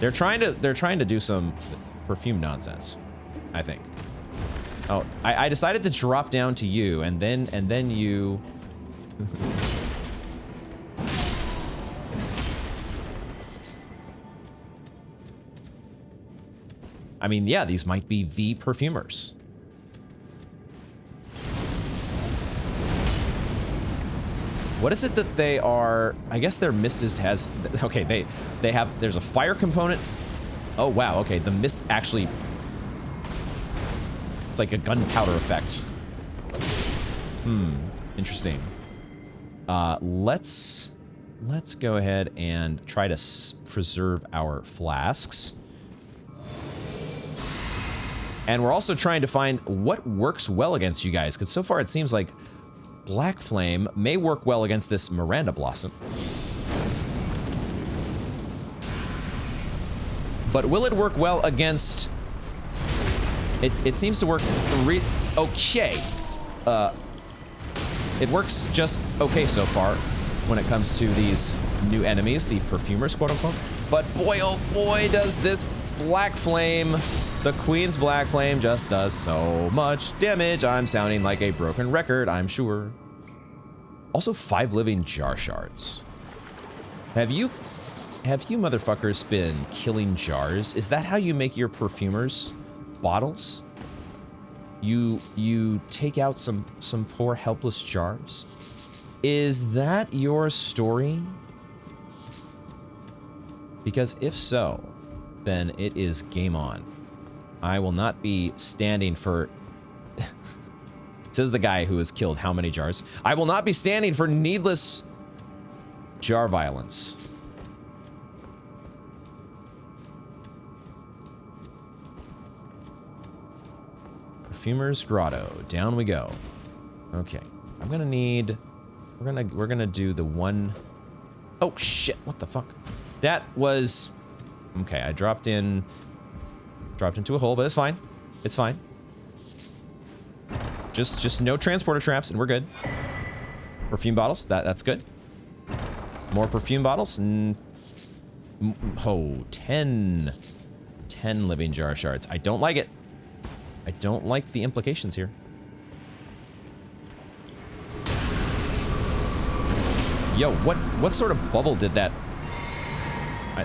They're trying to do some perfume nonsense, I think. Oh, I decided to drop down to you, and then you. I mean, yeah, these might be the perfumers. What is it that they are? I guess their mist has, okay, they have, there's a fire component. Oh, wow, okay, the mist actually, it's like a gunpowder effect. Interesting. Let's go ahead and try to preserve our flasks. And we're also trying to find what works well against you guys, because so far it seems like Black Flame may work well against this Miranda Blossom. But will it work well against... It seems to work... Okay. It works just okay so far when it comes to these new enemies, the perfumers, quote unquote. But boy, oh boy, does this Black Flame, the Queen's Black Flame, just does so much damage. I'm sounding like a broken record, I'm sure. Also 5 living jar shards. Have you motherfuckers been killing jars? Is that how you make your perfumers bottles? You take out some poor helpless jars? Is that your story? Because if so, then it is game on. I will not be standing for... Says the guy who has killed how many jars? I will not be standing for needless jar violence. Perfumer's Grotto. Down we go. Okay. I'm gonna need... We're gonna do the one... Oh, shit. What the fuck? That was... Okay, I dropped into a hole, but it's fine. It's fine. Just no transporter traps, and we're good. Perfume bottles. That's good. More perfume bottles. Oh, 10 living jar shards. I don't like it. I don't like the implications here. Yo, what sort of bubble did that?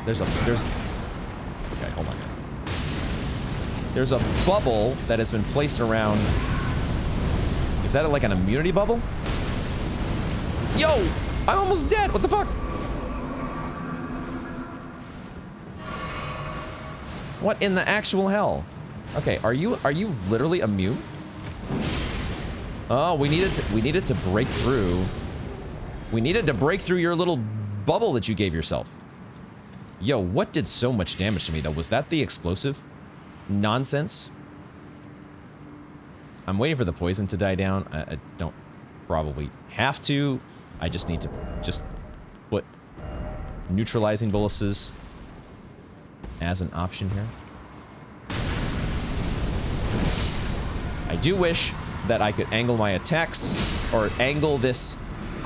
There's okay, hold on. There's a bubble that has been placed around. Is that like an immunity bubble? Yo, I'm almost dead. What the fuck? What in the actual hell? Okay, are you literally immune? Oh, we needed to break through. We needed to break through your little bubble that you gave yourself. Yo, what did so much damage to me though? Was that the explosive nonsense? I'm waiting for the poison to die down. I don't probably have to. I just need to put neutralizing boluses as an option here. I do wish that I could angle my attacks or angle this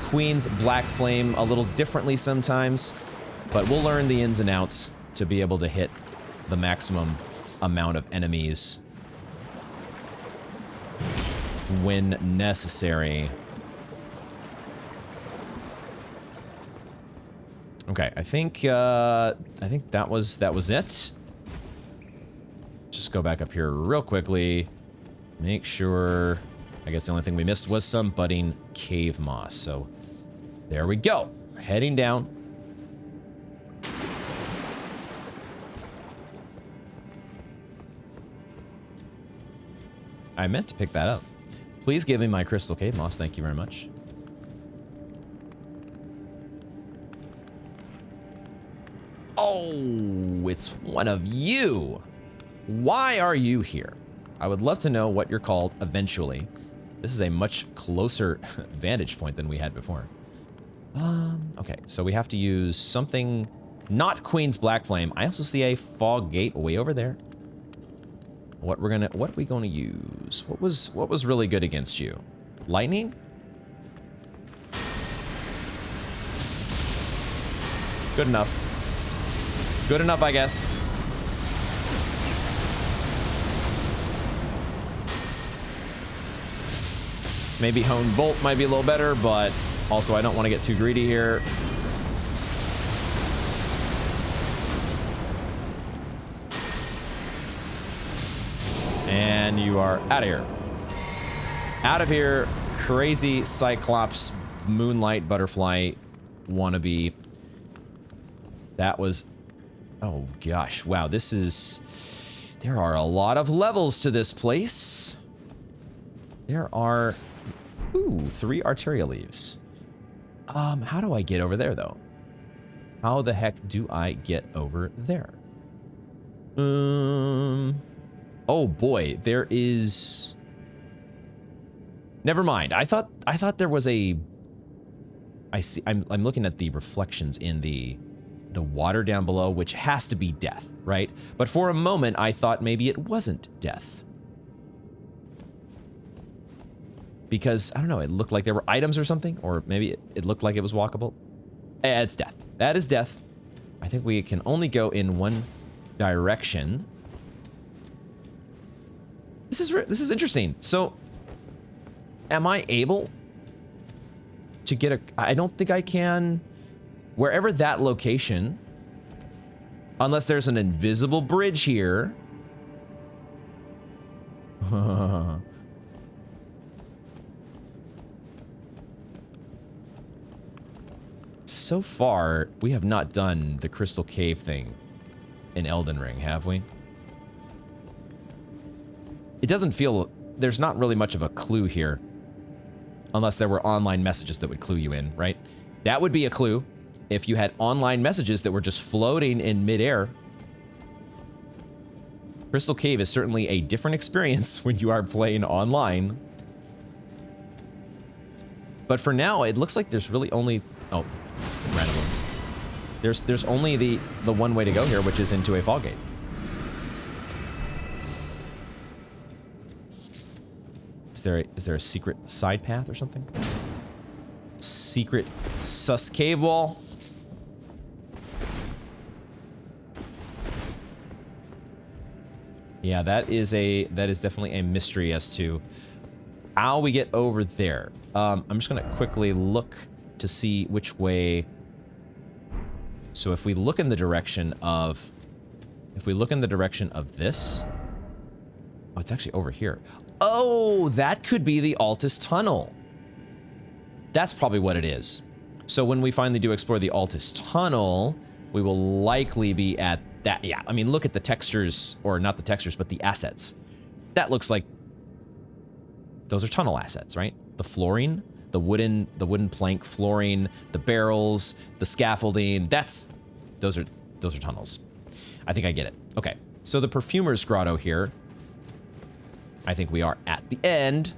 Queen's Black Flame a little differently sometimes, but we'll learn the ins and outs to be able to hit the maximum amount of enemies when necessary. Okay, I think that was it. Just go back up here real quickly. Make sure. I guess the only thing we missed was some budding cave moss. So there we go. Heading down. I meant to pick that up. Please give me my crystal cave moss. Thank you very much. Oh, it's one of you. Why are you here? I would love to know what you're called eventually. This is a much closer vantage point than we had before. Okay, so we have to use something not Queen's Black Flame. I also see a fog gate way over there. What are we gonna use? What was really good against you? Lightning? Good enough. Good enough, I guess. Maybe Hone Bolt might be a little better, but also I don't want to get too greedy here. And you are out of here. Out of here, crazy Cyclops Moonlight Butterfly wannabe. That was... Oh gosh, wow, this is... There are a lot of levels to this place. There are... Ooh, 3 Arteria Leaves. How do I get over there, though? How the heck do I get over there? Oh boy, there is... Never mind. I thought there was a... I see. I'm looking at the reflections in the water down below, which has to be death, right? But for a moment, I thought maybe it wasn't death. Because, I don't know, it looked like there were items or something, or maybe it looked like it was walkable. It's death. That is death. I think we can only go in one direction. This is interesting. So, am I able to get a... I don't think I can... Wherever that location... Unless there's an invisible bridge here... So far, we have not done the Crystal Cave thing in Elden Ring, have we? It doesn't feel... There's not really much of a clue here. Unless there were online messages that would clue you in, right? That would be a clue if you had online messages that were just floating in midair. Crystal Cave is certainly a different experience when you are playing online. But for now, it looks like there's really only... Oh, randomly. There's only the one way to go here, which is into a fall gate. Is there a secret side path or something? Secret sus cave wall? Yeah, that is definitely a mystery as to how we get over there. I'm just gonna quickly look to see which way. So if we look in the direction of, this, oh, it's actually over here. Oh, that could be the Altus tunnel. That's probably what it is. So when we finally do explore the Altus tunnel, we will likely be at that. Yeah, I mean, look at the textures, or not the textures, but the assets. That looks like those are tunnel assets, right? The flooring, the wooden plank flooring, the barrels, the scaffolding. Those are tunnels. I think I get it. Okay, so the Perfumer's Grotto here. I think we are at the end.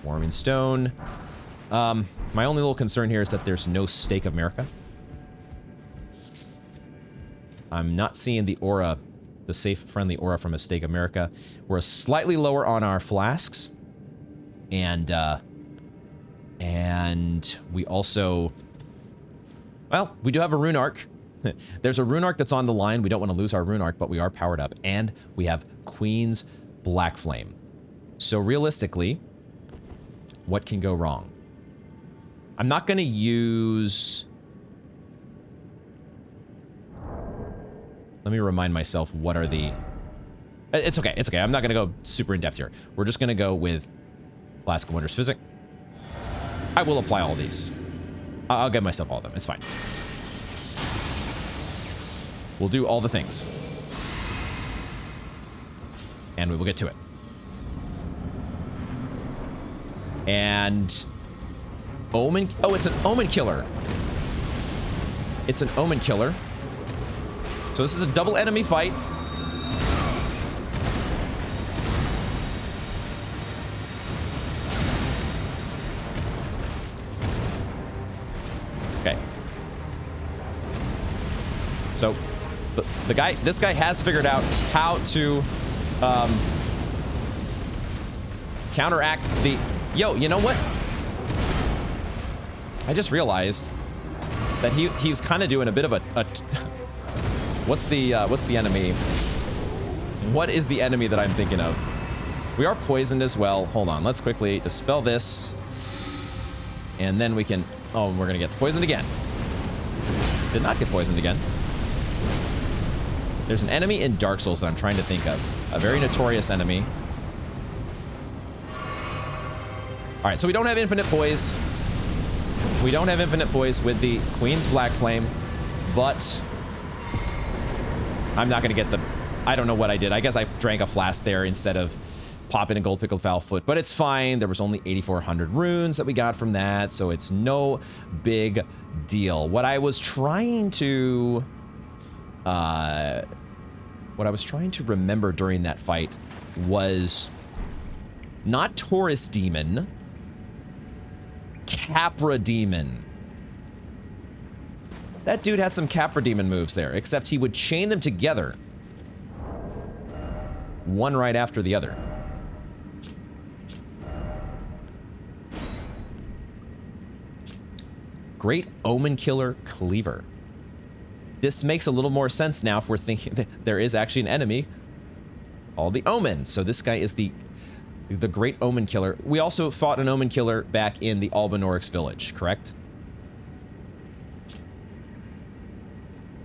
Warming stone. My only little concern here is that there's no Stake of America. I'm not seeing the aura, the safe, friendly aura from a Stake of America. We're slightly lower on our flasks. And we also... Well, we do have a rune arc. There's a rune arc that's on the line. We don't want to lose our rune arc, but we are powered up. And we have Queen's Black Flame. So realistically, what can go wrong? I'm not going to use... Let me remind myself what are the... It's okay, it's okay. I'm not going to go super in-depth here. We're just going to go with Flask of Wondrous Physic. I will apply all these. I'll give myself all of them. It's fine. We'll do all the things. And we will get to it. And... Omen... Oh, it's an Omen Killer. It's an Omen Killer. So this is a double enemy fight. Okay. So this guy has figured out how to counteract the... Yo, you know what? I just realized that he was kind of doing a bit of a what's the enemy? What is the enemy that I'm thinking of? We are poisoned as well. Hold on, let's quickly dispel this. And then we can... Oh, we're gonna get poisoned again. Did not get poisoned again. There's an enemy in Dark Souls that I'm trying to think of. A very notorious enemy. Alright, so we don't have infinite poise. We don't have infinite poise with the Queen's Black Flame, but I'm not going to get the... I don't know what I did. I guess I drank a flask there instead of popping a gold pickled foul foot, but it's fine. There was only 8,400 runes that we got from that, so it's no big deal. What I was trying to... remember during that fight was not Taurus Demon, Capra Demon. That dude had some Capra Demon moves there, except he would chain them together. One right after the other. Great Omen Killer Cleaver. This makes a little more sense now if we're thinking that there is actually an enemy called the Omen. So this guy is the The Great Omen Killer. We also fought an Omen Killer back in the Albanorix village, correct?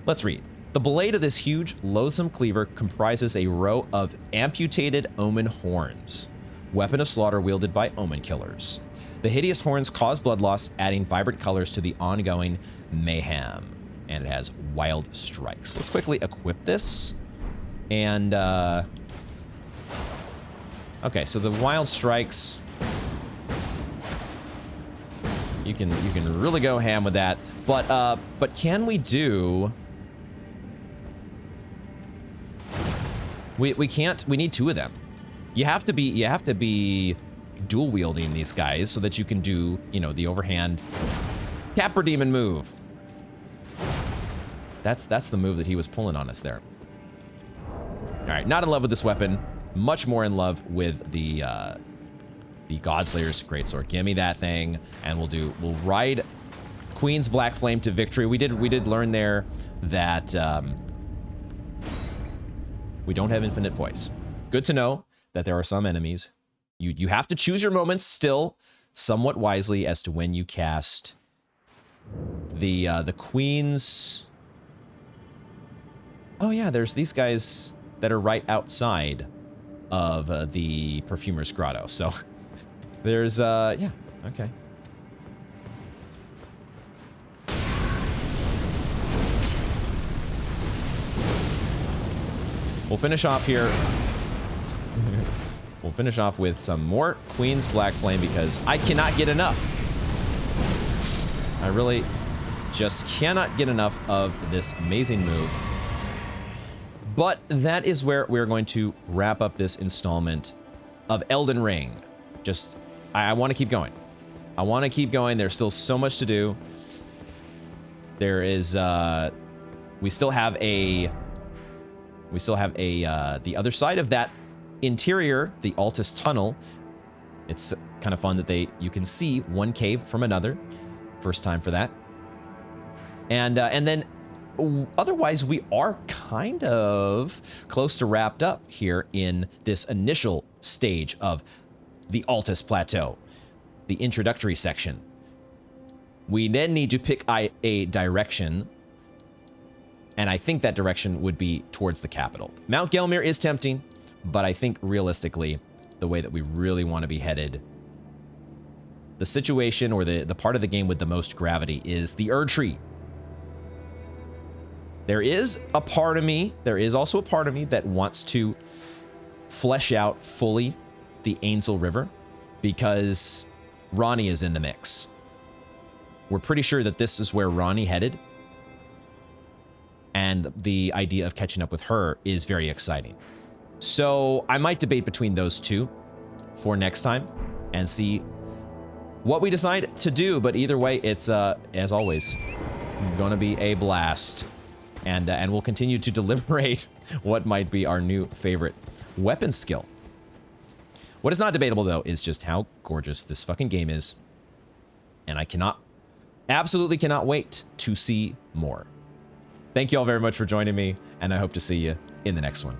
Let's read. The blade of this huge, loathsome cleaver comprises a row of amputated Omen horns, weapon of slaughter wielded by Omen Killers. The hideous horns cause blood loss, adding vibrant colors to the ongoing mayhem. And it has wild strikes. Let's quickly equip this. And, okay, so the wild strikes, you can really go ham with that. But can we do? We can't. We need 2 of them. You have to be dual wielding these guys so that you can do, you know, the overhand Capra Demon move. That's the move that he was pulling on us there. All right, not in love with this weapon. Much more in love with the Godslayer's Greatsword. Give me that thing, and we'll ride Queen's Black Flame to victory. We did learn there that we don't have infinite poise. Good to know that there are some enemies. You have to choose your moments still somewhat wisely as to when you cast the Queen's. Oh yeah, there's these guys that are right outside of the Perfumer's Grotto. So there's, yeah, okay. We'll finish off here. We'll finish off with some more Queen's Black Flame because I cannot get enough. I really just cannot get enough of this amazing move. But that is where we're going to wrap up this installment of Elden Ring. Just, I want to keep going. I want to keep going. There's still so much to do. There is, we still have the other side of that interior, the Altus tunnel. It's kind of fun that you can see one cave from another. First time for that. And then otherwise, we are kind of close to wrapped up here in this initial stage of the Altus Plateau, the introductory section. We then need to pick a direction, and I think that direction would be towards the capital. Mount Gelmir is tempting, but I think realistically, the way that we really want to be headed, the situation or the part of the game with the most gravity is the Erdtree. There is a part of me, there is also a part of me that wants to flesh out fully the Ainsel River because Ronnie is in the mix. We're pretty sure that this is where Ronnie headed, and the idea of catching up with her is very exciting. So I might debate between those two for next time and see what we decide to do, but either way, it's, as always, gonna be a blast. And we'll continue to deliberate what might be our new favorite weapon skill. What is not debatable, though, is just how gorgeous this fucking game is. And I absolutely cannot wait to see more. Thank you all very much for joining me, and I hope to see you in the next one.